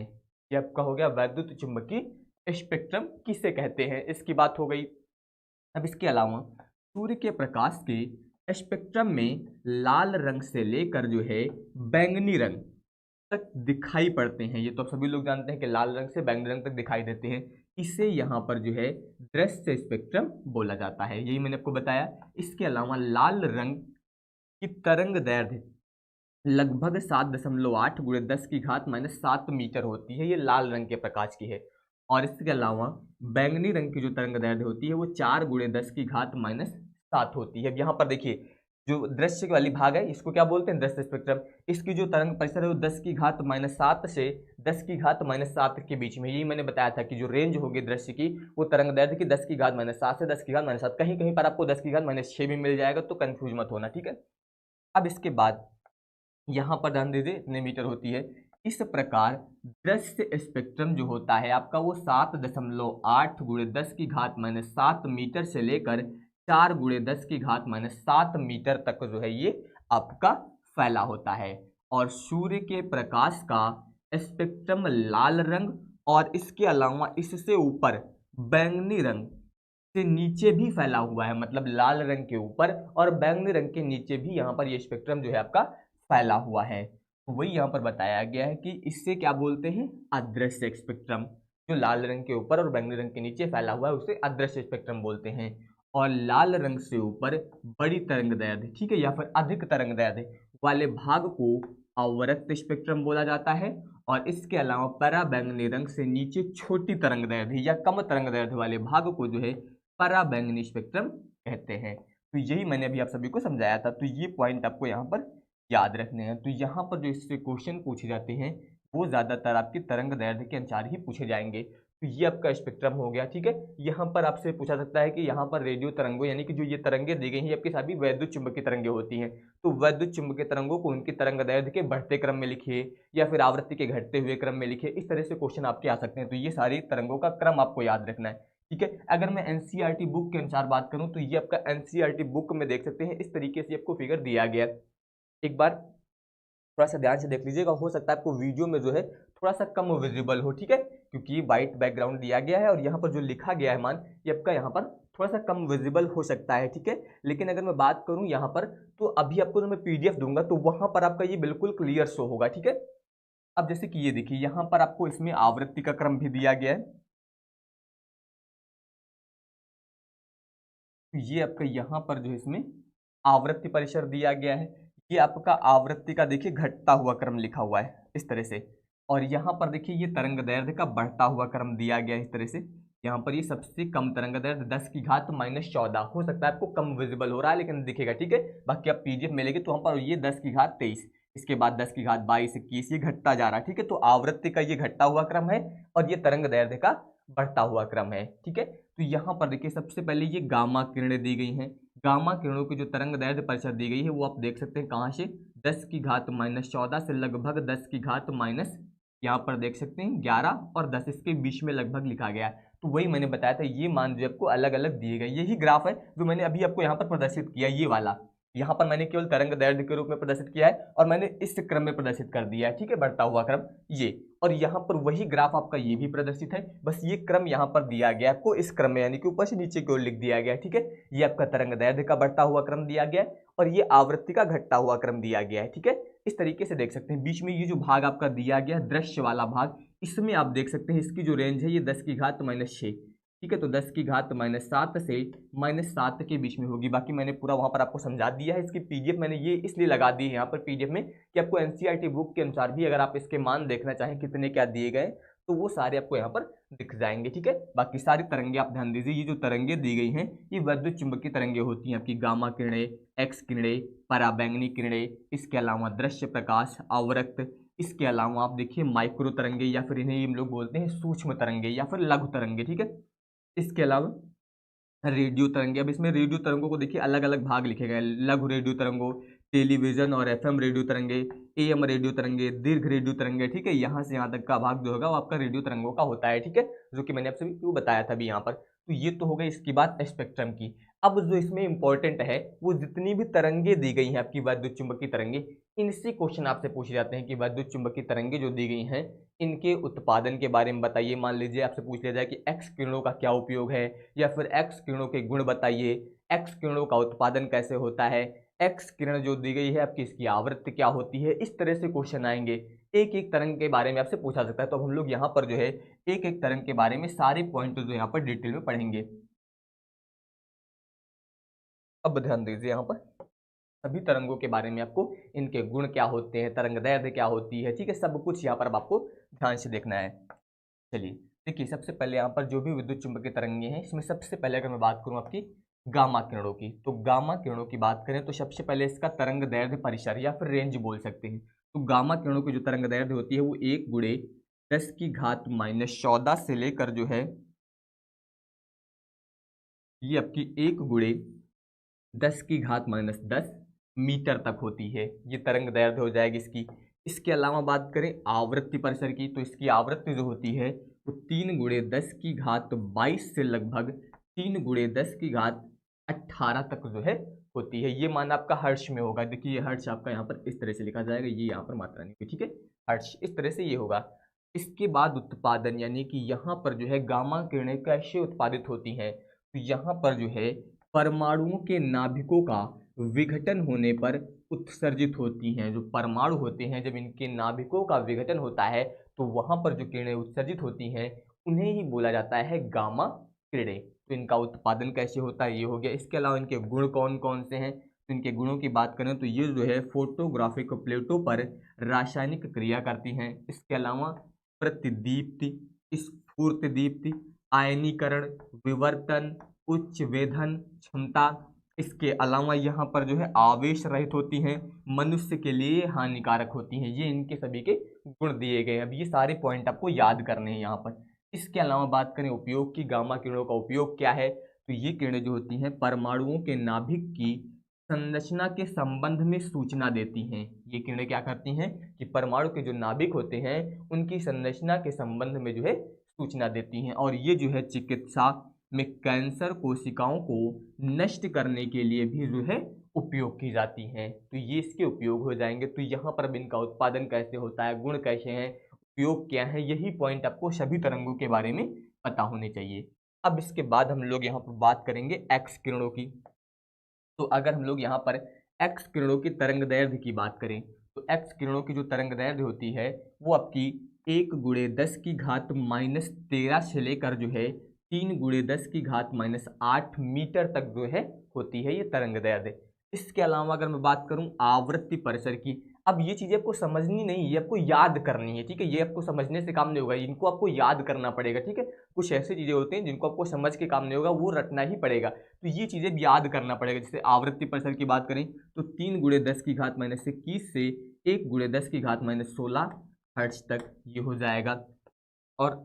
[SPEAKER 1] ये आपका हो गया वैद्युत चुंबकीय स्पेक्ट्रम किसे कहते हैं, इसकी बात हो गई। अब इसके अलावा सूर्य के प्रकाश के स्पेक्ट्रम में लाल रंग से लेकर जो है बैंगनी रंग तक दिखाई पड़ते हैं। ये तो आप सभी लोग जानते हैं कि लाल रंग से बैंगनी रंग तक दिखाई देते हैं। इसे यहाँ पर जो है दृश्य स्पेक्ट्रम बोला जाता है, यही मैंने आपको बताया। इसके अलावा लाल रंग की तरंग दैर्ध्य लगभग 7.8 गुणे 10 की घात -7 मीटर होती है, ये लाल रंग के प्रकाश की है। और इसके अलावा बैंगनी रंग की जो तरंग दैर्ध्य होती है वो 4 गुणे 10 की घात -7 होती है। अब यहाँ पर देखिए जो दृश्य वाली भाग है इसको क्या बोलते हैं, दृश्य स्पेक्ट्रम। इसकी जो तरंग परिसर है वो 10 की घात -7 से 10 की घात -7 के बीच में, यही मैंने बताया था कि जो रेंज होगी दृश्य की वो तरंग दैर्ध्य की 10 की घात -7 से 10 की घात -7, कहीं कहीं पर आपको 10 की घात -6 भी मिल जाएगा, तो कंफ्यूज मत होना, ठीक है। अब इसके बाद यहाँ पर ध्यान दीजिए इतने मीटर होती है। इस प्रकार दृश्य स्पेक्ट्रम जो होता है आपका वो 7.8 गुणे 10 की घात -7 मीटर से लेकर 4 गुणे 10 की घात -7 मीटर तक जो है ये आपका फैला होता है। और सूर्य के प्रकाश का स्पेक्ट्रम लाल रंग और इसके अलावा इससे ऊपर बैंगनी रंग से नीचे भी फैला हुआ है, मतलब लाल रंग के ऊपर और बैंगनी रंग के नीचे भी यहाँ पर ये स्पेक्ट्रम जो है आपका फैला हुआ है। तो वही यहाँ पर बताया गया है कि इससे क्या बोलते हैं, अदृश्य स्पेक्ट्रम। जो लाल रंग के ऊपर और बैंगनी रंग के नीचे फैला हुआ है उसे अदृश्य स्पेक्ट्रम बोलते हैं। और लाल रंग से ऊपर बड़ी तरंग दैर्ध्य, ठीक है, या फिर अधिक तरंग दैर्ध्य वाले भाग को अवरक्त स्पेक्ट्रम बोला जाता है। और इसके अलावा परा बैंगनी रंग से नीचे छोटी तरंग दैर्ध्य या कम तरंग दैर्ध्य वाले भाग को जो है परा बैंगनी स्पेक्ट्रम कहते हैं। तो यही मैंने अभी आप सभी को समझाया था, तो ये पॉइंट आपको यहाँ पर याद रखने हैं। तो यहाँ पर जो इससे क्वेश्चन पूछे जाते हैं वो ज़्यादातर आपकी तरंग दैर्ध्य के अनुसार ही पूछे जाएंगे। तो ये आपका स्पेक्ट्रम हो गया, ठीक है। यहाँ पर आपसे पूछा सकता है कि यहाँ पर रेडियो तरंगों यानी कि जो ये तरंगे दी गई हैं आपकी सभी वैद्युत चुंबकीय तरंगे होती हैं, तो वैद्युत चुंबकीय तरंगों को उनकी तरंग दैर्ध्य के बढ़ते क्रम में लिखिए या फिर आवृत्ति के घटते हुए क्रम में लिखिए, इस तरह से क्वेश्चन आपके आ सकते हैं। तो ये सारी तरंगों का क्रम आपको याद रखना है, ठीक है। अगर मैं एनसीईआरटी बुक के अनुसार बात करूं तो ये आपका एनसीईआरटी बुक में देख सकते हैं इस तरीके से आपको फिगर दिया गया है। एक बार थोड़ा सा ध्यान से देख लीजिएगा, हो सकता है आपको वीडियो में जो है थोड़ा सा कम विजिबल हो, ठीक है, क्योंकि वाइट बैकग्राउंड दिया गया है और यहाँ पर जो लिखा गया है मान ये आपका यहाँ पर थोड़ा सा कम विजिबल हो सकता है, ठीक है। लेकिन अगर मैं बात करूँ यहाँ पर तो अभी आपको जो मैं पीडीएफ दूंगा तो वहां पर आपका ये बिल्कुल क्लियर शो होगा, ठीक है। अब जैसे कि ये देखिए यहाँ पर आपको इसमें आवृत्ति का क्रम भी दिया गया है, ये आपका यहाँ पर जो है इसमें आवृत्ति परिसर दिया गया है। ये आपका आवृत्ति का देखिए घटता हुआ क्रम लिखा हुआ है इस तरह से। और यहाँ पर देखिए ये तरंग दैर्ध्य का बढ़ता हुआ क्रम दिया गया है इस तरह से। यहाँ पर ये सबसे कम तरंग दैर्ध्य 10 की घात -14, हो सकता है आपको कम विजिबल हो रहा है लेकिन दिखेगा, ठीक है। बाकी आप पीडीएफ मिलेगी तो वहाँ पर ये 10 की घात 23, इसके बाद 10 की घात 22, 21, ये घटता जा रहा है, ठीक है। तो आवृत्ति का ये घटता हुआ क्रम है और ये तरंग दैर्ध्य का बढ़ता हुआ क्रम है, ठीक है। तो यहाँ पर देखिए सबसे पहले ये गामा किरणें दी गई हैं। गामा किरणों की जो तरंग दैर्ध्य परिसर दी गई है वो आप देख सकते हैं कहाँ से, 10 की घात -14 से लगभग 10 की घात माइनस, यहाँ पर देख सकते हैं 11 और 10 इसके बीच में लगभग लिखा गया है। तो वही मैंने बताया था, ये मान जो आपको अलग अलग दिए गए, यही ग्राफ है जो मैंने अभी आपको यहाँ पर प्रदर्शित किया, ये वाला। यहाँ पर मैंने केवल तरंग दैर्ध्य के रूप में प्रदर्शित किया है और मैंने इस क्रम में प्रदर्शित कर दिया है, ठीक है, बढ़ता हुआ क्रम ये। और यहाँ पर वही ग्राफ आपका ये भी प्रदर्शित है, बस ये क्रम यहाँ पर दिया गया आपको इस क्रम में, यानी कि ऊपर से नीचे की ओर लिख दिया गया है, ठीक है। ये आपका तरंग दैर्ध्य का बढ़ता हुआ क्रम दिया गया है और ये आवृत्ति का घटता हुआ क्रम दिया गया है, ठीक है। इस तरीके से देख सकते हैं बीच में ये जो भाग आपका दिया गया है दृश्य वाला भाग, इसमें आप देख सकते हैं इसकी जो रेंज है ये 10 की घात -6, ठीक है। तो 10 की घात -7 से -7 के बीच में होगी। बाकी मैंने पूरा वहां पर आपको समझा दिया है। इसकी पीडीएफ मैंने ये इसलिए लगा दी है यहाँ पर पीडीएफ में कि आपको एनसीईआरटी बुक के अनुसार भी अगर आप इसके मान देखना चाहें कितने क्या दिए गए तो वो सारे आपको यहाँ पर दिख जाएंगे, ठीक है। बाकी सारी तरंगे आप ध्यान दीजिए, ये जो तरंगे दी गई हैं ये वैद्युत चुंबकीय तरंगे होती हैं आपकी, गामा किरणें, एक्स किरणें, पराबैंगनी किरणें, इसके अलावा दृश्य प्रकाश, अवरक्त, इसके अलावा आप देखिए माइक्रो तरंगे या फिर इन्हें हम लोग बोलते हैं सूक्ष्म तरंगे या फिर लघु तरंगे, ठीक है। इसके अलावा रेडियो तरंगे, अब इसमें रेडियो तरंगों को देखिए अलग अलग भाग लिखे गए, लघु रेडियो तरंगों, टेलीविजन और एफएम रेडियो तरंगे, एएम रेडियो तरंगे, दीर्घ रेडियो तरंगे, ठीक है। यहाँ से यहाँ तक का भाग जो होगा वो आपका रेडियो तरंगों का होता है, ठीक है, जो कि मैंने आपसे भी बताया था अभी यहाँ पर। तो ये तो हो गई इसकी बात स्पेक्ट्रम की। अब जो इसमें इंपॉर्टेंट है वो जितनी भी तरंगे दी गई हैं आपकी वैद्युत चुंबकीय तरंगे, इनसे क्वेश्चन आपसे पूछे जाते हैं कि वैद्युत चुंबकीय तरंगे जो दी गई हैं इनके उत्पादन के बारे में बताइए। मान लीजिए आपसे पूछ लिया जाए कि एक्स किरणों का क्या उपयोग है, या फिर एक्स किरणों के गुण बताइए, एक्स किरणों का उत्पादन कैसे होता है, एक्स किरण जो दी गई है आपकी इसकी आवृत्ति क्या होती है। इस तरह से क्वेश्चन आएंगे, एक एक तरंग के बारे में आपसे पूछा सकता है। तो हम लोग यहाँ पर जो है एक एक तरंग के बारे में सारे पॉइंट जो यहाँ पर डिटेल में पढ़ेंगे। अब ध्यान दीजिए यहाँ पर सभी तरंगों के बारे में आपको, इनके गुण क्या होते हैं, तरंग दैर्ध्य क्या होती है, ठीक है, सब कुछ यहाँ पर अब आपको ध्यान से देखना है। चलिए देखिए, सबसे पहले यहाँ पर जो भी विद्युत चुंबकीय तरंगे हैं इसमें सबसे पहले अगर मैं बात करूँ आपकी गामा किरणों की, तो गामा किरणों की बात करें तो सबसे पहले इसका तरंग दैर्ध्य परिसर या फिर रेंज बोल सकते हैं। तो गामा किरणों की जो तरंग दैर्ध्य होती है वो 1 × 10⁻14 से लेकर जो है ये आपकी 1 × 10⁻10 मीटर तक होती है। ये तरंग दैर्ध्य हो जाएगी इसकी। इसके अलावा बात करें आवृत्ति परिसर की, तो इसकी आवृत्ति जो होती है वो 3 × 10⁻22 से लगभग 3 × 10⁻18 तक जो है होती है। ये मान आपका हर्ट्ज में होगा। देखिए ये हर्ट्ज आपका यहाँ पर इस तरह से लिखा जाएगा, ये यहाँ पर मात्रा नहीं होगी, ठीक है, हर्ट्ज इस तरह से ये होगा। इसके बाद उत्पादन, यानी कि यहाँ पर जो है गामा किरणें कैसे उत्पादित होती हैं, तो यहाँ पर जो है परमाणुओं के नाभिकों का विघटन होने पर उत्सर्जित होती हैं। जो परमाणु होते हैं जब इनके नाभिकों का विघटन होता है तो वहां पर जो किरणें उत्सर्जित होती हैं उन्हें ही बोला जाता है गामा किरणें। तो इनका उत्पादन कैसे होता है ये हो गया। इसके अलावा इनके गुण कौन कौन से हैं, तो इनके गुणों की बात करें तो ये जो है फोटोग्राफिक प्लेटों पर रासायनिक क्रिया करती हैं। इसके अलावा प्रतिदीप्ति, स्फूर्त दीप्ति, आयनीकरण, विवर्तन, उच्च वेधन क्षमता, इसके अलावा यहाँ पर जो है आवेश रहित होती हैं, मनुष्य के लिए हानिकारक होती हैं। ये इनके सभी के गुण दिए गए हैं। अब ये सारे पॉइंट आपको याद करने हैं यहाँ पर। इसके अलावा बात करें उपयोग की, गामा किरणों का उपयोग क्या है, तो ये किरणें जो होती हैं परमाणुओं के नाभिक की संरचना के संबंध में सूचना देती हैं। ये किरणें क्या करती हैं कि परमाणु के जो नाभिक होते हैं उनकी संरचना के संबंध में जो है सूचना देती हैं। और ये जो है चिकित्सा में कैंसर कोशिकाओं को नष्ट करने के लिए भी जो है उपयोग की जाती हैं। तो ये इसके उपयोग हो जाएंगे। तो यहाँ पर अब इनका उत्पादन कैसे होता है, गुण कैसे हैं, उपयोग क्या है, यही पॉइंट आपको सभी तरंगों के बारे में पता होने चाहिए। अब इसके बाद हम लोग यहाँ पर बात करेंगे एक्स किरणों की। तो अगर हम लोग यहाँ पर एक्स किरणों की तरंग दैर्ध्य की बात करें तो एक्स किरणों की जो तरंग दैर्ध्य होती है वो आपकी 1 × 10⁻13 से लेकर जो है 3 × 10⁻8 मीटर तक जो है होती है ये तरंग दैर्ध्य। इसके अलावा अगर मैं बात करूं आवृत्ति परिसर की, अब ये चीजें आपको समझनी नहीं है, आपको याद करनी है, ठीक है, ये आपको समझने से काम नहीं होगा, इनको आपको याद करना पड़ेगा, ठीक है। कुछ ऐसी चीजें होती हैं जिनको आपको समझ के काम नहीं होगा, वो रटना ही पड़ेगा। तो ये चीजें याद करना पड़ेगा। जैसे आवृत्ति परिसर की बात करें तो 3 × 10⁻21 से 1 × 10⁻16 हर्ट्ज तक ये हो जाएगा। और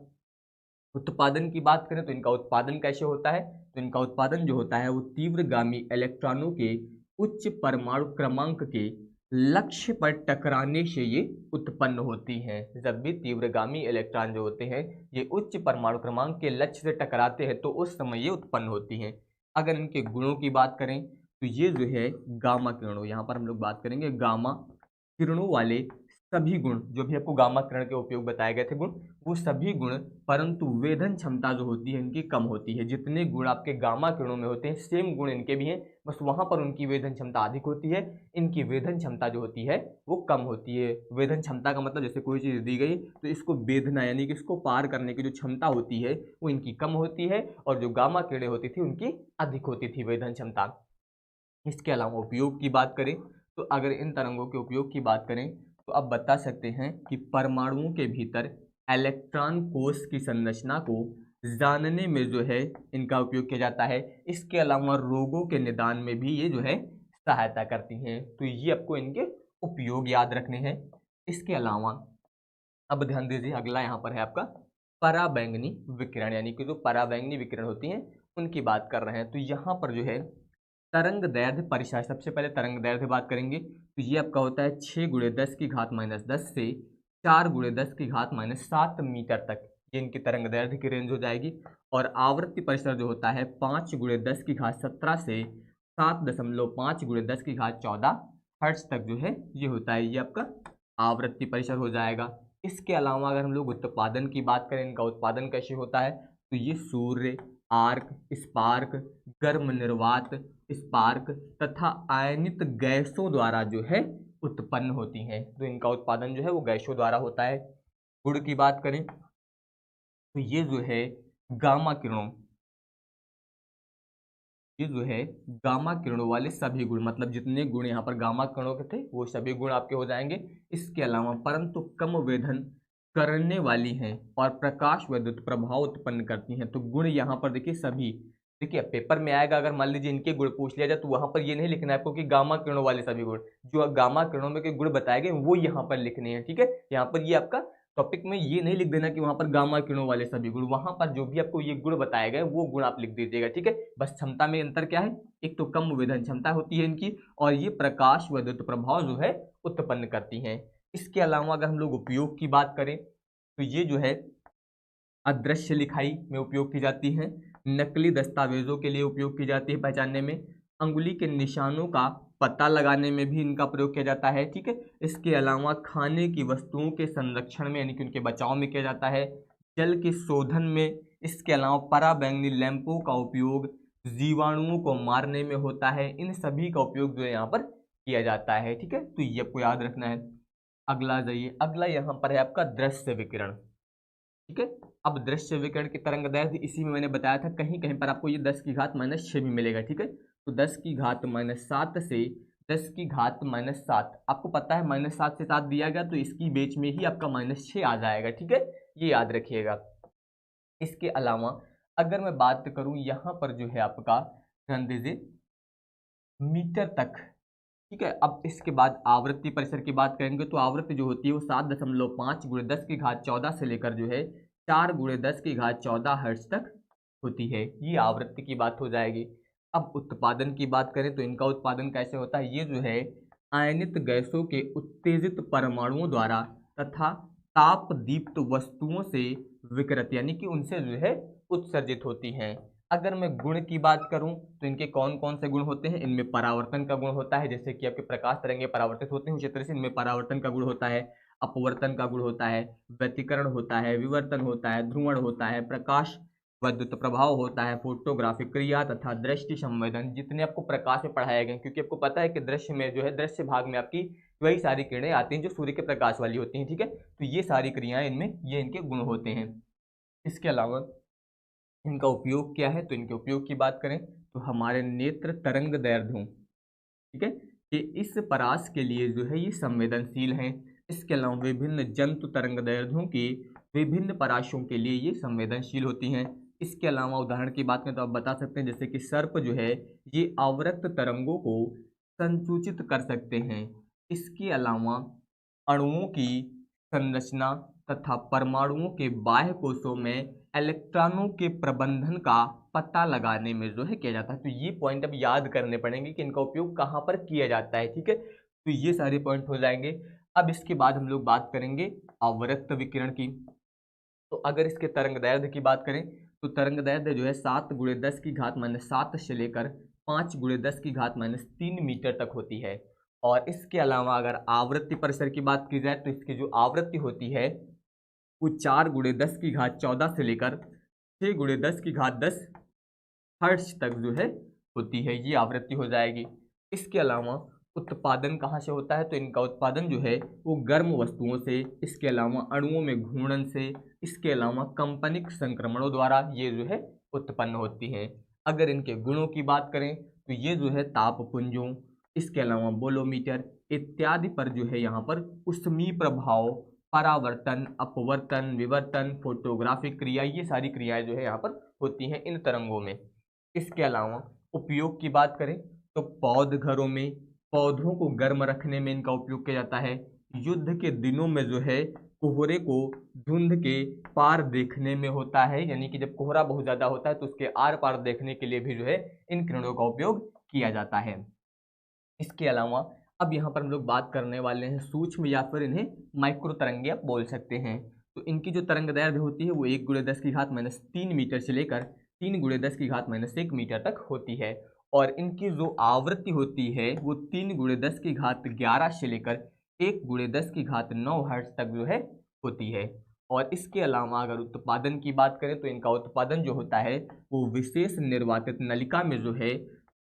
[SPEAKER 1] उत्पादन की बात करें तो इनका उत्पादन कैसे होता है, तो इनका उत्पादन जो होता है वो तीव्रगामी इलेक्ट्रॉनों के उच्च परमाणु क्रमांक के लक्ष्य पर टकराने से ये उत्पन्न होती हैं। जब भी तीव्रगामी इलेक्ट्रॉन जो होते हैं ये उच्च परमाणु क्रमांक के लक्ष्य से टकराते हैं तो उस समय ये उत्पन्न होती हैं। अगर इनके गुणों की बात करें तो ये जो है गामा किरणों, यहाँ पर हम लोग बात करेंगे गामा किरणों वाले सभी गुण, जो भी आपको गामा किरण के उपयोग बताए गए थे गुण, वो सभी गुण, परंतु वेधन क्षमता जो होती है इनकी कम होती है। जितने गुण आपके गामा किरणों में होते हैं सेम गुण इनके भी हैं, बस वहां पर उनकी वेधन क्षमता अधिक होती है, इनकी वेधन क्षमता जो होती है वो कम होती है। वेधन क्षमता का मतलब जैसे कोई चीज़ दी गई तो इसको वेधना यानी कि इसको पार करने की जो क्षमता होती है वो इनकी कम होती है, और जो गामा किरणें होती थी उनकी अधिक होती थी वेधन क्षमता। इसके अलावा उपयोग की बात करें तो अगर इन तरंगों के उपयोग की बात करें तो आप बता सकते हैं कि परमाणुओं के भीतर इलेक्ट्रॉन कोश की संरचना को जानने में जो है इनका उपयोग किया जाता है। इसके अलावा रोगों के निदान में भी ये जो है सहायता करती हैं। तो ये आपको इनके उपयोग याद रखने हैं। इसके अलावा अब ध्यान दीजिए, अगला यहाँ पर है आपका पराबैंगनी विकिरण, यानी कि जो पराबैंगनी विकिरण होती हैं उनकी बात कर रहे हैं। तो यहाँ पर जो है तरंग दैर्ध्य परिसर, सबसे पहले तरंग दैर्ध्य बात करेंगे तो ये आपका होता है 6 × 10⁻10 से 4 × 10⁻7 मीटर तक ये इनकी तरंगदैर्ध्य की रेंज हो जाएगी। और आवृत्ति परिसर जो होता है 5 × 10⁻17 से 7.5 × 10⁻14 हर्ट्ज तक जो है ये होता है, ये आपका आवृत्ति परिसर हो जाएगा। इसके अलावा अगर हम लोग उत्पादन की बात करें, इनका उत्पादन कैसे होता है, तो ये सूर्य, आर्क, स्पार्क, गर्म निर्वात, स्पार्क तथा आयनित गैसों द्वारा जो है उत्पन्न होती हैं। तो इनका उत्पादन जो है वो गैसों द्वारा होता है। गुण की बात करें तो ये जो है गामा किरणों, ये जो है गामा किरणों वाले सभी गुण, मतलब जितने गुण यहाँ पर गामा किरणों के थे वो सभी गुण आपके हो जाएंगे। इसके अलावा परंतु कम वेधन करने वाली हैं और प्रकाश विद्युत प्रभाव उत्पन्न करती हैं। तो गुण यहाँ पर देखिए सभी, देखिए पेपर में आएगा, अगर मान लीजिए इनके गुण पूछ लिया जाए तो वहां पर ये नहीं लिखना है आपको कि गामा किरणों वाले सभी गुण, जो गामा किरणों में के गुण बताए गए वो यहाँ पर लिखने हैं। ठीक है, यहाँ पर ये आपका टॉपिक में ये नहीं लिख देना कि वहां पर गामा किरणों वाले सभी गुण, वहां पर जो भी आपको ये गुण बताए गए वो गुण आप लिख दीजिएगा। ठीक है, बस क्षमता में अंतर क्या है, एक तो कम वेधन क्षमता होती है इनकी, और ये प्रकाश विद्युत प्रभाव जो है उत्पन्न करती हैं। इसके अलावा अगर हम लोग उपयोग की बात करें तो ये जो है अदृश्य लिखाई में उपयोग की जाती है, नकली दस्तावेजों के लिए उपयोग की जाती है पहचानने में, अंगुली के निशानों का पता लगाने में भी इनका प्रयोग किया जाता है। ठीक है, इसके अलावा खाने की वस्तुओं के संरक्षण में यानी कि उनके बचाव में किया जाता है, जल के शोधन में, इसके अलावा पराबैंगनी लैंपों का उपयोग जीवाणुओं को मारने में होता है। इन सभी का उपयोग जो है यहाँ पर किया जाता है। ठीक है, तो ये आपको याद रखना है। अगला जाइए, अगला यहाँ पर है आपका दृश्य विकिरण। ठीक है, अब दृश्य विकिरण की तरंगदैर्ध्य इसी में मैंने बताया था, कहीं कहीं पर आपको ये 10⁻⁻6 भी मिलेगा। ठीक है, तो 10⁻⁻7 से 10⁻⁻7, आपको पता है -7 से 7 दिया गया तो इसकी बीच में ही आपका -6 आ जाएगा। ठीक है, ये याद रखिएगा। इसके अलावा अगर मैं बात करूं यहाँ पर जो है आपका ध्यान दीजिए मीटर तक। ठीक है, अब इसके बाद आवृत्ति परिसर की बात करेंगे तो आवृत्ति जो होती है वो 7.5 × 10⁻14 से लेकर जो है 4 × 10⁻14 हर्ट्ज तक होती है। ये आवृत्ति की बात हो जाएगी। अब उत्पादन की बात करें तो इनका उत्पादन कैसे होता है, ये जो है आयनित गैसों के उत्तेजित परमाणुओं द्वारा तथा ताप दीप्त वस्तुओं से विकिरित यानी कि उनसे जो है उत्सर्जित होती हैं। अगर मैं गुण की बात करूं तो इनके कौन कौन से गुण होते हैं, इनमें परावर्तन का गुण होता है, जैसे कि आपके प्रकाश तरंगे परावर्तित होते हैं उसी तरह से इनमें परावर्तन का गुण होता है, अपवर्तन का गुण होता है, व्यतिकरण होता है, विवर्तन होता है, ध्रुवण होता है, प्रकाश विद्युत प्रभाव होता है, फोटोग्राफिक क्रिया तथा दृष्टि संवेदन, जितने आपको प्रकाश में पढ़ाए गए। क्योंकि आपको पता है कि दृश्य में जो है दृश्य भाग में आपकी वही सारी किरणें आती हैं जो सूर्य के प्रकाश वाली होती हैं। ठीक है, तो ये सारी क्रियाएं इनमें ये इनके गुण होते हैं। इसके अलावा इनका उपयोग क्या है, तो इनके उपयोग की बात करें तो हमारे नेत्र तरंग दैर्ध्यों, ठीक है, कि इस परास के लिए जो है ये संवेदनशील हैं। इसके अलावा विभिन्न जंतु तरंग दैर्ध्यों की विभिन्न पराशों के लिए ये संवेदनशील होती हैं। इसके अलावा उदाहरण की बात करें तो आप बता सकते हैं जैसे कि सर्प जो है ये अवरक्त तरंगों को संसूचित कर सकते हैं। इसके अलावा अणुओं की संरचना तथा परमाणुओं के बाह्य कोशों में इलेक्ट्रॉनों के प्रबंधन का पता लगाने में जो है किया जाता है। तो ये पॉइंट अब याद करने पड़ेंगे कि इनका उपयोग कहाँ पर किया जाता है। ठीक है, तो ये सारे पॉइंट हो जाएंगे। अब इसके बाद हम लोग बात करेंगे अवरक्त विकिरण की। तो अगर इसके तरंगदैर्ध्य की बात करें तो तरंगदैर्ध्य जो है 7 × 10⁻7 से लेकर 5 × 10⁻3 मीटर तक होती है। और इसके अलावा अगर आवृत्ति परिसर की बात की जाए तो इसकी जो आवृत्ति होती है वो 4 × 10⁻14 से लेकर 6 × 10⁻10 हर्ट्ज तक जो है होती है, ये आवृत्ति हो जाएगी। इसके अलावा उत्पादन कहाँ से होता है, तो इनका उत्पादन जो है वो गर्म वस्तुओं से, इसके अलावा अणुओं में घूर्णन से, इसके अलावा कंपनिक संक्रमणों द्वारा ये जो है उत्पन्न होती हैं। अगर इनके गुणों की बात करें तो ये जो है तापपुंजों, इसके अलावा बोलोमीटर इत्यादि पर जो है यहाँ पर ऊष्मीय प्रभाव, परावर्तन, अपवर्तन, विवर्तन, फोटोग्राफिक क्रिया, ये सारी क्रियाएं जो है यहाँ पर होती हैं इन तरंगों में। इसके अलावा उपयोग की बात करें तो पौध घरों में पौधों को गर्म रखने में इनका उपयोग किया जाता है। युद्ध के दिनों में जो है कोहरे को धुंध के पार देखने में होता है, यानी कि जब कोहरा बहुत ज़्यादा होता है तो उसके आर पार देखने के लिए भी जो है इन किरणों का उपयोग किया जाता है। इसके अलावा अब यहाँ पर हम लोग बात करने वाले हैं सूक्ष्म या फिर इन्हें माइक्रो तरंगे आप बोल सकते हैं। तो इनकी जो तरंग दैर्ध्य होती है वो 1 × 10⁻³ मीटर से लेकर 3 × 10⁻⁻1 मीटर तक होती है। और इनकी जो आवृत्ति होती है वो 3 × 10⁻11 से लेकर 1 × 10⁻9 हर्ट्ज तक जो है होती है। और इसके अलावा अगर उत्पादन की बात करें तो इनका उत्पादन जो होता है वो विशेष निर्वातित नलिका में जो है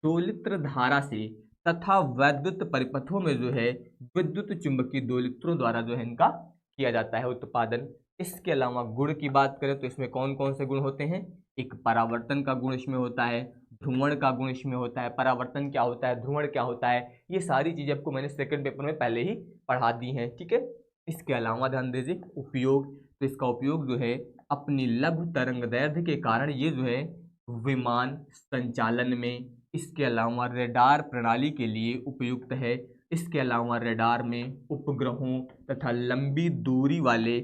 [SPEAKER 1] दोलित्र धारा से तथा वैद्युत परिपथों में जो है विद्युत चुंबकीय दोलित्रों द्वारा जो है इनका किया जाता है उत्पादन। इसके अलावा गुण की बात करें तो इसमें कौन कौन से गुण होते हैं? एक परावर्तन का गुण इसमें होता है, ध्रुवण का गुण इसमें होता है। परावर्तन क्या होता है, ध्रुवण क्या होता है, ये सारी चीजें आपको मैंने सेकंड पेपर में पहले ही पढ़ा दी हैं, ठीक है। इसके अलावा ध्यान दीजिए उपयोग, तो इसका उपयोग जो है अपनी लघु तरंग दैर्ध्य के कारण ये जो है विमान संचालन में, इसके अलावा रेडार प्रणाली के लिए उपयुक्त है। इसके अलावा रेडार में उपग्रहों तथा लंबी दूरी वाले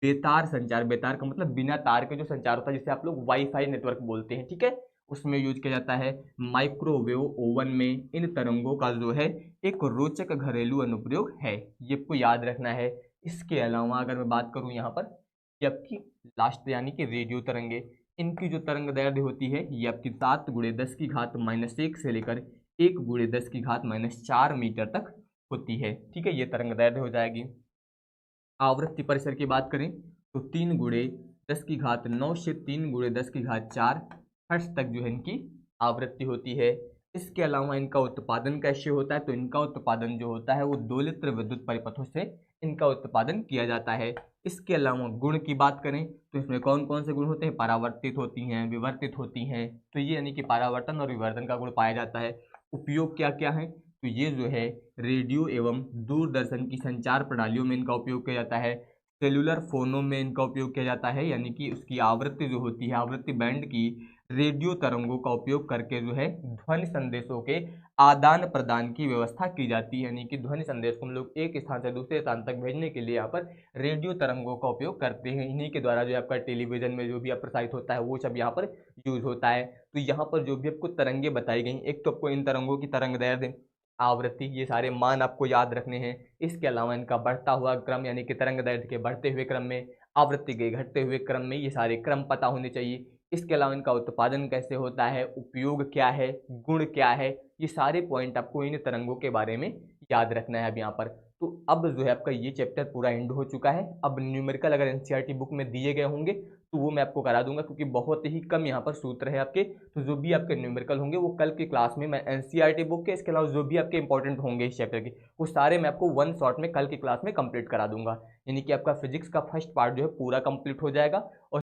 [SPEAKER 1] बेतार संचार, बेतार का मतलब बिना तार के जो संचार होता है जिसे आप लोग वाईफाई नेटवर्क बोलते हैं, ठीक है, उसमें यूज किया जाता है। माइक्रोवेव ओवन में इन तरंगों का जो है एक रोचक घरेलू अनुप्रयोग है, ये आपको याद रखना है। इसके अलावा अगर मैं बात करूं यहाँ पर ये आपकी लास्ट यानी कि रेडियो तरंगे, इनकी जो तरंग दैर्ध्य होती है ये आपकी 7 × 10⁻⁻1 से लेकर 1 × 10⁻⁻4 मीटर तक होती है, ठीक है, ये तरंग दैर्ध्य हो जाएगी। आवृत्ति परिसर की बात करें तो 3 × 10⁻9 से 3 × 10⁻4 हर्ट्ज तक जो है इनकी आवृत्ति होती है। इसके अलावा इनका उत्पादन कैसे होता है? तो इनका उत्पादन जो होता है वो दोलित्र विद्युत परिपथों से इनका उत्पादन किया जाता है। इसके अलावा गुण की बात करें तो इसमें कौन कौन से गुण होते हैं? परावर्तित होती हैं, विवर्तित होती हैं, तो ये यानी कि परावर्तन और विवर्तन का गुण पाया जाता है। उपयोग क्या क्या है? तो ये जो है रेडियो एवं दूरदर्शन की संचार प्रणालियों में इनका उपयोग किया जाता है। सेलुलर फोनों में इनका उपयोग किया जाता है, यानी कि उसकी आवृत्ति जो होती है, आवृत्ति बैंड की रेडियो तरंगों का उपयोग करके जो है ध्वनि संदेशों के आदान प्रदान की व्यवस्था की जाती है, यानी कि ध्वनि संदेश को हम लोग एक स्थान से दूसरे स्थान तक भेजने के लिए यहाँ पर रेडियो तरंगों का उपयोग करते हैं। इन्हीं के द्वारा जो आपका टेलीविजन में जो भी प्रसारित होता है वो सब यहाँ पर यूज होता है। तो यहाँ पर जो भी आपको तरंगे बताई गई, एक तो आपको इन तरंगों की तरंग दैर्ध्य, आवृत्ति, ये सारे मान आपको याद रखने हैं। इसके अलावा इनका बढ़ता हुआ क्रम, यानी कि तरंग दैर्ध्य के बढ़ते हुए क्रम में, आवृत्ति के घटते हुए क्रम में, ये सारे क्रम पता होने चाहिए। इसके अलावा इनका उत्पादन कैसे होता है, उपयोग क्या है, गुण क्या है, ये सारे पॉइंट आपको इन तरंगों के बारे में याद रखना है अब यहाँ पर। तो अब जो है आपका ये चैप्टर पूरा एंड हो चुका है। अब न्यूमेरिकल अगर एनसीईआरटी बुक में दिए गए होंगे तो वो मैं आपको करा दूंगा, क्योंकि बहुत ही कम यहाँ पर सूत्र है आपके। तो जो भी आपके न्यूमेरिकल होंगे वो कल की क्लास में मैं एनसीईआरटी बुक के, इसके अलावा जो भी आपके इंपॉर्टेंट होंगे इस चैप्टर के, वो सारे मैं आपको वन शॉट में कल की क्लास में कंप्लीट करा दूंगा। यानी कि आपका फिजिक्स का फर्स्ट पार्ट जो है पूरा कंप्लीट हो जाएगा और